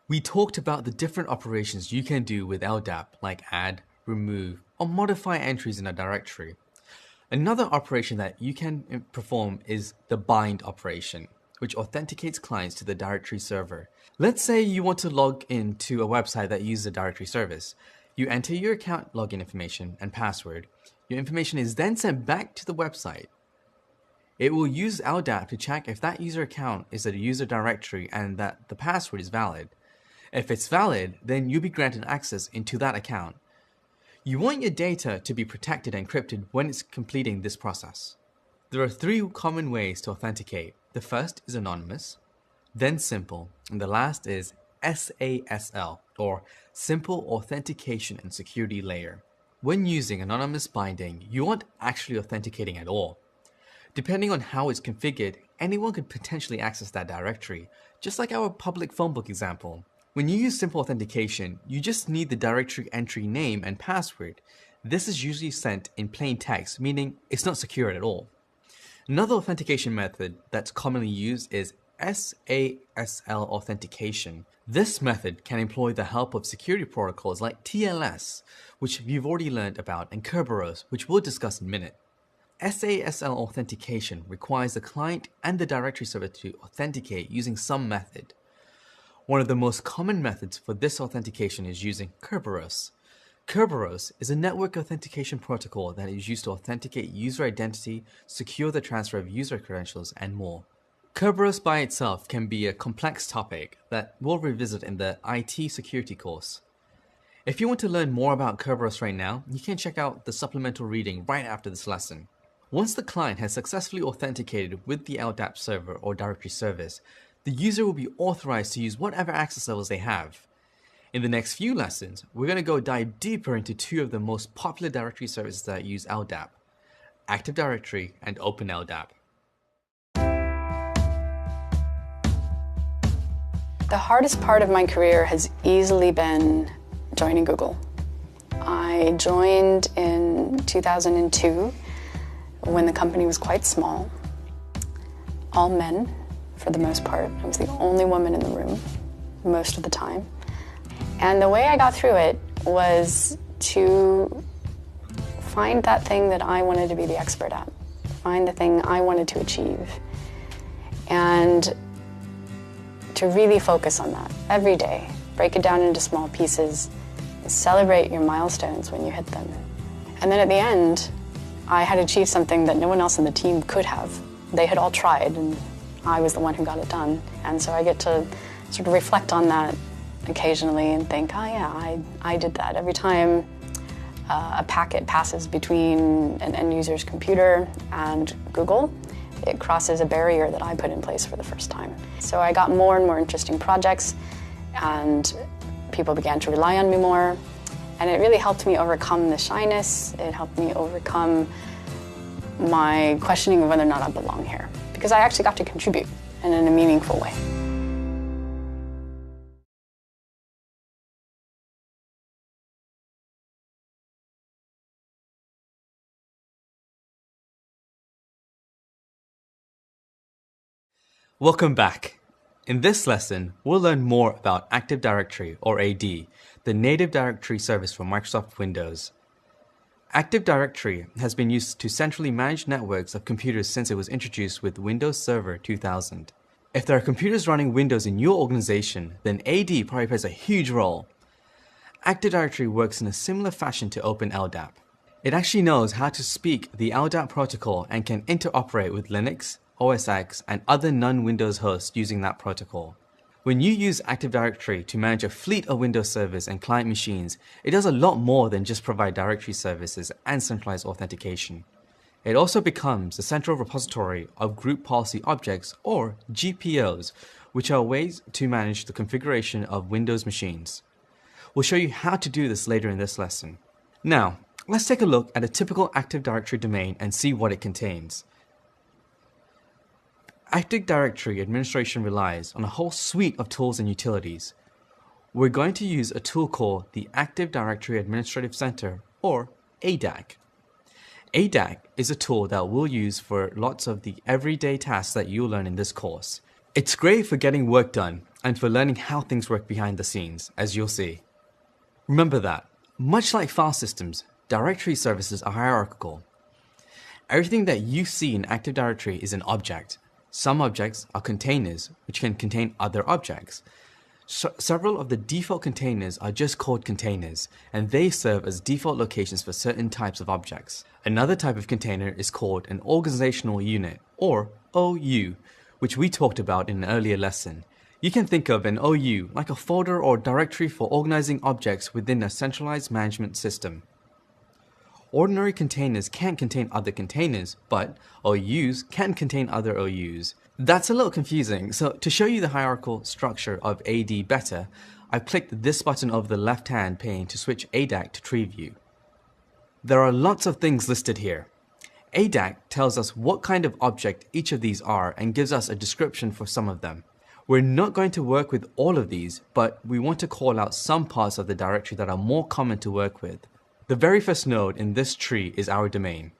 We talked about the different operations you can do with LDAP, like add, remove, or modify entries in a directory. Another operation that you can perform is the bind operation, which authenticates clients to the directory server. Let's say you want to log in to a website that uses a directory service. You enter your account login information and password. Your information is then sent back to the website. It will use LDAP to check if that user account is a user directory and that the password is valid. If it's valid, then you'll be granted access into that account. You want your data to be protected and encrypted when it's completing this process. There are three common ways to authenticate. The first is anonymous, then simple, and the last is SASL, or Simple Authentication and Security Layer. When using anonymous binding, you aren't actually authenticating at all. Depending on how it's configured, anyone could potentially access that directory, just like our public phone book example. When you use simple authentication, you just need the directory entry name and password. This is usually sent in plain text, meaning it's not secure at all. Another authentication method that's commonly used is SASL authentication. This method can employ the help of security protocols like TLS, which you've already learned about, and Kerberos, which we'll discuss in a minute. SASL authentication requires the client and the directory server to authenticate using some method. One of the most common methods for this authentication is using Kerberos. Kerberos is a network authentication protocol that is used to authenticate user identity, secure the transfer of user credentials, and more. Kerberos by itself can be a complex topic that we'll revisit in the IT security course. If you want to learn more about Kerberos right now, you can check out the supplemental reading right after this lesson. Once the client has successfully authenticated with the LDAP server or directory service, the user will be authorized to use whatever access levels they have. In the next few lessons, we're going to go dive deeper into two of the most popular directory services that use LDAP, Active Directory and OpenLDAP. The hardest part of my career has easily been joining Google. I joined in 2002 when the company was quite small. All men, for the most part. I was the only woman in the room most of the time. And the way I got through it was to find that thing that I wanted to be the expert at, find the thing I wanted to achieve, and to really focus on that every day. Break it down into small pieces, celebrate your milestones when you hit them. And then at the end, I had achieved something that no one else in the team could have. They had all tried, and I was the one who got it done. And so I get to sort of reflect on that occasionally and think, oh yeah, I did that. Every time a packet passes between an end user's computer and Google, it crosses a barrier that I put in place for the first time. So I got more and more interesting projects, and people began to rely on me more. And it really helped me overcome the shyness. It helped me overcome my questioning of whether or not I belong here, because I actually got to contribute and in a meaningful way. Welcome back. In this lesson, we'll learn more about Active Directory, or AD, the native directory service for Microsoft Windows. Active Directory has been used to centrally manage networks of computers since it was introduced with Windows Server 2000. If there are computers running Windows in your organization, then AD probably plays a huge role. Active Directory works in a similar fashion to OpenLDAP. It actually knows how to speak the LDAP protocol and can interoperate with Linux, OS X, and other non-Windows hosts using that protocol. When you use Active Directory to manage a fleet of Windows servers and client machines, it does a lot more than just provide directory services and centralized authentication. It also becomes the central repository of group policy objects, or GPOs, which are ways to manage the configuration of Windows machines. We'll show you how to do this later in this lesson. Now, let's take a look at a typical Active Directory domain and see what it contains. Active Directory administration relies on a whole suite of tools and utilities. We're going to use a tool called the Active Directory Administrative Center, or ADAC. ADAC is a tool that we'll use for lots of the everyday tasks that you'll learn in this course. It's great for getting work done and for learning how things work behind the scenes, as you'll see. Remember that, much like file systems, directory services are hierarchical. Everything that you see in Active Directory is an object. Some objects are containers, which can contain other objects. Several of the default containers are just called containers, and they serve as default locations for certain types of objects. Another type of container is called an organizational unit, or OU, which we talked about in an earlier lesson. You can think of an OU like a folder or directory for organizing objects within a centralized management system. Ordinary containers can't contain other containers, but OUs can contain other OUs. That's a little confusing, so to show you the hierarchical structure of AD better, I've clicked this button over the left-hand pane to switch ADAC to tree view. There are lots of things listed here. ADAC tells us what kind of object each of these are and gives us a description for some of them. We're not going to work with all of these, but we want to call out some parts of the directory that are more common to work with. The very first node in this tree is our domain.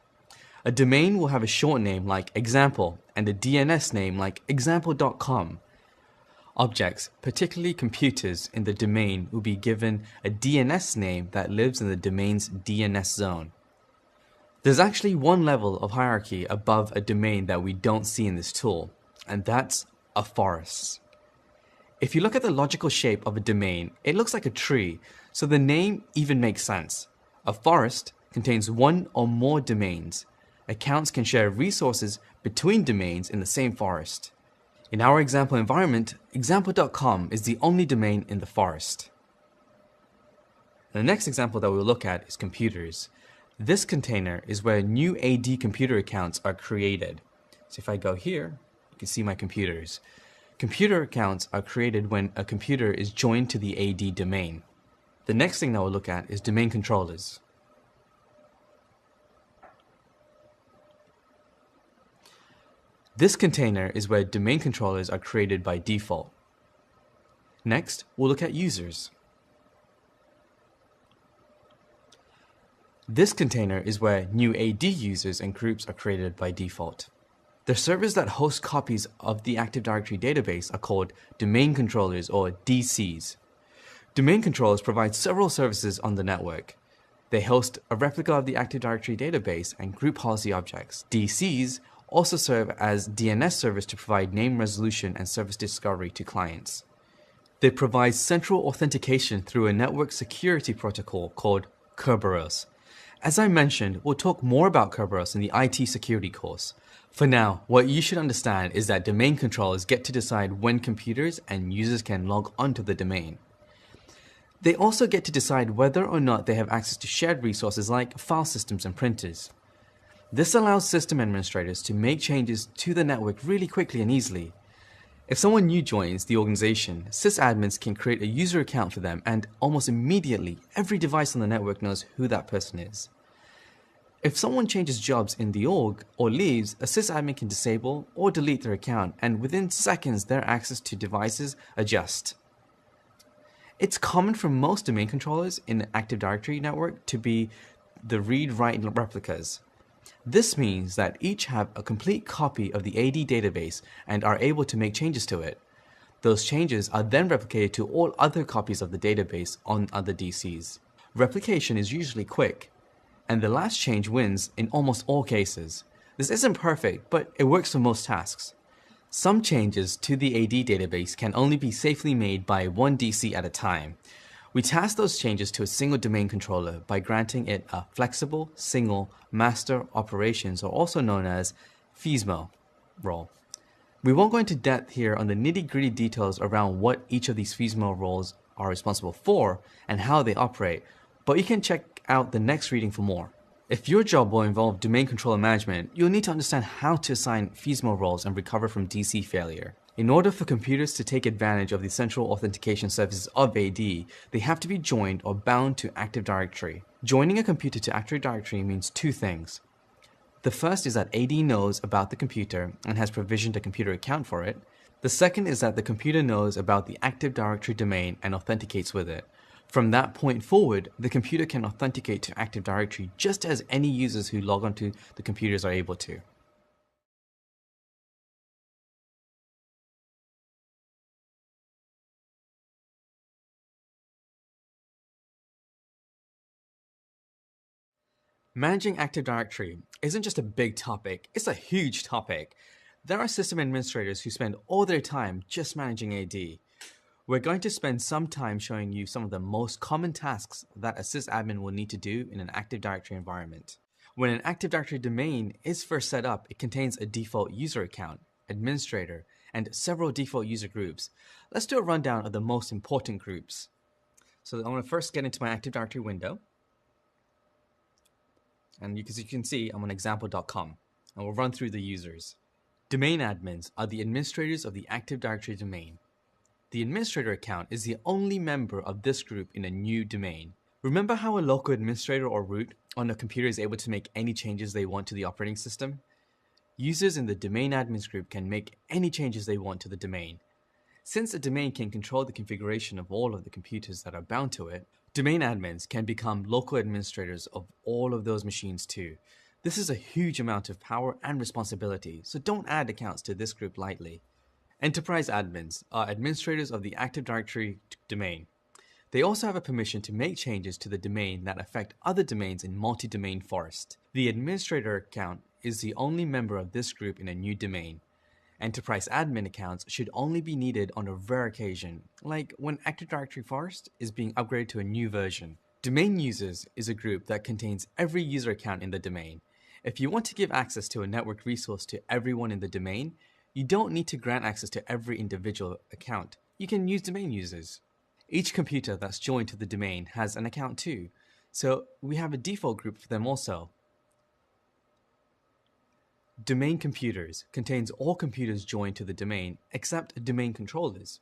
A domain will have a short name like example and a DNS name like example.com. Objects, particularly computers in the domain, will be given a DNS name that lives in the domain's DNS zone. There's actually one level of hierarchy above a domain that we don't see in this tool, and that's a forest. If you look at the logical shape of a domain, it looks like a tree, so the name even makes sense. A forest contains one or more domains. Accounts can share resources between domains in the same forest. In our example environment, example.com is the only domain in the forest. The next example that we'll look at is computers. This container is where new AD computer accounts are created. So if I go here, you can see my computers. Computer accounts are created when a computer is joined to the AD domain. The next thing that we'll look at is domain controllers. This container is where domain controllers are created by default. Next, we'll look at users. This container is where new AD users and groups are created by default. The servers that host copies of the Active Directory database are called domain controllers or DCs. Domain controllers provide several services on the network. They host a replica of the Active Directory database and group policy objects. DCs also serve as DNS servers to provide name resolution and service discovery to clients. They provide central authentication through a network security protocol called Kerberos. As I mentioned, we'll talk more about Kerberos in the IT security course. For now, what you should understand is that domain controllers get to decide when computers and users can log onto the domain. They also get to decide whether or not they have access to shared resources like file systems and printers. This allows system administrators to make changes to the network really quickly and easily. If someone new joins the organization, sysadmins can create a user account for them, and almost immediately, every device on the network knows who that person is. If someone changes jobs in the org or leaves, a sysadmin can disable or delete their account, and within seconds their access to devices adjusts. It's common for most domain controllers in the Active Directory network to be the read-write replicas. This means that each have a complete copy of the AD database and are able to make changes to it. Those changes are then replicated to all other copies of the database on other DCs. Replication is usually quick, and the last change wins in almost all cases. This isn't perfect, but it works for most tasks. Some changes to the AD database can only be safely made by one DC at a time. We task those changes to a single domain controller by granting it a flexible, single, master operations, or also known as FISMO role. We won't go into depth here on the nitty-gritty details around what each of these FISMO roles are responsible for and how they operate, but you can check out the next reading for more. If your job will involve domain controller management, you'll need to understand how to assign FISMO roles and recover from DC failure. In order for computers to take advantage of the central authentication services of AD, they have to be joined or bound to Active Directory. Joining a computer to Active Directory means two things. The first is that AD knows about the computer and has provisioned a computer account for it. The second is that the computer knows about the Active Directory domain and authenticates with it. From that point forward, the computer can authenticate to Active Directory just as any users who log onto the computers are able to. Managing Active Directory isn't just a big topic, it's a huge topic. There are system administrators who spend all their time just managing AD. We're going to spend some time showing you some of the most common tasks that a sysadmin will need to do in an Active Directory environment. When an Active Directory domain is first set up, it contains a default user account, administrator, and several default user groups. Let's do a rundown of the most important groups. So I want to first get into my Active Directory window. And as you can see, I'm on example.com, and we'll run through the users. Domain admins are the administrators of the Active Directory domain. The administrator account is the only member of this group in a new domain. Remember how a local administrator or root on a computer is able to make any changes they want to the operating system? Users in the domain admins group can make any changes they want to the domain. Since a domain can control the configuration of all of the computers that are bound to it, domain admins can become local administrators of all of those machines too. This is a huge amount of power and responsibility, so don't add accounts to this group lightly. Enterprise admins are administrators of the Active Directory domain. They also have a permission to make changes to the domain that affect other domains in multi-domain forest. The administrator account is the only member of this group in a new domain. Enterprise admin accounts should only be needed on a rare occasion, like when Active Directory Forest is being upgraded to a new version. Domain users is a group that contains every user account in the domain. If you want to give access to a network resource to everyone in the domain, you don't need to grant access to every individual account. You can use domain users. Each computer that's joined to the domain has an account too, so we have a default group for them also. Domain computers contains all computers joined to the domain except domain controllers.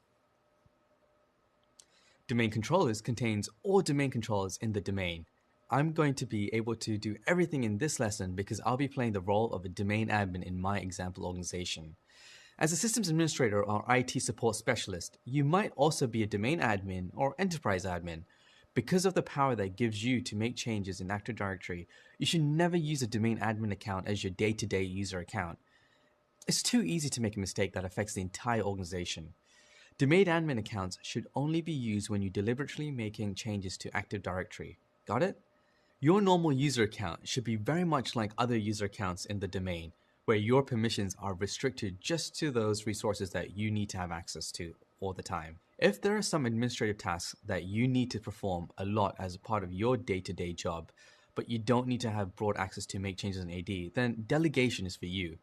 Domain controllers contains all domain controllers in the domain. I'm going to be able to do everything in this lesson because I'll be playing the role of a domain admin in my example organization. As a systems administrator or IT support specialist, you might also be a domain admin or enterprise admin. Because of the power that gives you to make changes in Active Directory, you should never use a domain admin account as your day-to-day user account. It's too easy to make a mistake that affects the entire organization. Domain admin accounts should only be used when you're deliberately making changes to Active Directory. Got it? Your normal user account should be very much like other user accounts in the domain, where your permissions are restricted just to those resources that you need to have access to all the time. If there are some administrative tasks that you need to perform a lot as a part of your day-to-day job, but you don't need to have broad access to make changes in AD, then delegation is for you.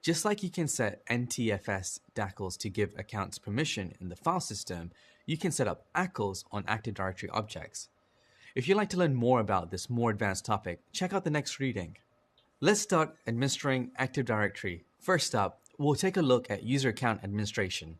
Just like you can set NTFS DACLs to give accounts permission in the file system, you can set up ACLs on Active Directory objects. If you'd like to learn more about this more advanced topic, check out the next reading. Let's start administering Active Directory. First up, we'll take a look at user account administration.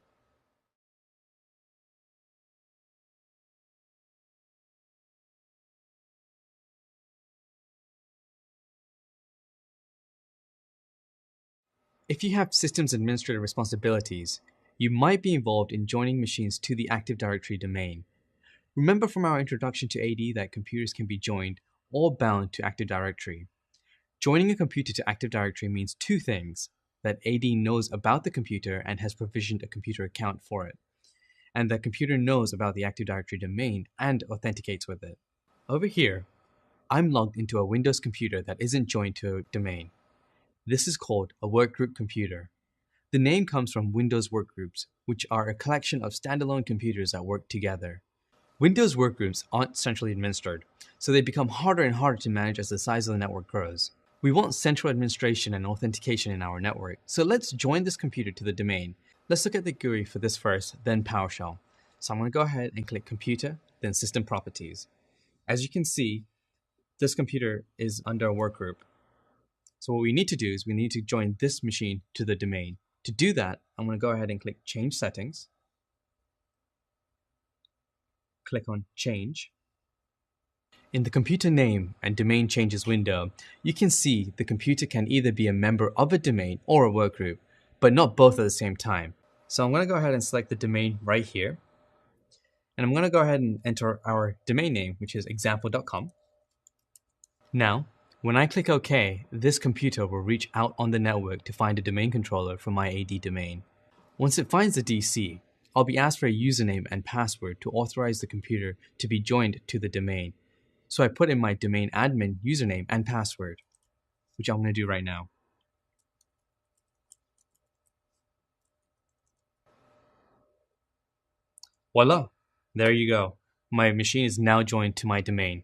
If you have systems administrator responsibilities, you might be involved in joining machines to the Active Directory domain. Remember from our introduction to AD that computers can be joined or bound to Active Directory. Joining a computer to Active Directory means two things: that AD knows about the computer and has provisioned a computer account for it, and that computer knows about the Active Directory domain and authenticates with it. Over here, I'm logged into a Windows computer that isn't joined to a domain. This is called a workgroup computer. The name comes from Windows workgroups, which are a collection of standalone computers that work together. Windows workgroups aren't centrally administered, so they become harder and harder to manage as the size of the network grows. We want central administration and authentication in our network, so let's join this computer to the domain. Let's look at the GUI for this first, then PowerShell. So I'm going to go ahead and click Computer, then System Properties. As you can see, this computer is under a workgroup. So what we need to do is we need to join this machine to the domain. To do that, I'm going to go ahead and click Change Settings. Click on Change. In the Computer Name and Domain Changes window, you can see the computer can either be a member of a domain or a workgroup, but not both at the same time. So I'm going to go ahead and select the domain right here. And I'm going to go ahead and enter our domain name, which is example.com. Now, when I click OK, this computer will reach out on the network to find a domain controller for my AD domain. Once it finds the DC, I'll be asked for a username and password to authorize the computer to be joined to the domain. So I put in my domain admin username and password, which I'm going to do right now. Voila! There you go. My machine is now joined to my domain.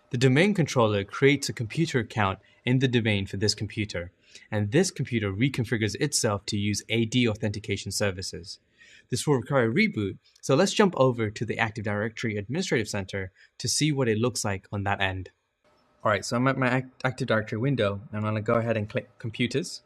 The domain controller creates a computer account in the domain for this computer, and this computer reconfigures itself to use AD authentication services. This will require a reboot, so let's jump over to the Active Directory Administrative Center to see what it looks like on that end. Alright, so I'm at my Active Directory window, and I'm going to go ahead and click Computers.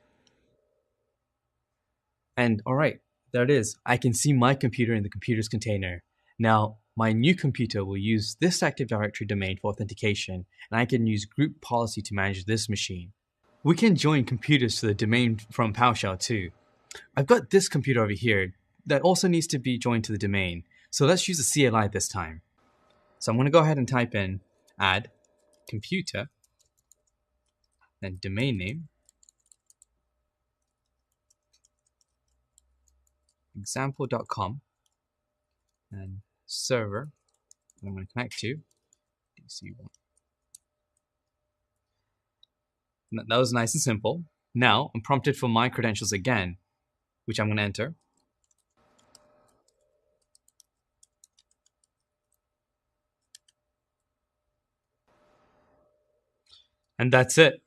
And alright, there it is. I can see my computer in the computers container. Now, my new computer will use this Active Directory domain for authentication, and I can use group policy to manage this machine. We can join computers to the domain from PowerShell too. I've got this computer over here that also needs to be joined to the domain, so let's use the CLI this time. So I'm going to go ahead and type in add computer, then domain name, example.com, and server that I'm going to connect to, DC1. That was nice and simple. Now I'm prompted for my credentials again, which I'm going to enter. And that's it.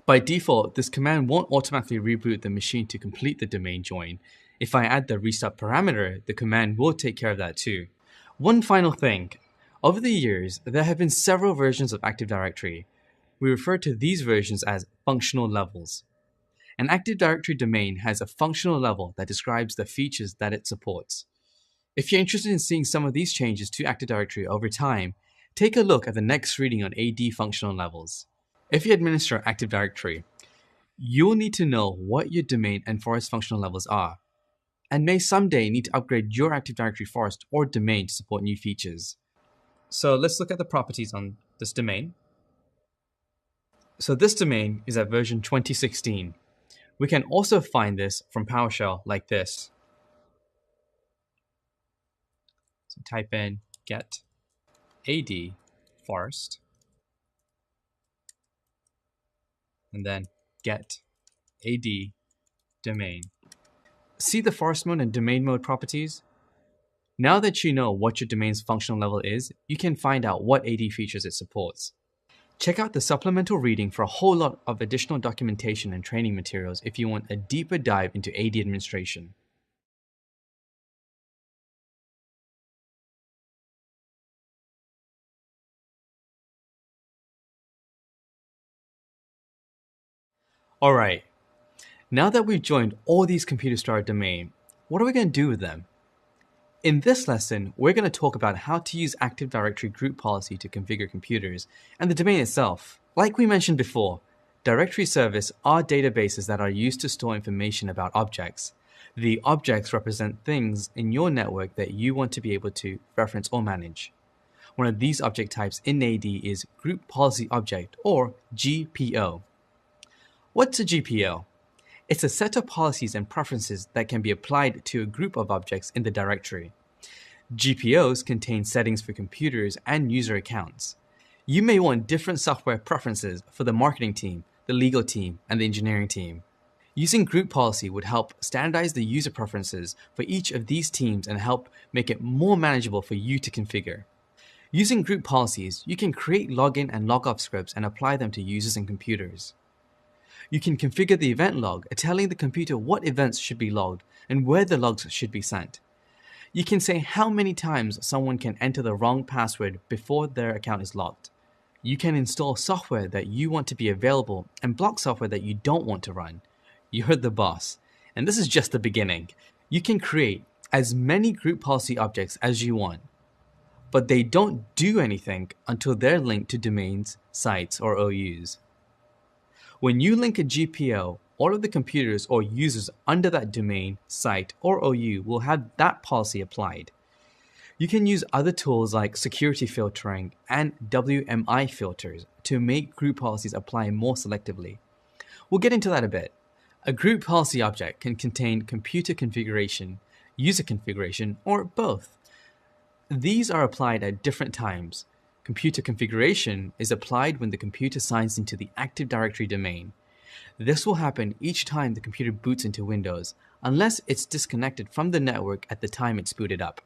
By default, this command won't automatically reboot the machine to complete the domain join. If I add the restart parameter, the command will take care of that too. One final thing. Over the years, there have been several versions of Active Directory. We refer to these versions as functional levels. An Active Directory domain has a functional level that describes the features that it supports. If you're interested in seeing some of these changes to Active Directory over time, take a look at the next reading on AD functional levels. If you administer Active Directory, you'll need to know what your domain and forest functional levels are, and may someday need to upgrade your Active Directory forest or domain to support new features. So let's look at the properties on this domain. So this domain is at version 2016. We can also find this from PowerShell like this. So type in get ad forest and then get ad domain. See the forest mode and domain mode properties? Now that you know what your domain's functional level is, you can find out what AD features it supports. Check out the supplemental reading for a whole lot of additional documentation and training materials if you want a deeper dive into AD administration. Alright, now that we've joined all these computers to our domain, what are we going to do with them? In this lesson, we're going to talk about how to use Active Directory group policy to configure computers and the domain itself. Like we mentioned before, directory services are databases that are used to store information about objects. The objects represent things in your network that you want to be able to reference or manage. One of these object types in AD is Group Policy Object, or GPO. What's a GPO? It's a set of policies and preferences that can be applied to a group of objects in the directory. GPOs contain settings for computers and user accounts. You may want different software preferences for the marketing team, the legal team, and the engineering team. Using group policy would help standardize the user preferences for each of these teams and help make it more manageable for you to configure. Using group policies, you can create login and logoff scripts and apply them to users and computers. You can configure the event log, telling the computer what events should be logged and where the logs should be sent. You can say how many times someone can enter the wrong password before their account is locked. You can install software that you want to be available and block software that you don't want to run. You heard the boss. And this is just the beginning. You can create as many group policy objects as you want, but they don't do anything until they're linked to domains, sites, or OUs. When you link a GPO, all of the computers or users under that domain, site, or OU will have that policy applied. You can use other tools like security filtering and WMI filters to make group policies apply more selectively. We'll get into that a bit. A group policy object can contain computer configuration, user configuration, or both. These are applied at different times. Computer configuration is applied when the computer signs into the Active Directory domain. This will happen each time the computer boots into Windows, unless it's disconnected from the network at the time it's booted up.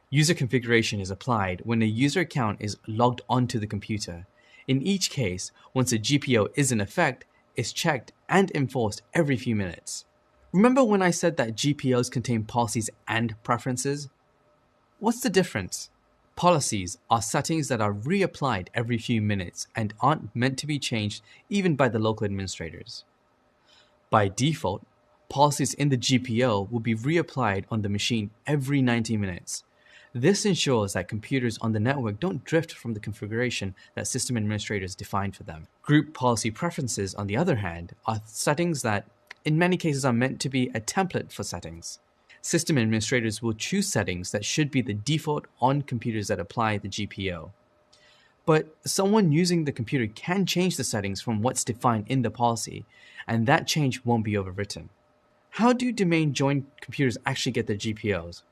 User configuration is applied when a user account is logged onto the computer. In each case, once a GPO is in effect, it's checked and enforced every few minutes. Remember when I said that GPOs contain policies and preferences? What's the difference? Policies are settings that are reapplied every few minutes and aren't meant to be changed even by the local administrators. By default, policies in the GPO will be reapplied on the machine every 90 minutes. This ensures that computers on the network don't drift from the configuration that system administrators define for them. Group policy preferences, on the other hand, are settings that, in many cases, are meant to be a template for settings. System administrators will choose settings that should be the default on computers that apply the GPO. But someone using the computer can change the settings from what's defined in the policy, and that change won't be overwritten. How do domain-joined computers actually get their GPOs?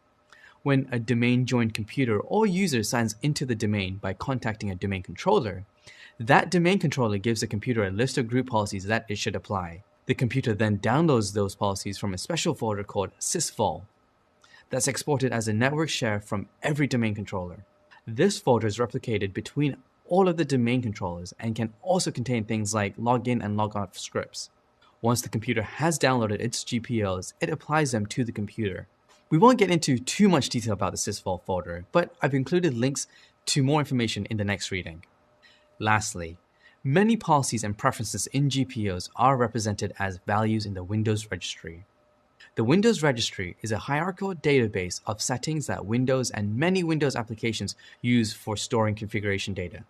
When a domain-joined computer or user signs into the domain by contacting a domain controller, that domain controller gives the computer a list of group policies that it should apply. The computer then downloads those policies from a special folder called sysvol that's exported as a network share from every domain controller. This folder is replicated between all of the domain controllers and can also contain things like login and logoff scripts. Once the computer has downloaded its GPOs, it applies them to the computer. We won't get into too much detail about the sysvol folder, but I've included links to more information in the next reading. Lastly, many policies and preferences in GPOs are represented as values in the Windows registry. The Windows registry is a hierarchical database of settings that Windows and many Windows applications use for storing configuration data.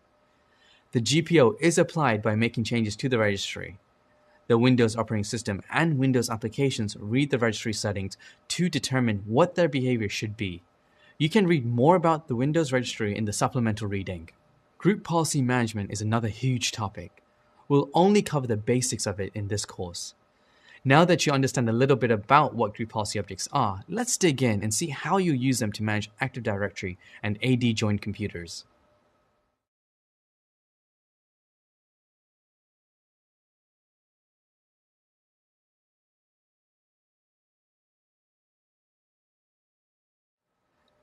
The GPO is applied by making changes to the registry. The Windows operating system and Windows applications read the registry settings to determine what their behavior should be. You can read more about the Windows registry in the supplemental reading. Group policy management is another huge topic. We'll only cover the basics of it in this course. Now that you understand a little bit about what group policy objects are, let's dig in and see how you use them to manage Active Directory and AD joined computers.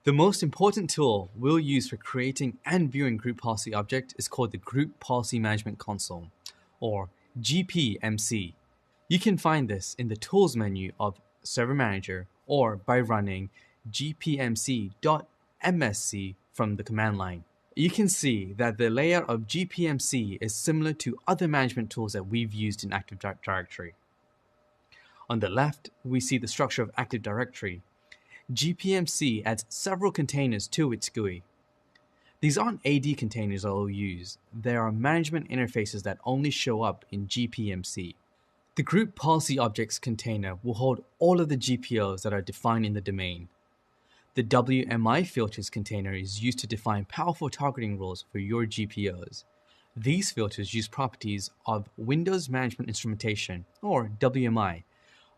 The most important tool we'll use for creating and viewing group policy object is called the Group Policy Management Console, or GPMC. You can find this in the Tools menu of Server Manager or by running gpmc.msc from the command line. You can see that the layout of GPMC is similar to other management tools that we've used in Active Directory. On the left, we see the structure of Active Directory. GPMC adds several containers to its GUI. These aren't AD containers or OUs, they are management interfaces that only show up in GPMC. The Group Policy Objects container will hold all of the GPOs that are defined in the domain. The WMI filters container is used to define powerful targeting rules for your GPOs. These filters use properties of Windows Management Instrumentation, or WMI,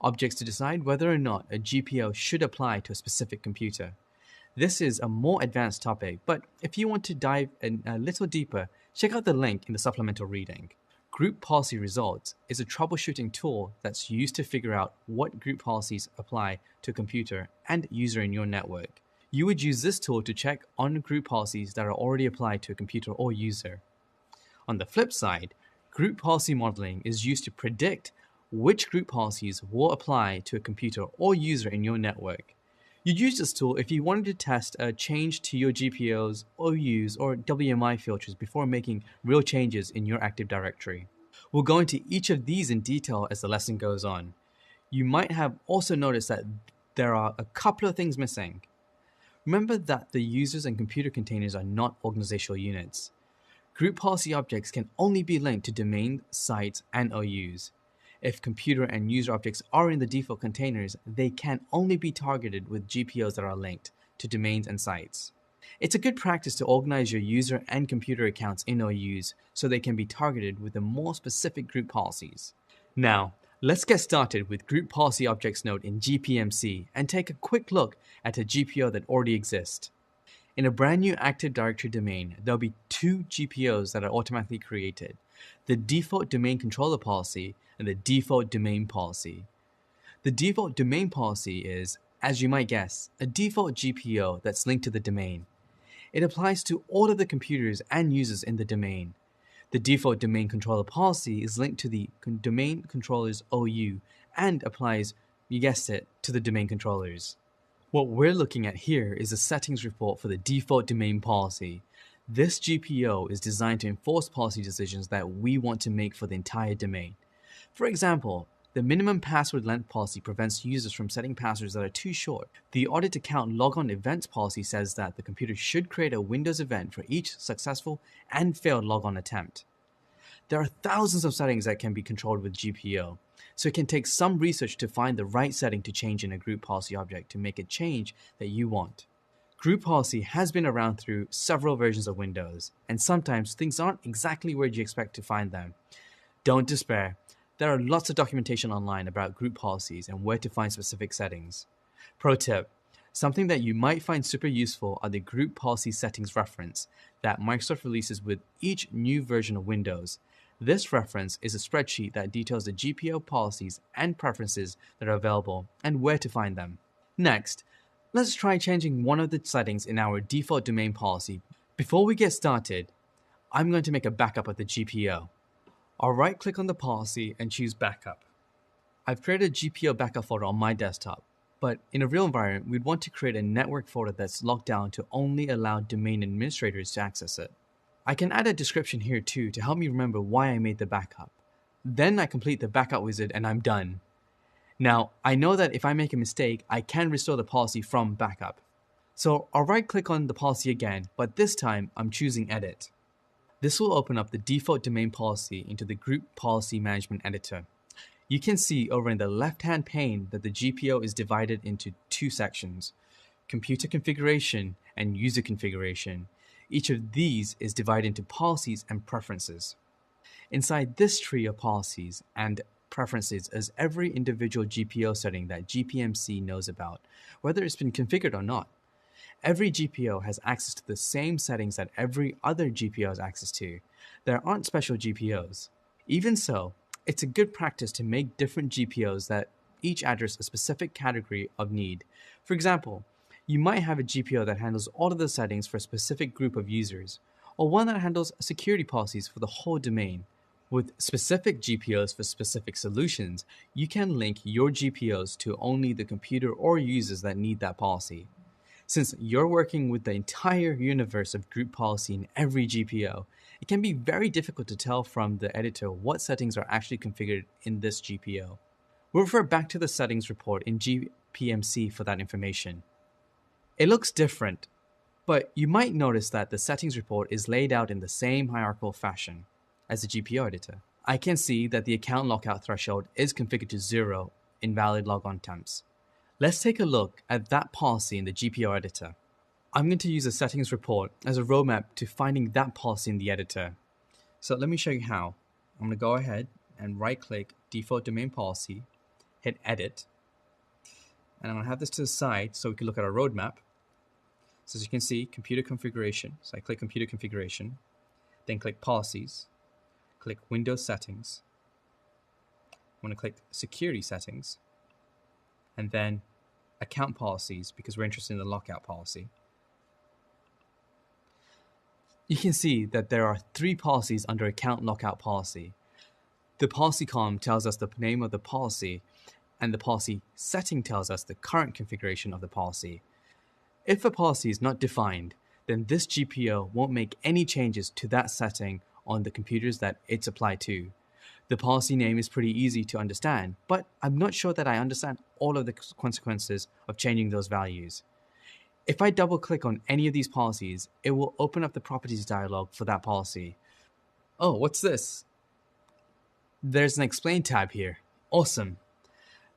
objects to decide whether or not a GPO should apply to a specific computer. This is a more advanced topic, but if you want to dive in a little deeper, check out the link in the supplemental reading. Group Policy Results is a troubleshooting tool that's used to figure out what group policies apply to a computer and user in your network. You would use this tool to check on group policies that are already applied to a computer or user. On the flip side, Group Policy Modeling is used to predict which group policies will apply to a computer or user in your network. You'd use this tool if you wanted to test a change to your GPOs, OUs, or WMI filters before making real changes in your Active Directory. We'll go into each of these in detail as the lesson goes on. You might have also noticed that there are a couple of things missing. Remember that the users and computer containers are not organizational units. Group policy objects can only be linked to domain, sites, and OUs. If computer and user objects are in the default containers, they can only be targeted with GPOs that are linked to domains and sites. It's a good practice to organize your user and computer accounts in OUs so they can be targeted with the more specific group policies. Now, let's get started with Group Policy Objects node in GPMC and take a quick look at a GPO that already exists. In a brand new Active Directory domain, there'll be two GPOs that are automatically created: the default domain controller policy and the default domain policy. The default domain policy is, as you might guess, a default GPO that's linked to the domain. It applies to all of the computers and users in the domain. The default domain controller policy is linked to the domain controller's OU and applies, you guessed it, to the domain controllers. What we're looking at here is a settings report for the default domain policy. This GPO is designed to enforce policy decisions that we want to make for the entire domain. For example, the minimum password length policy prevents users from setting passwords that are too short. The audit account logon events policy says that the computer should create a Windows event for each successful and failed logon attempt. There are thousands of settings that can be controlled with GPO, so it can take some research to find the right setting to change in a group policy object to make a change that you want. Group policy has been around through several versions of Windows, and sometimes things aren't exactly where you expect to find them. Don't despair. There are lots of documentation online about group policies and where to find specific settings. Pro tip: something that you might find super useful are the Group Policy Settings reference that Microsoft releases with each new version of Windows. This reference is a spreadsheet that details the GPO policies and preferences that are available and where to find them. Next, let's try changing one of the settings in our default domain policy. Before we get started, I'm going to make a backup of the GPO. I'll right-click on the policy and choose Backup. I've created a GPO backup folder on my desktop, but in a real environment, we'd want to create a network folder that's locked down to only allow domain administrators to access it. I can add a description here too to help me remember why I made the backup. Then I complete the backup wizard and I'm done. Now, I know that if I make a mistake, I can restore the policy from backup. So I'll right-click on the policy again, but this time I'm choosing Edit. This will open up the default domain policy into the Group Policy Management Editor. You can see over in the left-hand pane that the GPO is divided into two sections: computer configuration, and user configuration. Each of these is divided into policies and preferences. Inside this tree of policies and preferences is every individual GPO setting that GPMC knows about, whether it's been configured or not. Every GPO has access to the same settings that every other GPO has access to. There aren't special GPOs. Even so, it's a good practice to make different GPOs that each address a specific category of need. For example, you might have a GPO that handles all of the settings for a specific group of users, or one that handles security policies for the whole domain. With specific GPOs for specific solutions, you can link your GPOs to only the computer or users that need that policy. Since you're working with the entire universe of group policy in every GPO, it can be very difficult to tell from the editor what settings are actually configured in this GPO. We'll refer back to the settings report in GPMC for that information. It looks different, but you might notice that the settings report is laid out in the same hierarchical fashion as the GPO editor. I can see that the account lockout threshold is configured to 0 in valid logon temps. Let's take a look at that policy in the GPO editor. I'm going to use the settings report as a roadmap to finding that policy in the editor. So let me show you how. I'm going to go ahead and right-click Default Domain Policy, hit Edit, and I'm going to have this to the side so we can look at our roadmap. So as you can see, Computer Configuration. So I click Computer Configuration, then click Policies, click Windows Settings. I'm going to click Security Settings, and then Account Policies because we're interested in the lockout policy. You can see that there are 3 policies under Account Lockout Policy. The policy column tells us the name of the policy, and the policy setting tells us the current configuration of the policy. If a policy is not defined, then this GPO won't make any changes to that setting on the computers that it's applied to. The policy name is pretty easy to understand, but I'm not sure that I understand all of the consequences of changing those values. If I double click on any of these policies, it will open up the properties dialog for that policy. Oh, what's this? There's an explain tab here. Awesome.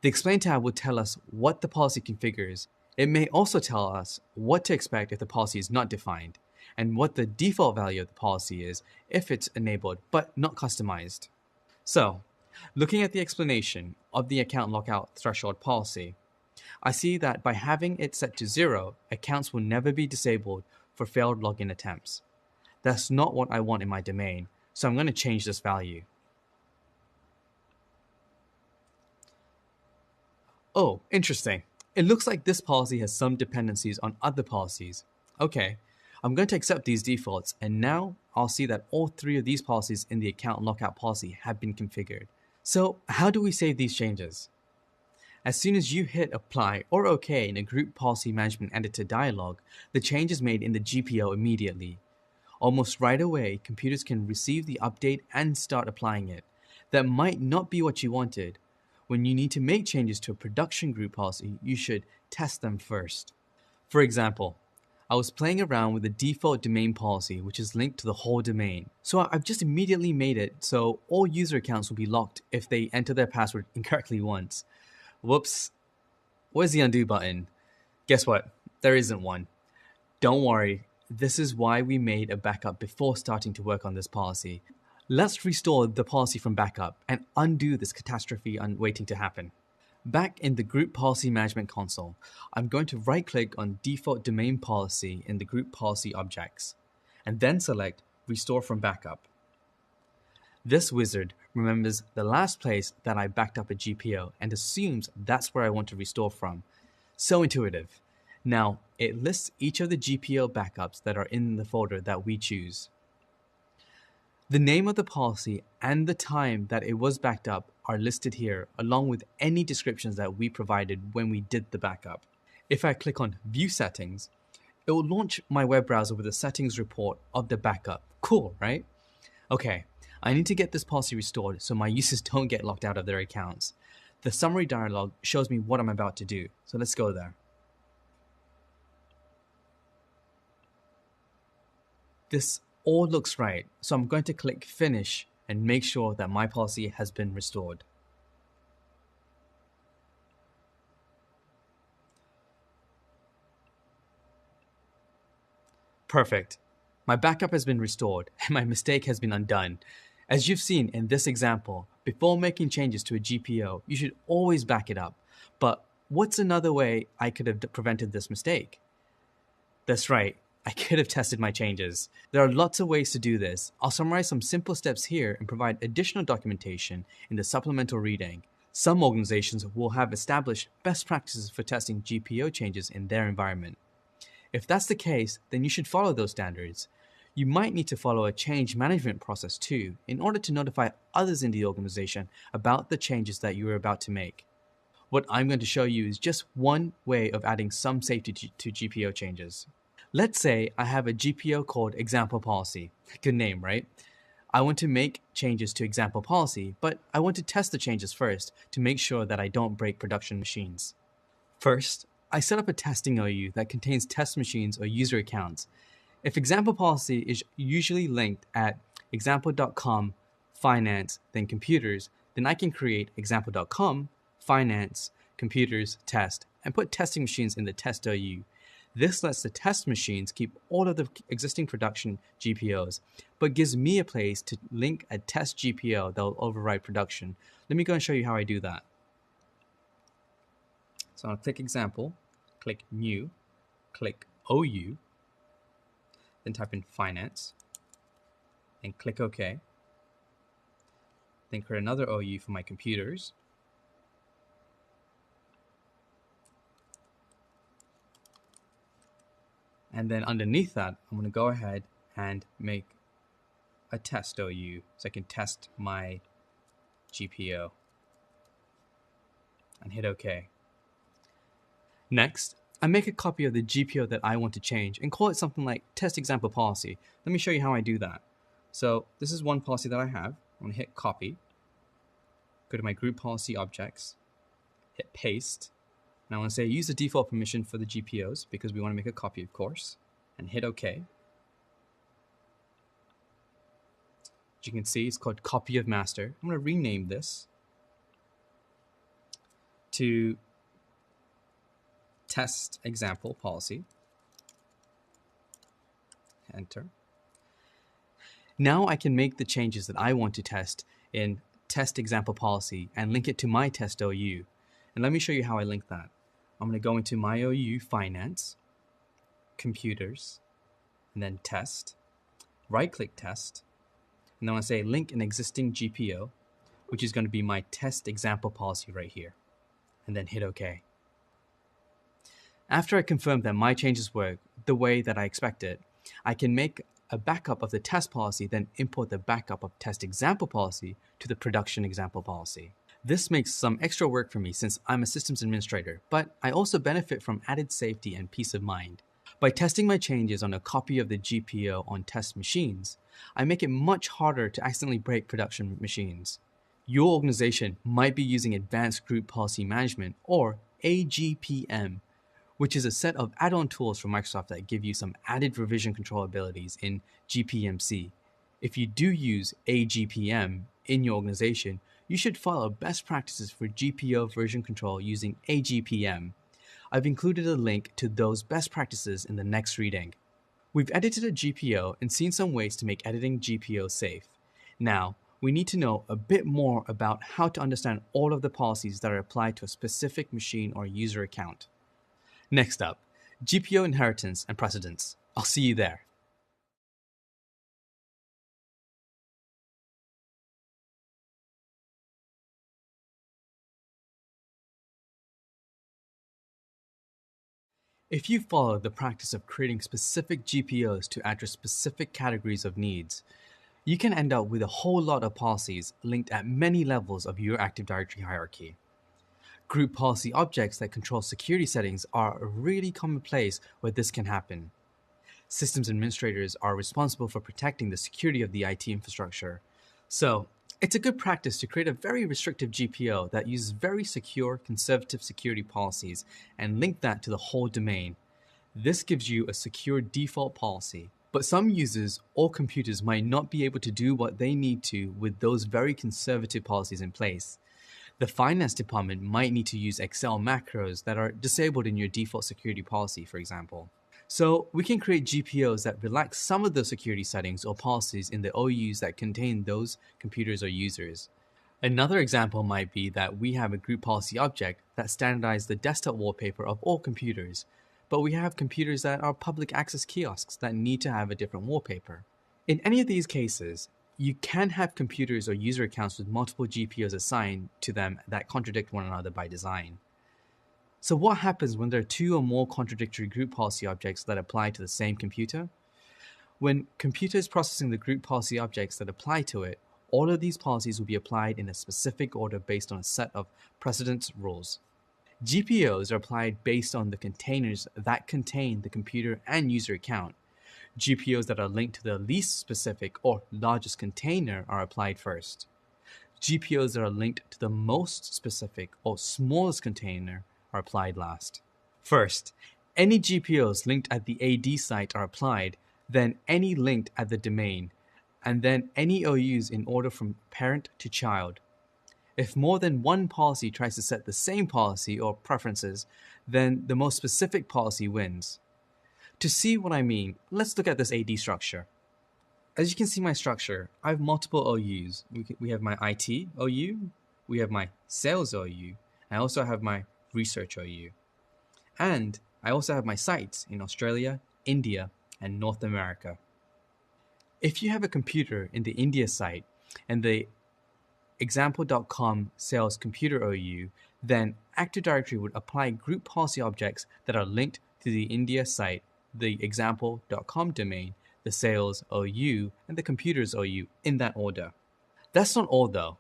The explain tab will tell us what the policy configures. It may also tell us what to expect if the policy is not defined, and what the default value of the policy is if it's enabled but not customized. So, looking at the explanation of the account lockout threshold policy, I see that by having it set to 0, accounts will never be disabled for failed login attempts. That's not what I want in my domain, so I'm going to change this value. Oh, interesting. It looks like this policy has some dependencies on other policies. Okay, I'm going to accept these defaults, and now I'll see that all 3 of these policies in the account lockout policy have been configured. So how do we save these changes? As soon as you hit apply or OK in a group policy management editor dialog, the change is made in the GPO immediately. Almost right away, computers can receive the update and start applying it. That might not be what you wanted. When you need to make changes to a production group policy, you should test them first. For example, I was playing around with the default domain policy, which is linked to the whole domain. So I've just immediately made it so all user accounts will be locked if they enter their password incorrectly once. Whoops. Where's the undo button? Guess what? There isn't one. Don't worry. This is why we made a backup before starting to work on this policy. Let's restore the policy from backup and undo this catastrophe waiting to happen. Back in the Group Policy Management console, I'm going to right-click on Default Domain Policy in the Group Policy objects, and then select Restore from Backup. This wizard remembers the last place that I backed up a GPO and assumes that's where I want to restore from. So intuitive. Now, it lists each of the GPO backups that are in the folder that we choose. The name of the policy and the time that it was backed up are listed here, along with any descriptions that we provided when we did the backup. If I click on View Settings, it will launch my web browser with a settings report of the backup. Cool, right? Okay, I need to get this policy restored so my users don't get locked out of their accounts. The summary dialog shows me what I'm about to do, so let's go there. This all looks right, so I'm going to click Finish and make sure that my policy has been restored. Perfect. My backup has been restored and my mistake has been undone. As you've seen in this example, before making changes to a GPO, you should always back it up. But what's another way I could have prevented this mistake? That's right, I could have tested my changes. There are lots of ways to do this. I'll summarize some simple steps here and provide additional documentation in the supplemental reading. Some organizations will have established best practices for testing GPO changes in their environment. If that's the case, then you should follow those standards. You might need to follow a change management process too, in order to notify others in the organization about the changes that you are about to make. What I'm going to show you is just one way of adding some safety to GPO changes. Let's say I have a GPO called example policy. Good name, right? I want to make changes to example policy, but I want to test the changes first to make sure that I don't break production machines. First, I set up a testing OU that contains test machines or user accounts. If example policy is usually linked at example.com finance then computers, then I can create example.com finance computers test and put testing machines in the test OU. This lets the test machines keep all of the existing production GPOs, but gives me a place to link a test GPO that will override production. Let me go and show you how I do that. So I'll click example, click new, click OU, then type in finance, then click OK. Then create another OU for my computers. And then underneath that, I'm going to go ahead and make a test OU so I can test my GPO and hit OK. Next, I make a copy of the GPO that I want to change and call it something like test example policy. Let me show you how I do that. So this is one policy that I have. I'm going to hit copy, go to my group policy objects, hit paste. And I want to say use the default permission for the GPOs because we want to make a copy, of course, and hit OK. As you can see, it's called copy of master. I'm going to rename this to test example policy. Enter. Now I can make the changes that I want to test in test example policy and link it to my test OU. And let me show you how I link that. I'm going to go into my OU finance, computers, and then test, right click test, and then I want to say link an existing GPO, which is going to be my test example policy right here, and then hit OK. After I confirm that my changes work the way that I expected, I can make a backup of the test policy, then import the backup of test example policy to the production example policy. This makes some extra work for me since I'm a systems administrator, but I also benefit from added safety and peace of mind. By testing my changes on a copy of the GPO on test machines, I make it much harder to accidentally break production machines. Your organization might be using Advanced Group Policy Management, or AGPM, which is a set of add-on tools from Microsoft that give you some added revision control abilities in GPMC. If you do use AGPM in your organization, you should follow best practices for GPO version control using AGPM. I've included a link to those best practices in the next reading. We've edited a GPO and seen some ways to make editing GPO safe. Now, we need to know a bit more about how to understand all of the policies that are applied to a specific machine or user account. Next up, GPO inheritance and precedence. I'll see you there. If you follow the practice of creating specific GPOs to address specific categories of needs, you can end up with a whole lot of policies linked at many levels of your Active Directory hierarchy. Group policy objects that control security settings are a really common place where this can happen. Systems administrators are responsible for protecting the security of the IT infrastructure. So, it's a good practice to create a very restrictive GPO that uses very secure, conservative security policies and link that to the whole domain. This gives you a secure default policy. But some users or computers might not be able to do what they need to with those very conservative policies in place. The finance department might need to use Excel macros that are disabled in your default security policy, for example. So we can create GPOs that relax some of the security settings or policies in the OUs that contain those computers or users. Another example might be that we have a group policy object that standardizes the desktop wallpaper of all computers, but we have computers that are public access kiosks that need to have a different wallpaper. In any of these cases, you can have computers or user accounts with multiple GPOs assigned to them that contradict one another by design. So what happens when there are two or more contradictory group policy objects that apply to the same computer? When computers processing the group policy objects that apply to it, all of these policies will be applied in a specific order based on a set of precedence rules. GPOs are applied based on the containers that contain the computer and user account. GPOs that are linked to the least specific or largest container are applied first. GPOs that are linked to the most specific or smallest container are applied last. First, any GPOs linked at the AD site are applied, then any linked at the domain, and then any OUs in order from parent to child. If more than one policy tries to set the same policy or preferences, then the most specific policy wins. To see what I mean, let's look at this AD structure. As you can see my structure, I have multiple OUs. We have my IT OU, we have my sales OU, I also have my research OU. And I also have my sites in Australia, India, and North America. If you have a computer in the India site and the example.com sales computer OU, then Active Directory would apply group policy objects that are linked to the India site, the example.com domain, the sales OU, and the computers OU in that order. That's not all though.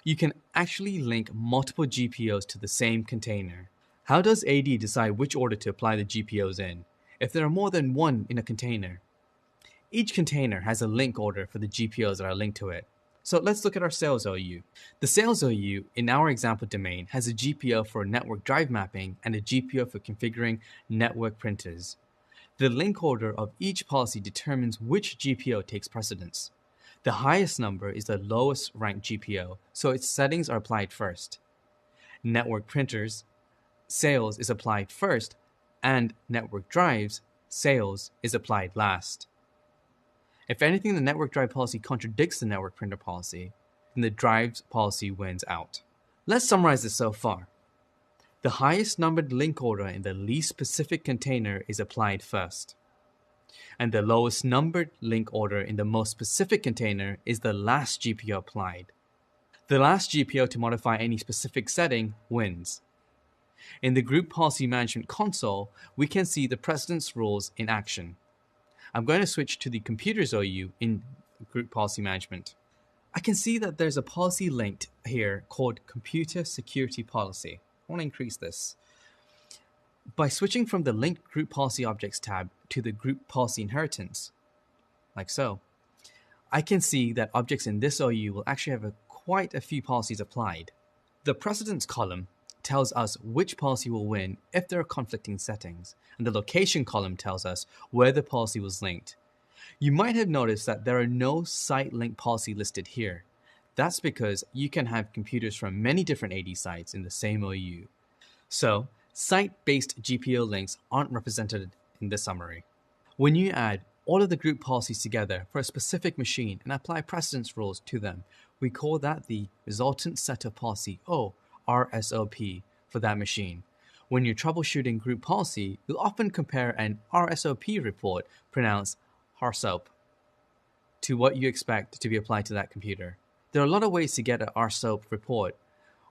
You can actually link multiple GPOs to the same container. How does AD decide which order to apply the GPOs in, if there are more than one in a container? Each container has a link order for the GPOs that are linked to it. So let's look at our sales OU. The sales OU in our example domain has a GPO for network drive mapping and a GPO for configuring network printers. The link order of each policy determines which GPO takes precedence. The highest number is the lowest ranked GPO, so its settings are applied first. Network printers, sales is applied first, and network drives, sales is applied last. If anything, the network drive policy contradicts the network printer policy, then the drives policy wins out. Let's summarize this so far. The highest numbered link order in the least specific container is applied first, and the lowest numbered link order in the most specific container is the last GPO applied. The last GPO to modify any specific setting wins. In the Group Policy Management console, we can see the precedence rules in action. I'm going to switch to the Computers OU in Group Policy Management. I can see that there's a policy linked here called Computer Security Policy. I want to increase this. By switching from the Linked Group Policy Objects tab to the Group Policy Inheritance, like so, I can see that objects in this OU will actually have quite a few policies applied. The precedence column tells us which policy will win if there are conflicting settings, and the location column tells us where the policy was linked. You might have noticed that there are no site link policy listed here. That's because you can have computers from many different AD sites in the same OU. So, site-based GPO links aren't represented in this summary. When you add all of the group policies together for a specific machine and apply precedence rules to them, we call that the resultant set of policy, or RSOP, for that machine. When you're troubleshooting group policy, you'll often compare an RSOP report, pronounced RSOP, to what you expect to be applied to that computer. There are a lot of ways to get an RSOP report.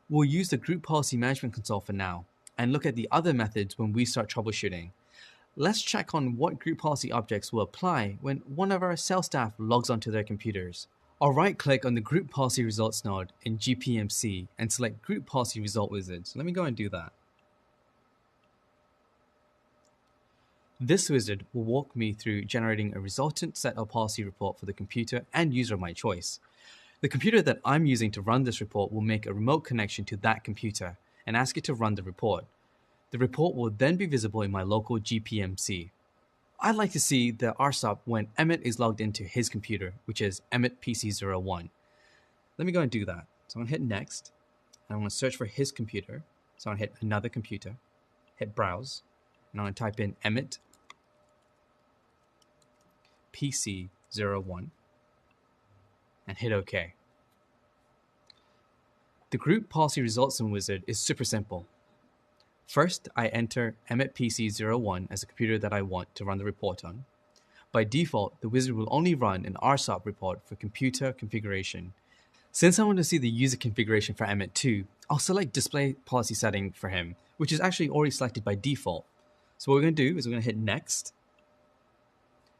We'll use the Group Policy Management console for now, and look at the other methods when we start troubleshooting. Let's check on what group policy objects will apply when one of our sales staff logs onto their computers. I'll right-click on the Group Policy Results node in GPMC and select Group Policy Result Wizard. So let me go and do that. This wizard will walk me through generating a resultant set of policy report for the computer and user of my choice. The computer that I'm using to run this report will make a remote connection to that computer and ask it to run the report. The report will then be visible in my local GPMC. I'd like to see the RSOP when Emmett is logged into his computer, which is Emmett PC01. Let me go and do that. So I'm going to hit next, and I'm going to search for his computer. So I'm going to hit another computer, hit browse, and I'm going to type in Emmett PC01 and hit OK. The group policy results in Wizard is super simple. First, I enter EmmetPC01 as a computer that I want to run the report on. By default, the wizard will only run an RSOP report for computer configuration. Since I want to see the user configuration for Emmet2, I'll select display policy setting for him, which is actually already selected by default. So what we're going to do is we're going to hit next,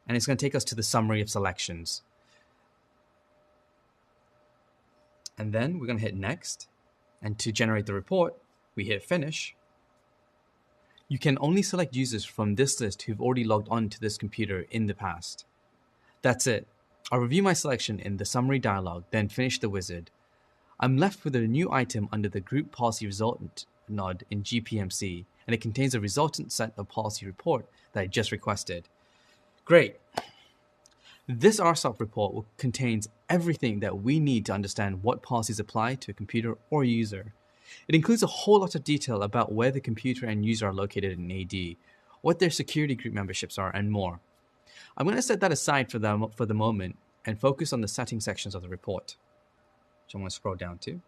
and it's going to take us to the summary of selections. And then we're going to hit next, and to generate the report, we hit finish. You can only select users from this list who've already logged on to this computer in the past. That's it. I'll review my selection in the summary dialog, then finish the wizard. I'm left with a new item under the group policy resultant node in GPMC, and it contains a resultant set of policy report that I just requested. Great. This RSOP report contains everything that we need to understand what policies apply to a computer or user. It includes a whole lot of detail about where the computer and user are located in AD, what their security group memberships are, and more. I'm going to set that aside for the moment and focus on the settings sections of the report, which I'm going to scroll down to.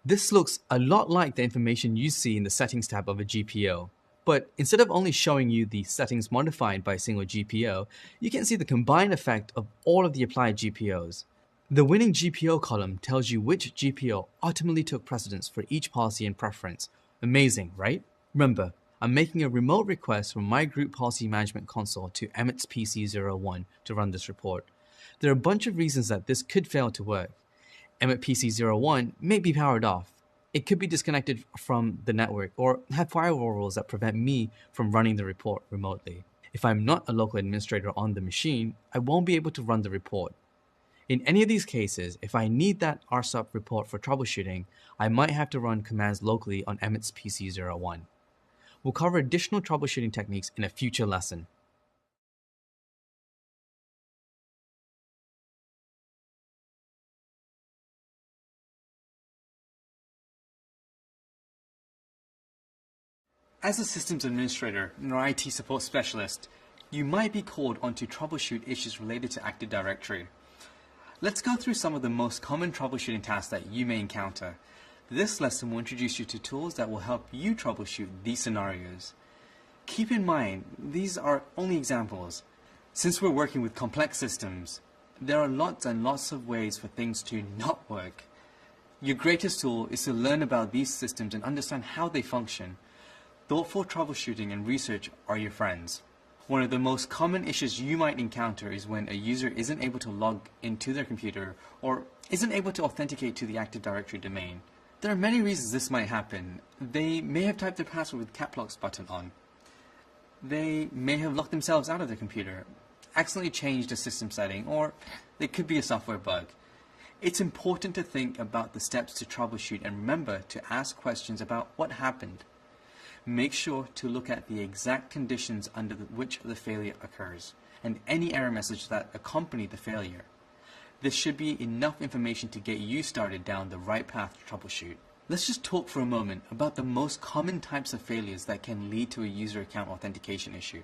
This looks a lot like the information you see in the settings tab of a GPO, but instead of only showing you the settings modified by a single GPO, you can see the combined effect of all of the applied GPOs. The winning GPO column tells you which GPO ultimately took precedence for each policy and preference. Amazing, right? Remember, I'm making a remote request from my group policy management console to Emmet's PC01 to run this report. There are a bunch of reasons that this could fail to work. Emmet PC01 may be powered off. It could be disconnected from the network or have firewall rules that prevent me from running the report remotely. If I'm not a local administrator on the machine, I won't be able to run the report. In any of these cases, if I need that RSOP report for troubleshooting, I might have to run commands locally on Emmet's PC01. We'll cover additional troubleshooting techniques in a future lesson. As a systems administrator or IT support specialist, you might be called on to troubleshoot issues related to Active Directory. Let's go through some of the most common troubleshooting tasks that you may encounter. This lesson will introduce you to tools that will help you troubleshoot these scenarios. Keep in mind, these are only examples. Since we're working with complex systems, there are lots and lots of ways for things to not work. Your greatest tool is to learn about these systems and understand how they function. Thoughtful troubleshooting and research are your friends. One of the most common issues you might encounter is when a user isn't able to log into their computer or isn't able to authenticate to the Active Directory domain. There are many reasons this might happen. They may have typed their password with the caps lock button on. They may have locked themselves out of their computer, accidentally changed a system setting, or there could be a software bug. It's important to think about the steps to troubleshoot and remember to ask questions about what happened. Make sure to look at the exact conditions under which the failure occurs and any error message that accompany the failure. This should be enough information to get you started down the right path to troubleshoot. Let's just talk for a moment about the most common types of failures that can lead to a user account authentication issue.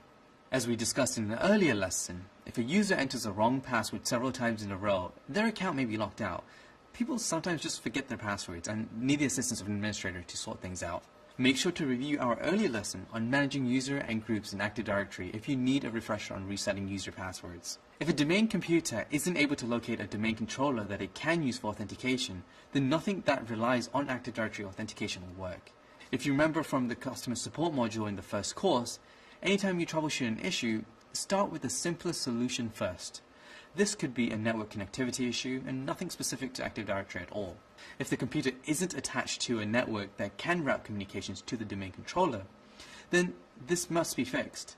As we discussed in an earlier lesson, if a user enters the wrong password several times in a row, their account may be locked out. People sometimes just forget their passwords and need the assistance of an administrator to sort things out. Make sure to review our earlier lesson on managing user and groups in Active Directory if you need a refresher on resetting user passwords. If a domain computer isn't able to locate a domain controller that it can use for authentication, then nothing that relies on Active Directory authentication will work. If you remember from the customer support module in the first course, anytime you troubleshoot an issue, start with the simplest solution first. This could be a network connectivity issue and nothing specific to Active Directory at all. If the computer isn't attached to a network that can route communications to the domain controller, then this must be fixed.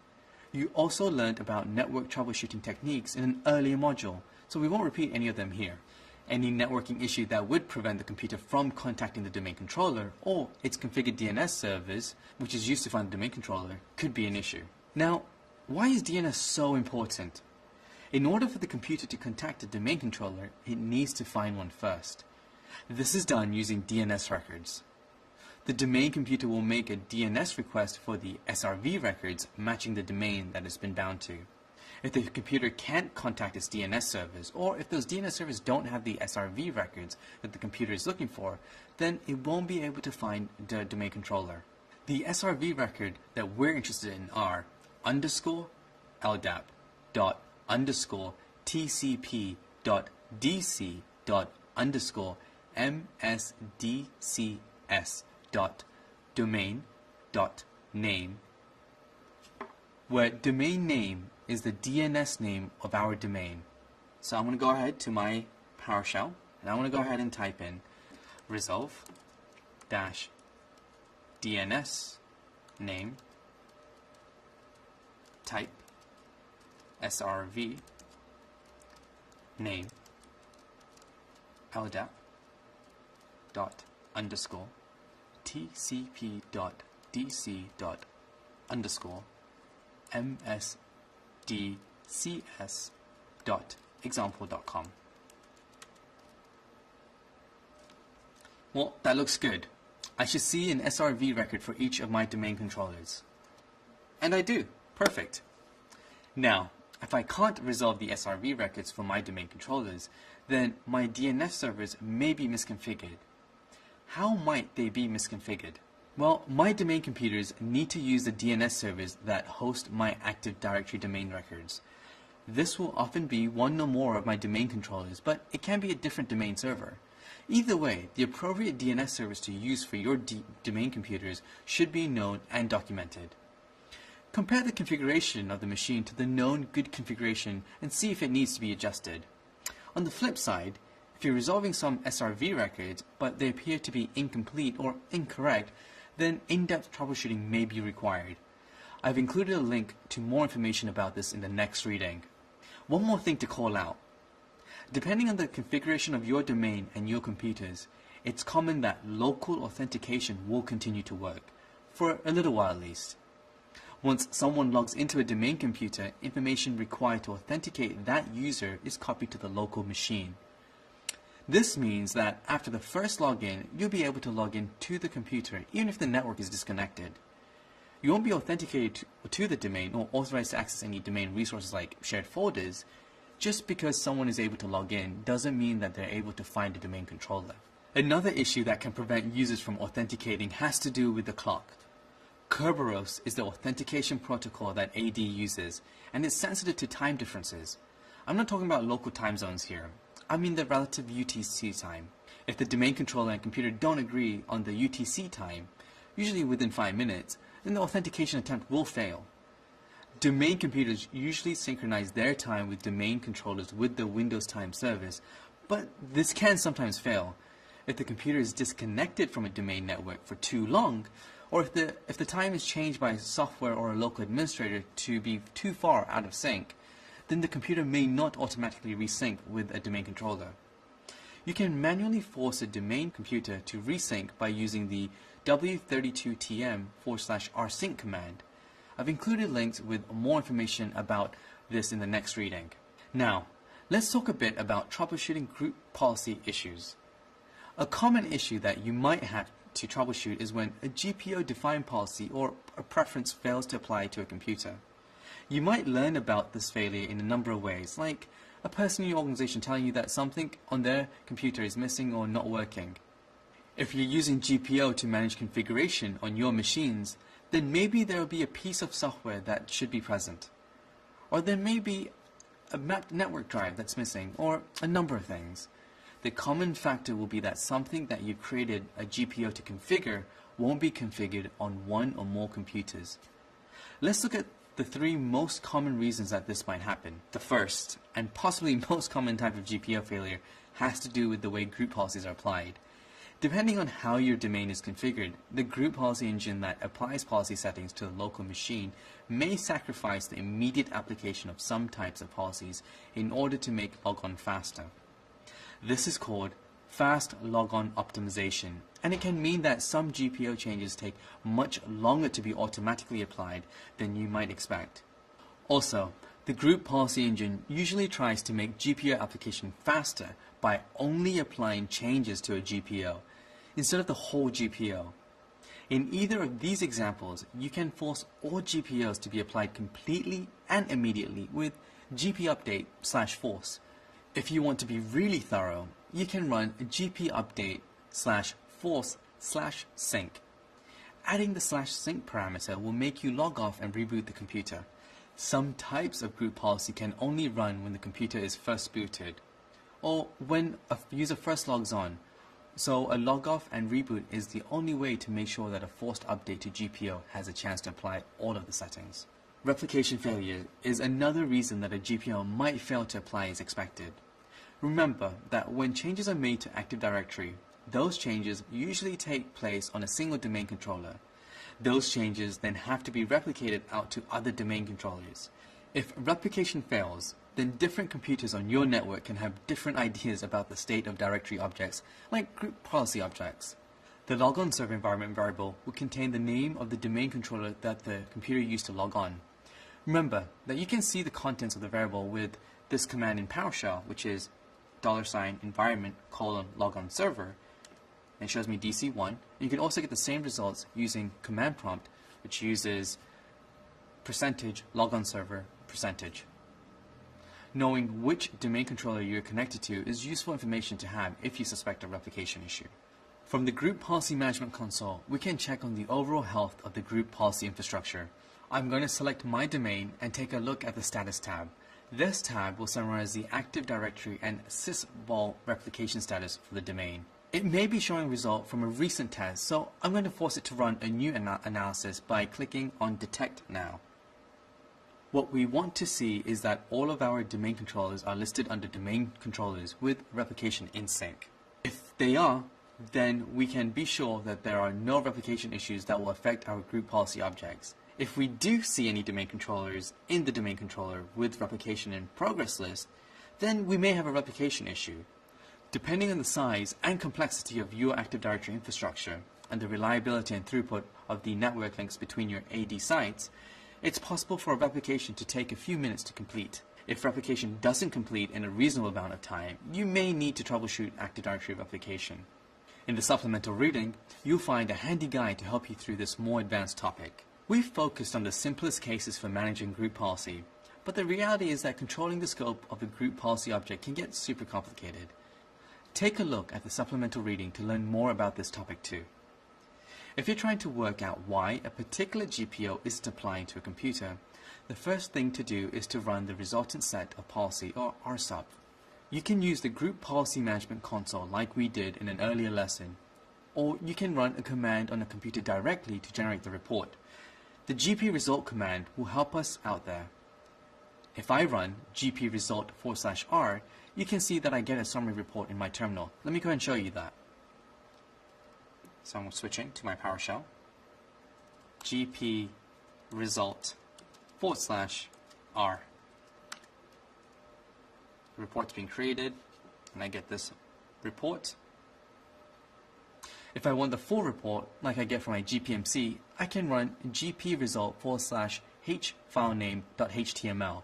You also learned about network troubleshooting techniques in an earlier module, so we won't repeat any of them here. Any networking issue that would prevent the computer from contacting the domain controller or its configured DNS servers, which is used to find the domain controller, could be an issue. Now, why is DNS so important? In order for the computer to contact a domain controller, it needs to find one first. This is done using DNS records. The domain computer will make a DNS request for the SRV records matching the domain that it's been bound to. If the computer can't contact its DNS servers, or if those DNS servers don't have the SRV records that the computer is looking for, then it won't be able to find the domain controller. The SRV record that we're interested in are _LDAP dot _ TCP dot DC dot _ MSDCS dot domain dot name, where domain name is the DNS name of our domain. So I'm going to go ahead to my PowerShell, and I'm going to go ahead and type in resolve dash DNS name type SRV name LDAP dot _ TCP dot DC dot _ MSDCS dot example.com. Well, that looks good. I should see an SRV record for each of my domain controllers. And I do. Perfect. Now, if I can't resolve the SRV records for my domain controllers, then my DNS servers may be misconfigured. How might they be misconfigured? Well, my domain computers need to use the DNS servers that host my Active Directory domain records. This will often be one or more of my domain controllers, but it can be a different domain server. Either way, the appropriate DNS servers to use for your domain computers should be known and documented. Compare the configuration of the machine to the known good configuration and see if it needs to be adjusted. On the flip side, if you're resolving some SRV records, but they appear to be incomplete or incorrect, then in-depth troubleshooting may be required. I've included a link to more information about this in the next reading. One more thing to call out. Depending on the configuration of your domain and your computers, it's common that local authentication will continue to work, for a little while at least. Once someone logs into a domain computer, information required to authenticate that user is copied to the local machine. This means that after the first login, you'll be able to log in to the computer even if the network is disconnected. You won't be authenticated to the domain or authorized to access any domain resources like shared folders. Just because someone is able to log in doesn't mean that they're able to find a domain controller. Another issue that can prevent users from authenticating has to do with the clock. Kerberos is the authentication protocol that AD uses, and it's sensitive to time differences. I'm not talking about local time zones here. I mean the relative UTC time. If the domain controller and computer don't agree on the UTC time, usually within 5 minutes, then the authentication attempt will fail. Domain computers usually synchronize their time with domain controllers with the Windows time service, but this can sometimes fail. If the computer is disconnected from a domain network for too long, or if the time is changed by software or a local administrator to be too far out of sync, then the computer may not automatically resync with a domain controller. You can manually force a domain computer to resync by using the w32tm/rsync command. I've included links with more information about this in the next reading. Now, let's talk a bit about troubleshooting group policy issues. A common issue that you might have to troubleshoot is when a GPO-defined policy or a preference fails to apply to a computer. You might learn about this failure in a number of ways, like a person in your organization telling you that something on their computer is missing or not working. If you're using GPO to manage configuration on your machines, then maybe there will be a piece of software that should be present. Or there may be a mapped network drive that's missing, or a number of things. The common factor will be that something that you created a GPO to configure won't be configured on one or more computers. Let's look at the 3 most common reasons that this might happen. The first, and possibly most common type of GPO failure, has to do with the way group policies are applied. Depending on how your domain is configured, the group policy engine that applies policy settings to the local machine may sacrifice the immediate application of some types of policies in order to make logon faster. This is called fast logon optimization, and it can mean that some GPO changes take much longer to be automatically applied than you might expect. Also, the group policy engine usually tries to make GPO application faster by only applying changes to a GPO instead of the whole GPO. In either of these examples, you can force all GPOs to be applied completely and immediately with gpupdate/force. If you want to be really thorough, you can run gpupdate/force/sync. Adding the /sync parameter will make you log off and reboot the computer. Some types of group policy can only run when the computer is first booted, or when a user first logs on. So a log off and reboot is the only way to make sure that a forced update to GPO has a chance to apply all of the settings. Replication failure is another reason that a GPO might fail to apply as expected. Remember that when changes are made to Active Directory, those changes usually take place on a single domain controller. Those changes then have to be replicated out to other domain controllers. If replication fails, then different computers on your network can have different ideas about the state of directory objects, like group policy objects. The logon server environment variable will contain the name of the domain controller that the computer used to log on. Remember that you can see the contents of the variable with this command in PowerShell, which is $environment:\logon server. It shows me DC1. You can also get the same results using command prompt, which uses %logon server %. Knowing which domain controller you're connected to is useful information to have if you suspect a replication issue. From the Group Policy Management console, we can check on the overall health of the group policy infrastructure. I'm going to select my domain and take a look at the Status tab. This tab will summarize the Active Directory and sysvol replication status for the domain. It may be showing a result from a recent test, so I'm going to force it to run a new analysis by clicking on Detect Now. What we want to see is that all of our domain controllers are listed under domain controllers with replication in sync. If they are, then we can be sure that there are no replication issues that will affect our group policy objects. If we do see any domain controllers in the domain controller with replication in progress list, then we may have a replication issue. Depending on the size and complexity of your Active Directory infrastructure and the reliability and throughput of the network links between your AD sites, it's possible for a replication to take a few minutes to complete. If replication doesn't complete in a reasonable amount of time, you may need to troubleshoot Active Directory replication. In the supplemental reading, you'll find a handy guide to help you through this more advanced topic. We've focused on the simplest cases for managing group policy, but the reality is that controlling the scope of a group policy object can get super complicated. Take a look at the supplemental reading to learn more about this topic too. If you're trying to work out why a particular GPO isn't applying to a computer, the first thing to do is to run the resultant set of policy, or RSUB. You can use the Group Policy Management console like we did in an earlier lesson, or you can run a command on a computer directly to generate the report. The gpresult command will help us out there. If I run gpresult/r, you can see that I get a summary report in my terminal. Let me go ahead and show you that. So I'm switching to my PowerShell. gpresult/r. The report's being created, and I get this report. If I want the full report, like I get from my GPMC, I can run gpresult/h-filename.html.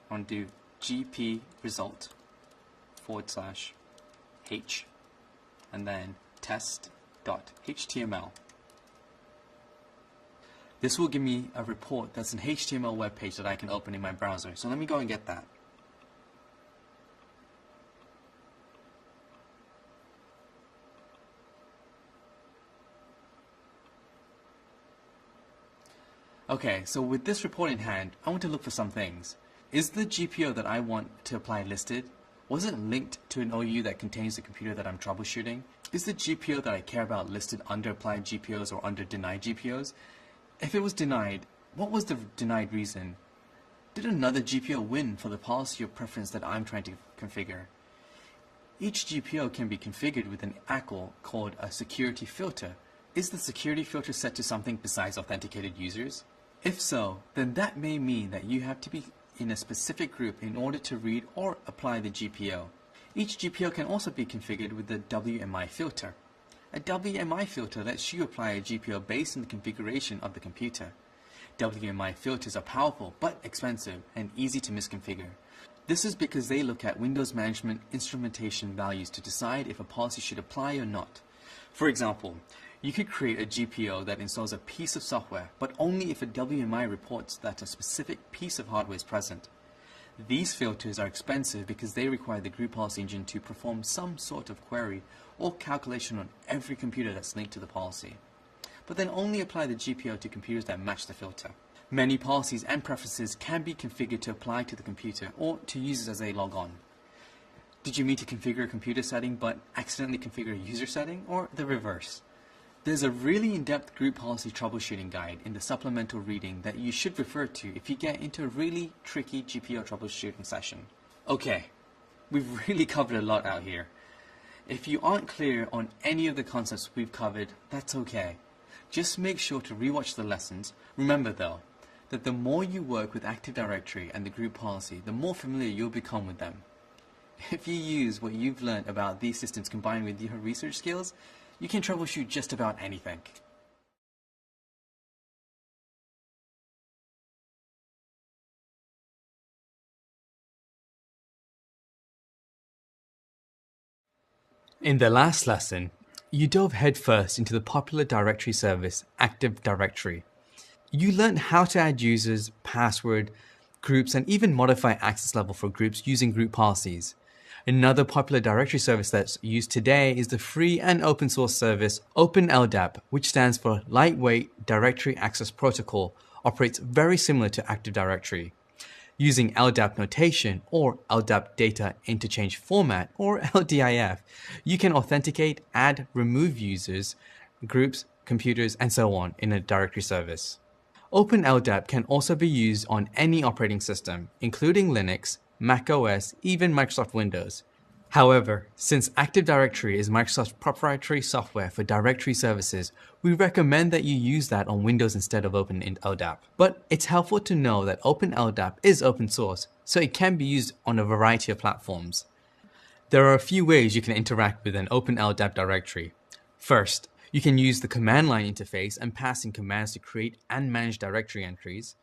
I want to do gpresult/h and then test.html. This will give me a report that's an HTML web page that I can open in my browser. So let me go and get that. Okay, so with this report in hand, I want to look for some things. Is the GPO that I want to apply listed? Was it linked to an OU that contains the computer that I'm troubleshooting? Is the GPO that I care about listed under applied GPOs or under denied GPOs? If it was denied, what was the denied reason? Did another GPO win for the policy or preference that I'm trying to configure? Each GPO can be configured with an ACL called a security filter. Is the security filter set to something besides authenticated users? If so, then that may mean that you have to be in a specific group in order to read or apply the GPO. Each GPO can also be configured with the WMI filter. A WMI filter lets you apply a GPO based on the configuration of the computer. WMI filters are powerful but expensive and easy to misconfigure. This is because they look at Windows Management instrumentation values to decide if a policy should apply or not. For example, You could create a GPO that installs a piece of software, but only if a WMI reports that a specific piece of hardware is present. These filters are expensive because they require the group policy engine to perform some sort of query or calculation on every computer that's linked to the policy, but then only apply the GPO to computers that match the filter. Many policies and preferences can be configured to apply to the computer or to users as they log on. Did you mean to configure a computer setting but accidentally configure a user setting, or the reverse? There's a really in-depth group policy troubleshooting guide in the supplemental reading that you should refer to if you get into a really tricky GPO troubleshooting session. Okay, we've really covered a lot out here. If you aren't clear on any of the concepts we've covered, that's okay. Just make sure to rewatch the lessons. Remember though, that the more you work with Active Directory and the group policy, the more familiar you'll become with them. If you use what you've learned about these systems combined with your research skills, you can troubleshoot just about anything. In the last lesson, you dove headfirst into the popular directory service Active Directory. You learned how to add users, password, groups, and even modify access level for groups using group policies. Another popular directory service that's used today is the free and open source service OpenLDAP, which stands for Lightweight Directory Access Protocol, operates very similar to Active Directory. Using LDAP notation or LDAP data interchange format or LDIF, you can authenticate, add, remove users, groups, computers, and so on in a directory service. OpenLDAP can also be used on any operating system, including Linux, Mac OS, even Microsoft Windows. However, since Active Directory is Microsoft's proprietary software for directory services, we recommend that you use that on Windows instead of OpenLDAP. But it's helpful to know that OpenLDAP is open source, so it can be used on a variety of platforms. There are a few ways you can interact with an OpenLDAP directory. First, you can use the command line interface and pass in commands to create and manage directory entries.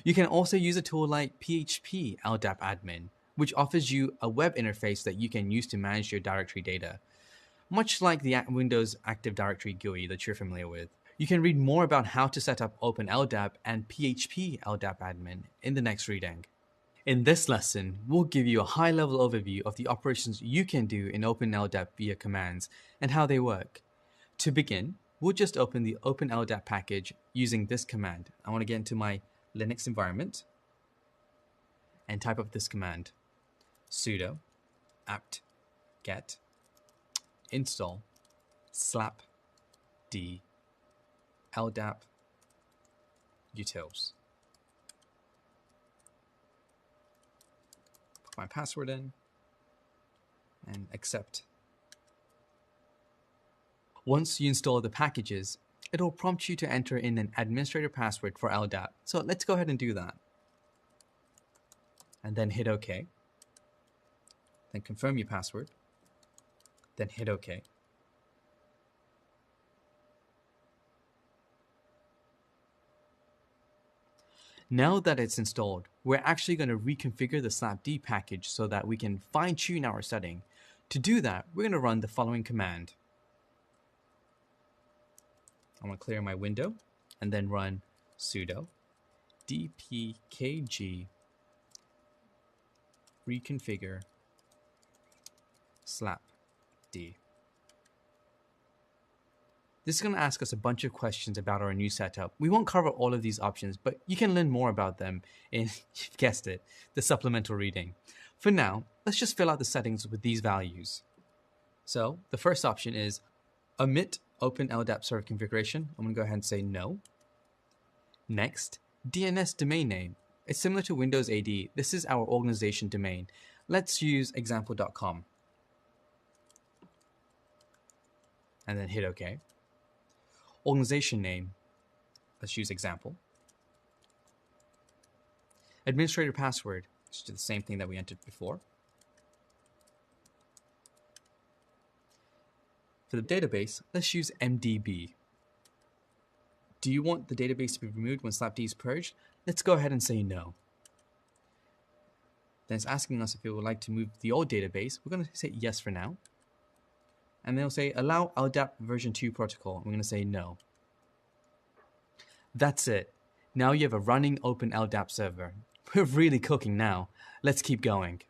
You can also use a tool like PHP LDAP admin, which offers you a web interface that you can use to manage your directory data, much like the Windows Active Directory GUI that you're familiar with. You can read more about how to set up OpenLDAP and PHP LDAP admin in the next reading. In this lesson, we'll give you a high-level overview of the operations you can do in OpenLDAP via commands and how they work. To begin, we'll just open the OpenLDAP package using this command. I want to get into my Linux environment and type up this command: sudo apt-get install slapd LDAP utils. Put my password in and accept. Once you install the packages, it'll prompt you to enter in an administrator password for LDAP. So let's go ahead and do that. And then hit OK. Then confirm your password. Then hit OK. Now that it's installed, we're actually going to reconfigure the slapd package so that we can fine-tune our setting. To do that, we're going to run the following command. I'm going to clear my window and then run sudo dpkg reconfigure slapd. This is going to ask us a bunch of questions about our new setup. We won't cover all of these options, but you can learn more about them in, you've guessed it, the supplemental reading. For now, let's just fill out the settings with these values. So the first option is omit OpenLDAP server configuration. I'm going to go ahead and say no. Next, DNS domain name. It's similar to Windows AD. This is our organization domain. Let's use example.com. And then hit OK. Organization name. Let's use example. Administrator password. Let's do the same thing that we entered before. For the database, let's use MDB. Do you want the database to be removed when slapd is purged? Let's go ahead and say no. Then it's asking us if we would like to move the old database. We're going to say yes for now. and they'll say allow LDAP version 2 protocol. I'm going to say no. That's it. Now you have a running open LDAP server. We're really cooking now. Let's keep going.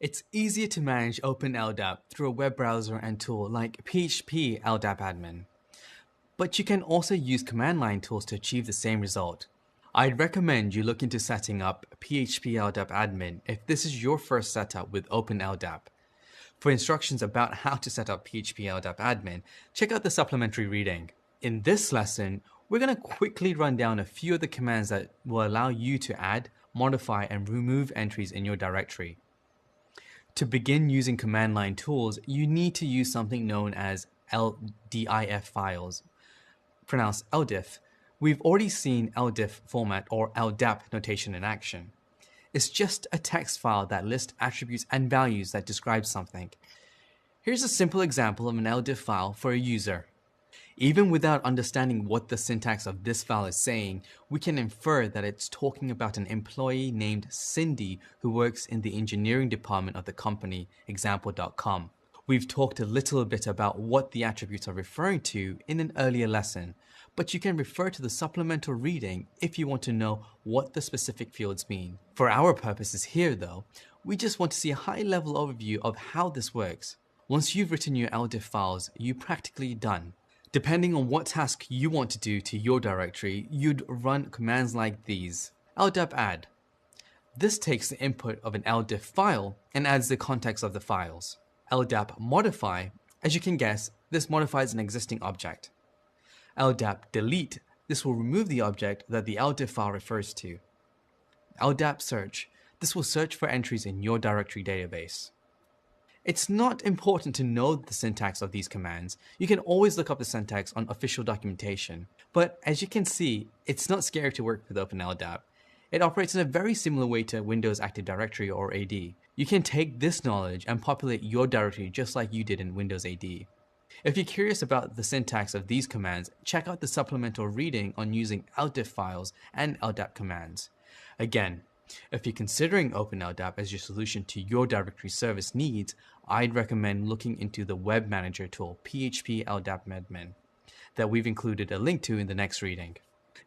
It's easier to manage Open LDAP through a web browser and tool like PHP LDAP Admin. But you can also use command line tools to achieve the same result. I'd recommend you look into setting up PHP LDAP Admin if this is your first setup with Open LDAP. For instructions about how to set up PHP LDAP Admin, check out the supplementary reading. In this lesson, we're going to quickly run down a few of the commands that will allow you to add, modify, and remove entries in your directory. To begin using command line tools, you need to use something known as LDIF files, pronounced LDIF. We've already seen LDIF format or LDAP notation in action. It's just a text file that lists attributes and values that describe something. Here's a simple example of an LDIF file for a user. Even without understanding what the syntax of this file is saying, we can infer that it's talking about an employee named Cindy who works in the engineering department of the company, example.com. We've talked a little bit about what the attributes are referring to in an earlier lesson, but you can refer to the supplemental reading if you want to know what the specific fields mean. For our purposes here though, we just want to see a high-level overview of how this works. Once you've written your LDIF files, you're practically done. Depending on what task you want to do to your directory, you'd run commands like these. LDAP add. This takes the input of an LDIF file and adds the context of the files. LDAP modify. As you can guess, this modifies an existing object. LDAP delete. This will remove the object that the LDIF file refers to. LDAP search. This will search for entries in your directory database. It's not important to know the syntax of these commands. You can always look up the syntax on official documentation. But as you can see, it's not scary to work with OpenLDAP. It operates in a very similar way to Windows Active Directory or AD. You can take this knowledge and populate your directory just like you did in Windows AD. If you're curious about the syntax of these commands, check out the supplemental reading on using LDIF files and LDAP commands. Again, if you're considering OpenLDAP as your solution to your directory service needs, I'd recommend looking into the web manager tool PHP LDAP Admin that we've included a link to in the next reading.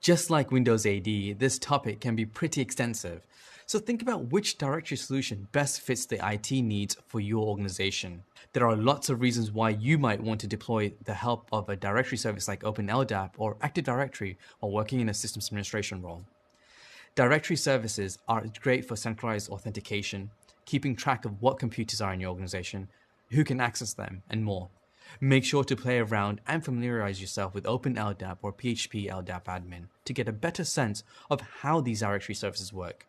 Just like Windows AD, this topic can be pretty extensive, so think about which directory solution best fits the IT needs for your organization. There are lots of reasons why you might want to deploy the help of a directory service like OpenLDAP or Active Directory while working in a systems administration role. Directory services are great for centralized authentication, keeping track of what computers are in your organization, who can access them, and more. Make sure to play around and familiarize yourself with OpenLDAP or PHP LDAP Admin to get a better sense of how these directory services work.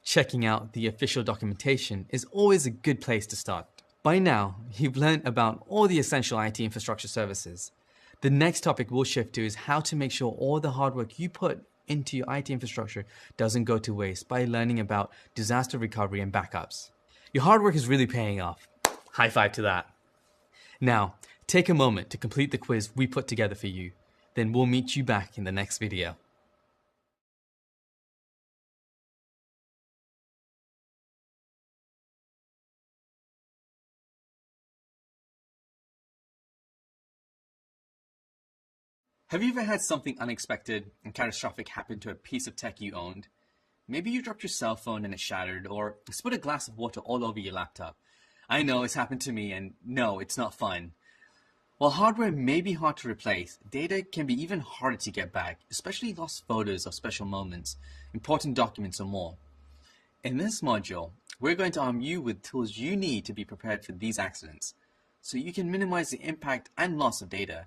Checking out the official documentation is always a good place to start. By now, you've learned about all the essential IT infrastructure services. The next topic we'll shift to is how to make sure all the hard work you put into your IT infrastructure doesn't go to waste by learning about disaster recovery and backups. Your hard work is really paying off. High five to that. Now, take a moment to complete the quiz we put together for you. Then we'll meet you back in the next video. Have you ever had something unexpected and catastrophic happen to a piece of tech you owned? Maybe you dropped your cell phone and it shattered, or spilled a glass of water all over your laptop. I know it's happened to me, and no, it's not fun. While hardware may be hard to replace, data can be even harder to get back, especially lost photos of special moments, important documents, or more. In this module, we're going to arm you with tools you need to be prepared for these accidents, so you can minimize the impact and loss of data.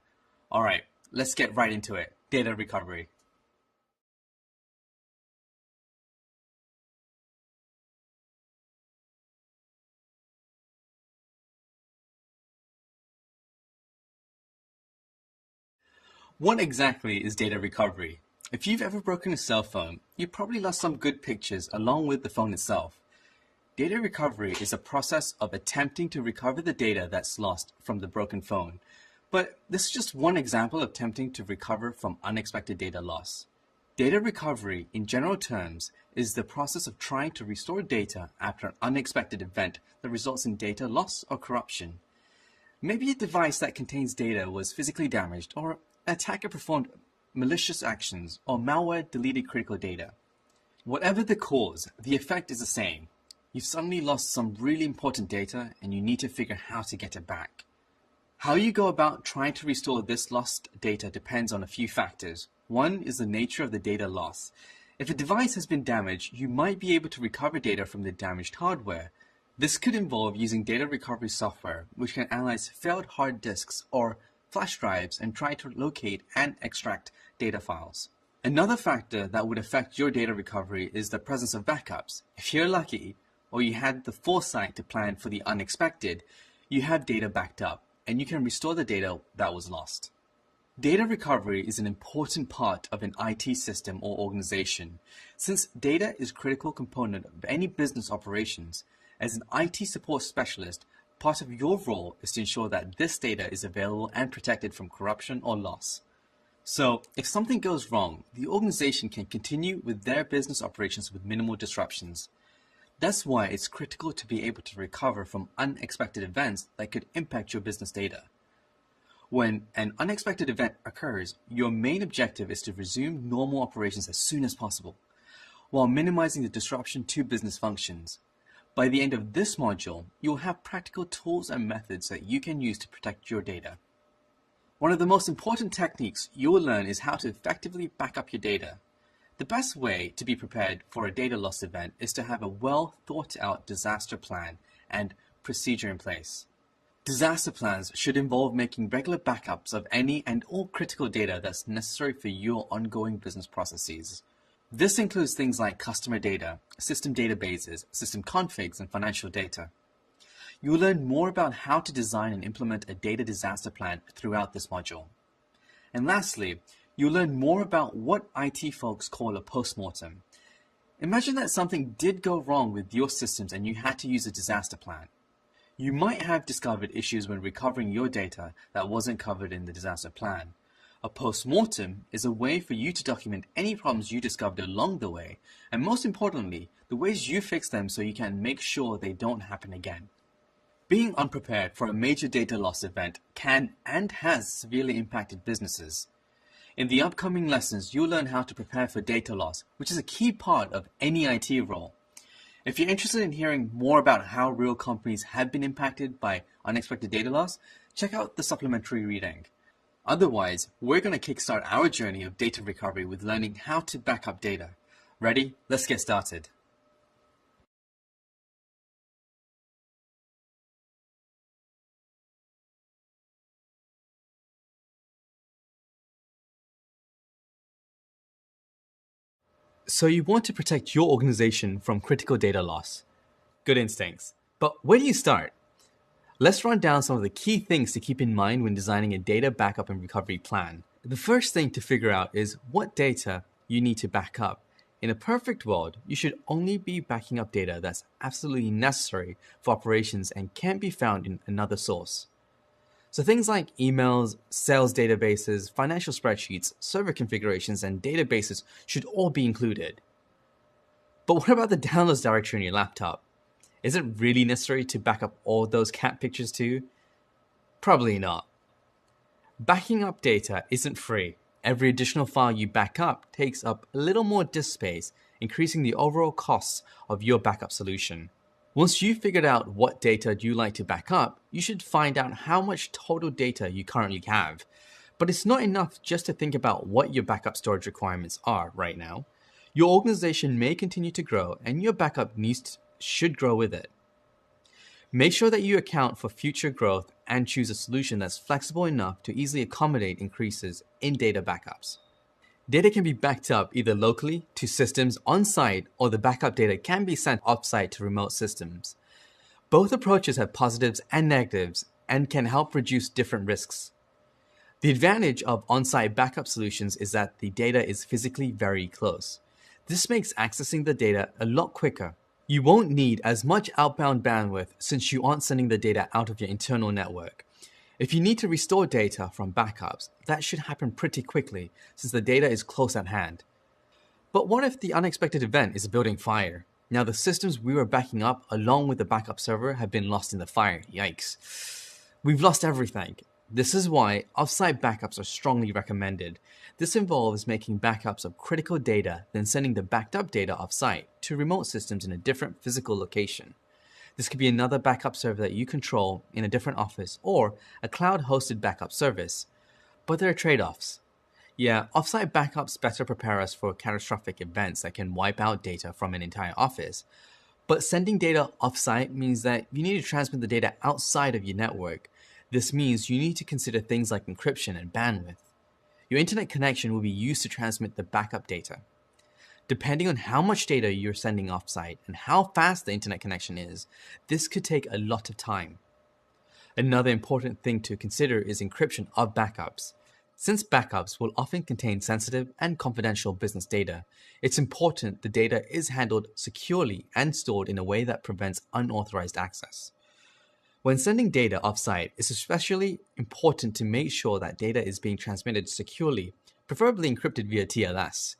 Alright, let's get right into it. Data recovery. What exactly is data recovery? If you've ever broken a cell phone, you probably lost some good pictures along with the phone itself. Data recovery is a process of attempting to recover the data that's lost from the broken phone. But this is just one example of attempting to recover from unexpected data loss. Data recovery, in general terms, is the process of trying to restore data after an unexpected event that results in data loss or corruption. Maybe a device that contains data was physically damaged, or an attacker performed malicious actions, or malware deleted critical data. Whatever the cause, the effect is the same. You've suddenly lost some really important data and you need to figure how to get it back. How you go about trying to restore this lost data depends on a few factors. One is the nature of the data loss. If a device has been damaged, you might be able to recover data from the damaged hardware. This could involve using data recovery software, which can analyze failed hard disks or flash drives and try to locate and extract data files. Another factor that would affect your data recovery is the presence of backups. If you're lucky, or you had the foresight to plan for the unexpected, you have data backed up, and you can restore the data that was lost. Data recovery is an important part of an IT system or organization. Since data is a critical component of any business operations, as an IT support specialist, part of your role is to ensure that this data is available and protected from corruption or loss. So, if something goes wrong, the organization can continue with their business operations with minimal disruptions. That's why it's critical to be able to recover from unexpected events that could impact your business data. When an unexpected event occurs, your main objective is to resume normal operations as soon as possible, while minimizing the disruption to business functions. By the end of this module, you'll have practical tools and methods that you can use to protect your data. One of the most important techniques you will learn is how to effectively back up your data. The best way to be prepared for a data loss event is to have a well thought out disaster plan and procedure in place. Disaster plans should involve making regular backups of any and all critical data that's necessary for your ongoing business processes. This includes things like customer data, system databases, system configs, and financial data. You will learn more about how to design and implement a data disaster plan throughout this module. And lastly, you'll learn more about what IT folks call a postmortem. Imagine that something did go wrong with your systems and you had to use a disaster plan. You might have discovered issues when recovering your data that wasn't covered in the disaster plan. A postmortem is a way for you to document any problems you discovered along the way, and most importantly, the ways you fix them so you can make sure they don't happen again. Being unprepared for a major data loss event can and has severely impacted businesses. In the upcoming lessons, you'll learn how to prepare for data loss, which is a key part of any IT role. If you're interested in hearing more about how real companies have been impacted by unexpected data loss, check out the supplementary reading. Otherwise, we're going to kickstart our journey of data recovery with learning how to back up data. Ready? Let's get started. So you want to protect your organization from critical data loss. Good instincts. But where do you start? Let's run down some of the key things to keep in mind when designing a data backup and recovery plan. The first thing to figure out is what data you need to back up. In a perfect world, you should only be backing up data that's absolutely necessary for operations and can't be found in another source. So things like emails, sales databases, financial spreadsheets, server configurations, and databases should all be included. But what about the downloads directory on your laptop? Is it really necessary to back up all those cat pictures too? Probably not. Backing up data isn't free. Every additional file you back up takes up a little more disk space, increasing the overall costs of your backup solution. Once you've figured out what data you like to back up, you should find out how much total data you currently have. But it's not enough just to think about what your backup storage requirements are right now. Your organization may continue to grow and your backup needs should grow with it. Make sure that you account for future growth and choose a solution that's flexible enough to easily accommodate increases in data backups. Data can be backed up either locally to systems on-site, or the backup data can be sent off-site to remote systems. Both approaches have positives and negatives and can help reduce different risks. The advantage of on-site backup solutions is that the data is physically very close. This makes accessing the data a lot quicker. You won't need as much outbound bandwidth since you aren't sending the data out of your internal network. If you need to restore data from backups, that should happen pretty quickly since the data is close at hand. But what if the unexpected event is a building fire? Now the systems we were backing up along with the backup server have been lost in the fire. Yikes. We've lost everything. This is why offsite backups are strongly recommended. This involves making backups of critical data, then sending the backed up data offsite to remote systems in a different physical location. This could be another backup server that you control in a different office or a cloud-hosted backup service. But there are trade-offs. Yeah, offsite backups better prepare us for catastrophic events that can wipe out data from an entire office. But sending data offsite means that you need to transmit the data outside of your network. This means you need to consider things like encryption and bandwidth. Your internet connection will be used to transmit the backup data. Depending on how much data you're sending offsite and how fast the internet connection is, this could take a lot of time. Another important thing to consider is encryption of backups. Since backups will often contain sensitive and confidential business data, it's important the data is handled securely and stored in a way that prevents unauthorized access. When sending data offsite, it's especially important to make sure that data is being transmitted securely, preferably encrypted via TLS.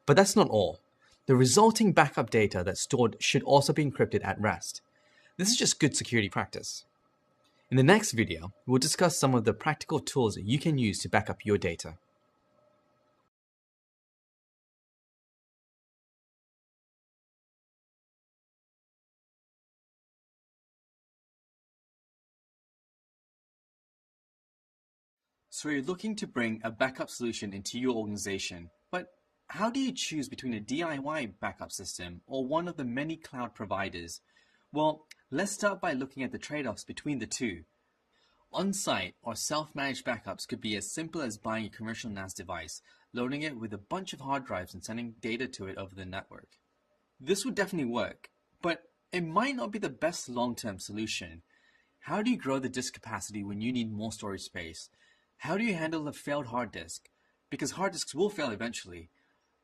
But that's not all. The resulting backup data that's stored should also be encrypted at rest. This is just good security practice. In the next video, we'll discuss some of the practical tools that you can use to back up your data. So you're looking to bring a backup solution into your organization, but how do you choose between a DIY backup system or one of the many cloud providers? Well, let's start by looking at the trade-offs between the two. On-site or self-managed backups could be as simple as buying a commercial NAS device, loading it with a bunch of hard drives and sending data to it over the network. This would definitely work, but it might not be the best long-term solution. How do you grow the disk capacity when you need more storage space? How do you handle a failed hard disk? Because hard disks will fail eventually.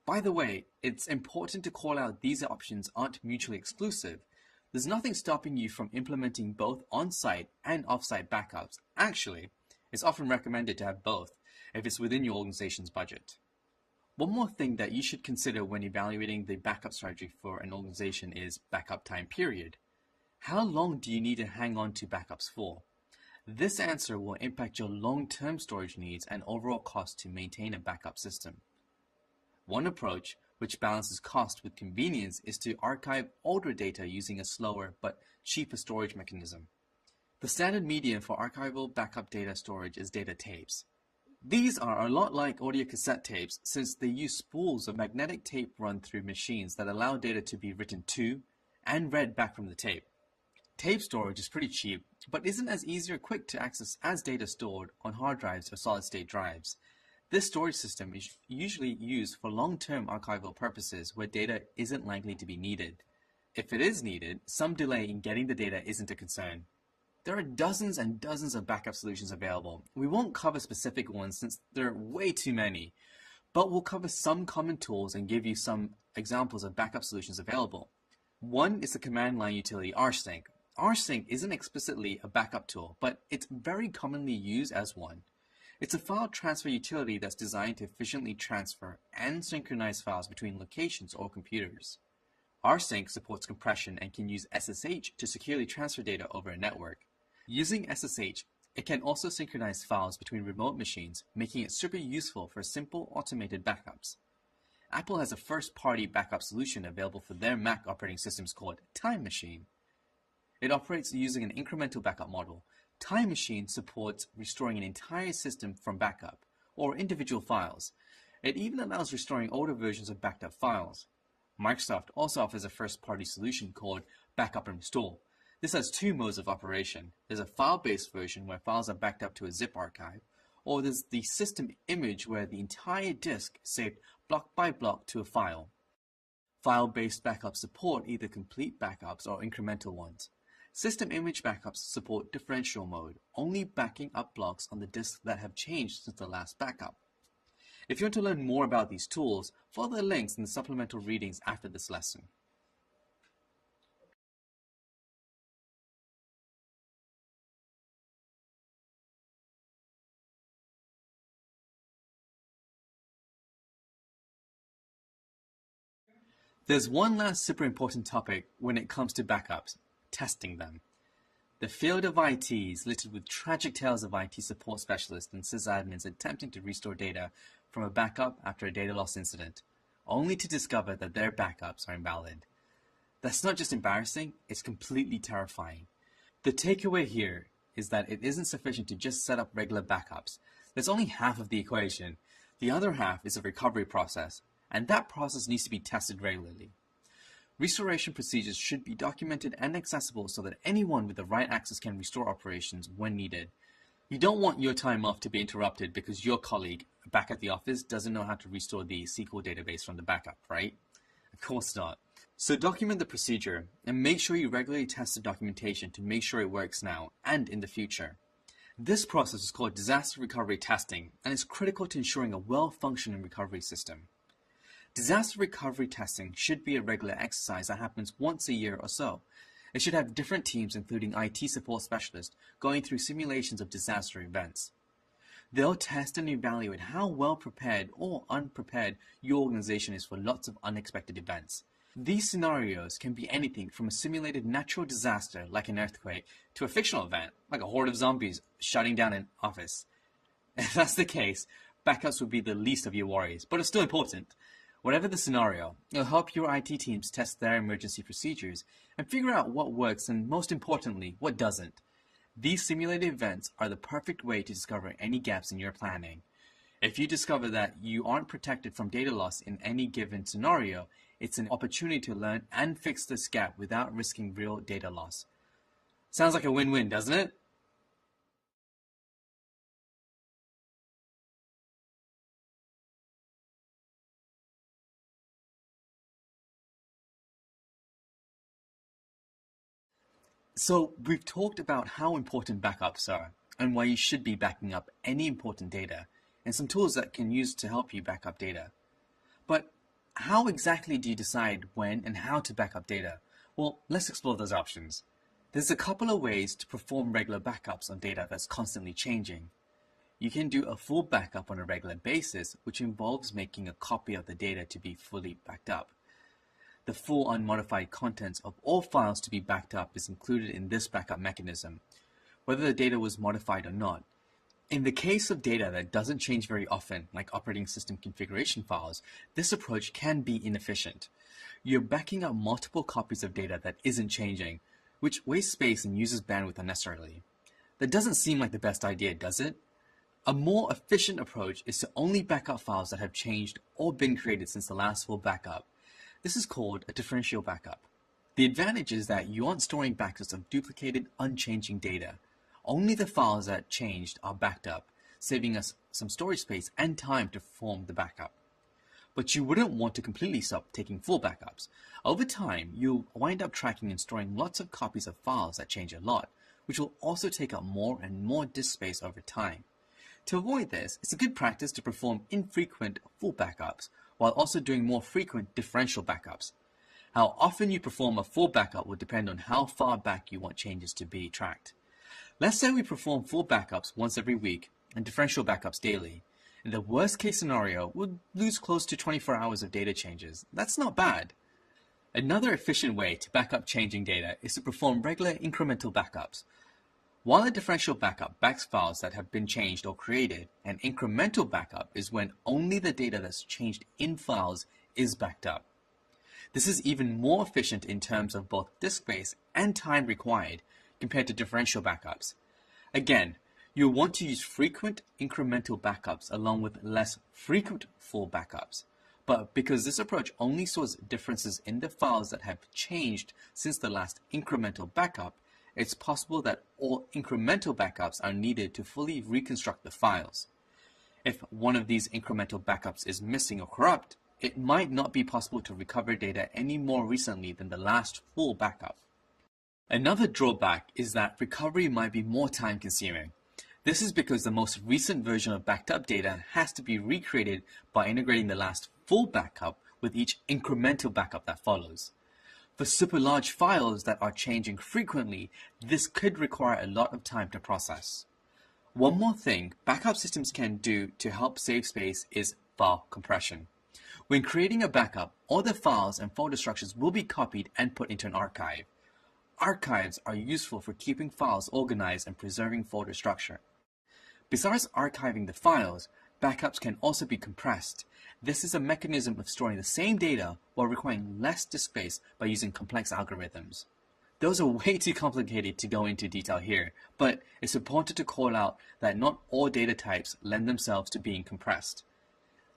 By the way, it's important to call out these options aren't mutually exclusive. There's nothing stopping you from implementing both on-site and off-site backups. Actually, it's often recommended to have both if it's within your organization's budget. One more thing that you should consider when evaluating the backup strategy for an organization is backup time period. How long do you need to hang on to backups for? This answer will impact your long-term storage needs and overall cost to maintain a backup system. One approach, which balances cost with convenience, is to archive older data using a slower but cheaper storage mechanism. The standard medium for archival backup data storage is data tapes. These are a lot like audio cassette tapes since they use spools of magnetic tape run through machines that allow data to be written to and read back from the tape. Tape storage is pretty cheap, but isn't as easy or quick to access as data stored on hard drives or solid-state drives. This storage system is usually used for long-term archival purposes where data isn't likely to be needed. If it is needed, some delay in getting the data isn't a concern. There are dozens and dozens of backup solutions available. We won't cover specific ones since there are way too many, but we'll cover some common tools and give you some examples of backup solutions available. One is the command line utility rsync. rsync isn't explicitly a backup tool, but it's very commonly used as one. It's a file transfer utility that's designed to efficiently transfer and synchronize files between locations or computers. rsync supports compression and can use SSH to securely transfer data over a network. Using SSH, it can also synchronize files between remote machines, making it super useful for simple automated backups. Apple has a first-party backup solution available for their Mac operating systems called Time Machine. It operates using an incremental backup model. Time Machine supports restoring an entire system from backup, or individual files. It even allows restoring older versions of backed up files. Microsoft also offers a first-party solution called Backup and Restore. This has two modes of operation. There's a file-based version where files are backed up to a zip archive, or there's the system image where the entire disk is saved block by block to a file. File-based backups support either complete backups or incremental ones. System image backups support differential mode, only backing up blocks on the disk that have changed since the last backup. If you want to learn more about these tools, follow the links in the supplemental readings after this lesson. There's one last super important topic when it comes to backups: testing them. The field of IT is littered with tragic tales of IT support specialists and sysadmins attempting to restore data from a backup after a data loss incident, only to discover that their backups are invalid. That's not just embarrassing, it's completely terrifying. The takeaway here is that it isn't sufficient to just set up regular backups. That's only half of the equation. The other half is a recovery process, and that process needs to be tested regularly. Restoration procedures should be documented and accessible so that anyone with the right access can restore operations when needed. You don't want your time off to be interrupted because your colleague back at the office doesn't know how to restore the SQL database from the backup, right? Of course not. So document the procedure and make sure you regularly test the documentation to make sure it works now and in the future. This process is called disaster recovery testing and is critical to ensuring a well-functioning recovery system. Disaster recovery testing should be a regular exercise that happens once a year or so. It should have different teams, including IT support specialists, going through simulations of disaster events. They'll test and evaluate how well prepared or unprepared your organization is for lots of unexpected events. These scenarios can be anything from a simulated natural disaster like an earthquake to a fictional event like a horde of zombies shutting down an office. If that's the case, backups would be the least of your worries, but it's still important. Whatever the scenario, it'll help your IT teams test their emergency procedures and figure out what works and, most importantly, what doesn't. These simulated events are the perfect way to discover any gaps in your planning. If you discover that you aren't protected from data loss in any given scenario, it's an opportunity to learn and fix this gap without risking real data loss. Sounds like a win-win, doesn't it? So we've talked about how important backups are and why you should be backing up any important data and some tools that can use to help you back up data. But how exactly do you decide when and how to back up data? Well, let's explore those options. There's a couple of ways to perform regular backups on data that's constantly changing. You can do a full backup on a regular basis, which involves making a copy of the data to be fully backed up. The full unmodified contents of all files to be backed up is included in this backup mechanism, whether the data was modified or not. In the case of data that doesn't change very often, like operating system configuration files, this approach can be inefficient. You're backing up multiple copies of data that isn't changing, which wastes space and uses bandwidth unnecessarily. That doesn't seem like the best idea, does it? A more efficient approach is to only back up files that have changed or been created since the last full backup. This is called a differential backup. The advantage is that you aren't storing backups of duplicated, unchanging data. Only the files that changed are backed up, saving us some storage space and time to perform the backup. But you wouldn't want to completely stop taking full backups. Over time, you'll wind up tracking and storing lots of copies of files that change a lot, which will also take up more and more disk space over time. To avoid this, it's a good practice to perform infrequent full backups, while also doing more frequent differential backups. How often you perform a full backup will depend on how far back you want changes to be tracked. Let's say we perform full backups once every week and differential backups daily. In the worst case scenario, we'll lose close to 24 hours of data changes. That's not bad. Another efficient way to back up changing data is to perform regular incremental backups. While a differential backup backs files that have been changed or created, an incremental backup is when only the data that's changed in files is backed up. This is even more efficient in terms of both disk space and time required compared to differential backups. Again, you'll want to use frequent incremental backups along with less frequent full backups. But because this approach only stores differences in the files that have changed since the last incremental backup, it's possible that all incremental backups are needed to fully reconstruct the files. If one of these incremental backups is missing or corrupt, it might not be possible to recover data any more recently than the last full backup. Another drawback is that recovery might be more time-consuming. This is because the most recent version of backed up data has to be recreated by integrating the last full backup with each incremental backup that follows. For super large files that are changing frequently, this could require a lot of time to process. One more thing backup systems can do to help save space is file compression. When creating a backup, all the files and folder structures will be copied and put into an archive. Archives are useful for keeping files organized and preserving folder structure. Besides archiving the files, backups can also be compressed. This is a mechanism of storing the same data while requiring less disk space by using complex algorithms. Those are way too complicated to go into detail here, but it's important to call out that not all data types lend themselves to being compressed.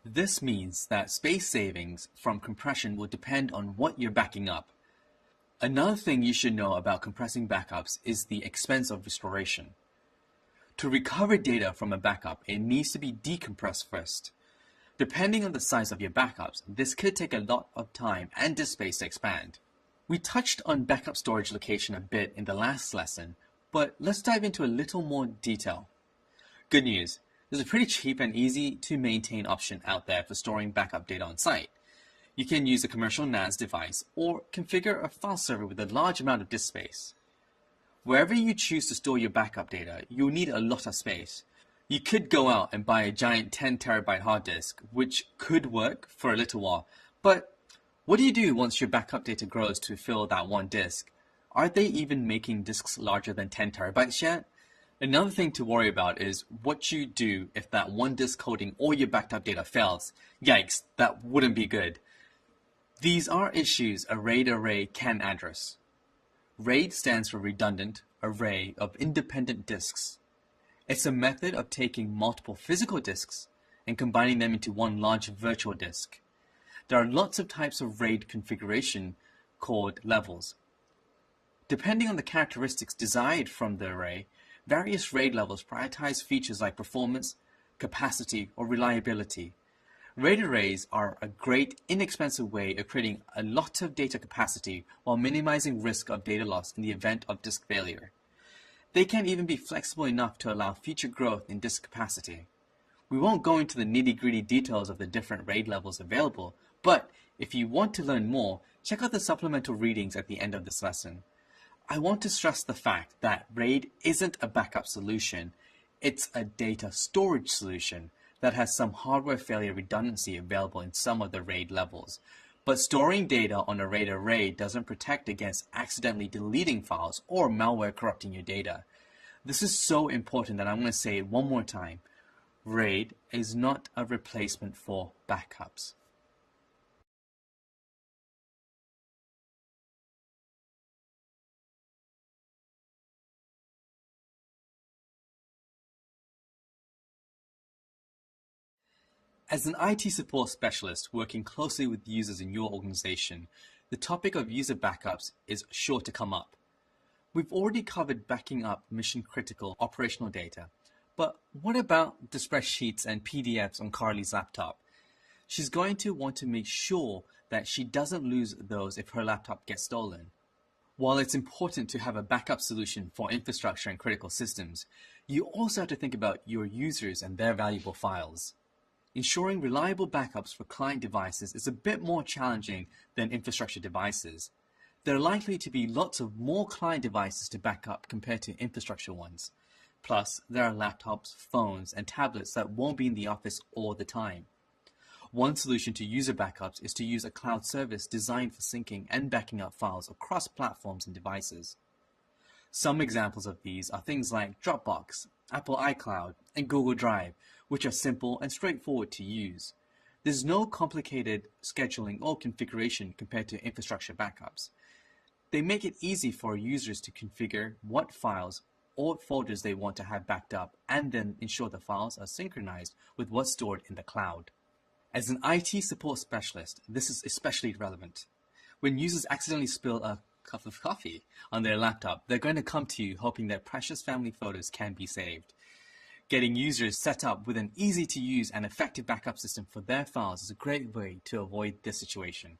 This means that space savings from compression will depend on what you're backing up. Another thing you should know about compressing backups is the expense of restoration. To recover data from a backup, it needs to be decompressed first. Depending on the size of your backups, this could take a lot of time and disk space to expand. We touched on backup storage location a bit in the last lesson, but let's dive into a little more detail. Good news, there's a pretty cheap and easy to maintain option out there for storing backup data on site. You can use a commercial NAS device or configure a file server with a large amount of disk space. Wherever you choose to store your backup data, you'll need a lot of space. You could go out and buy a giant 10 terabyte hard disk, which could work for a little while, but what do you do once your backup data grows to fill that one disk? Are they even making disks larger than 10 terabytes yet? Another thing to worry about is what you do if that one disk holding all your backed up data fails. Yikes, that wouldn't be good. These are issues a RAID array can address. RAID stands for Redundant Array of Independent Disks. It's a method of taking multiple physical disks and combining them into one large virtual disk. There are lots of types of RAID configuration called levels. Depending on the characteristics desired from the array, various RAID levels prioritize features like performance, capacity, or reliability. RAID arrays are a great, inexpensive way of creating a lot of data capacity while minimizing risk of data loss in the event of disk failure. They can even be flexible enough to allow future growth in disk capacity. We won't go into the nitty-gritty details of the different RAID levels available, but if you want to learn more, check out the supplemental readings at the end of this lesson. I want to stress the fact that RAID isn't a backup solution, it's a data storage solution that has some hardware failure redundancy available in some of the RAID levels. But storing data on a RAID array doesn't protect against accidentally deleting files or malware corrupting your data. This is so important that I'm going to say it one more time. RAID is not a replacement for backups. As an IT support specialist working closely with users in your organization, the topic of user backups is sure to come up. We've already covered backing up mission-critical operational data, but what about the spreadsheets and PDFs on Carly's laptop? She's going to want to make sure that she doesn't lose those if her laptop gets stolen. While it's important to have a backup solution for infrastructure and critical systems, you also have to think about your users and their valuable files. Ensuring reliable backups for client devices is a bit more challenging than infrastructure devices. There are likely to be lots of more client devices to back up compared to infrastructure ones. Plus, there are laptops, phones, and tablets that won't be in the office all the time. One solution to user backups is to use a cloud service designed for syncing and backing up files across platforms and devices. Some examples of these are things like Dropbox, Apple iCloud, and Google Drive, which are simple and straightforward to use. There's no complicated scheduling or configuration compared to infrastructure backups. They make it easy for users to configure what files or folders they want to have backed up and then ensure the files are synchronized with what's stored in the cloud. As an IT support specialist, this is especially relevant. When users accidentally spill a cup of coffee on their laptop, they're going to come to you hoping their precious family photos can be saved. Getting users set up with an easy-to-use and effective backup system for their files is a great way to avoid this situation.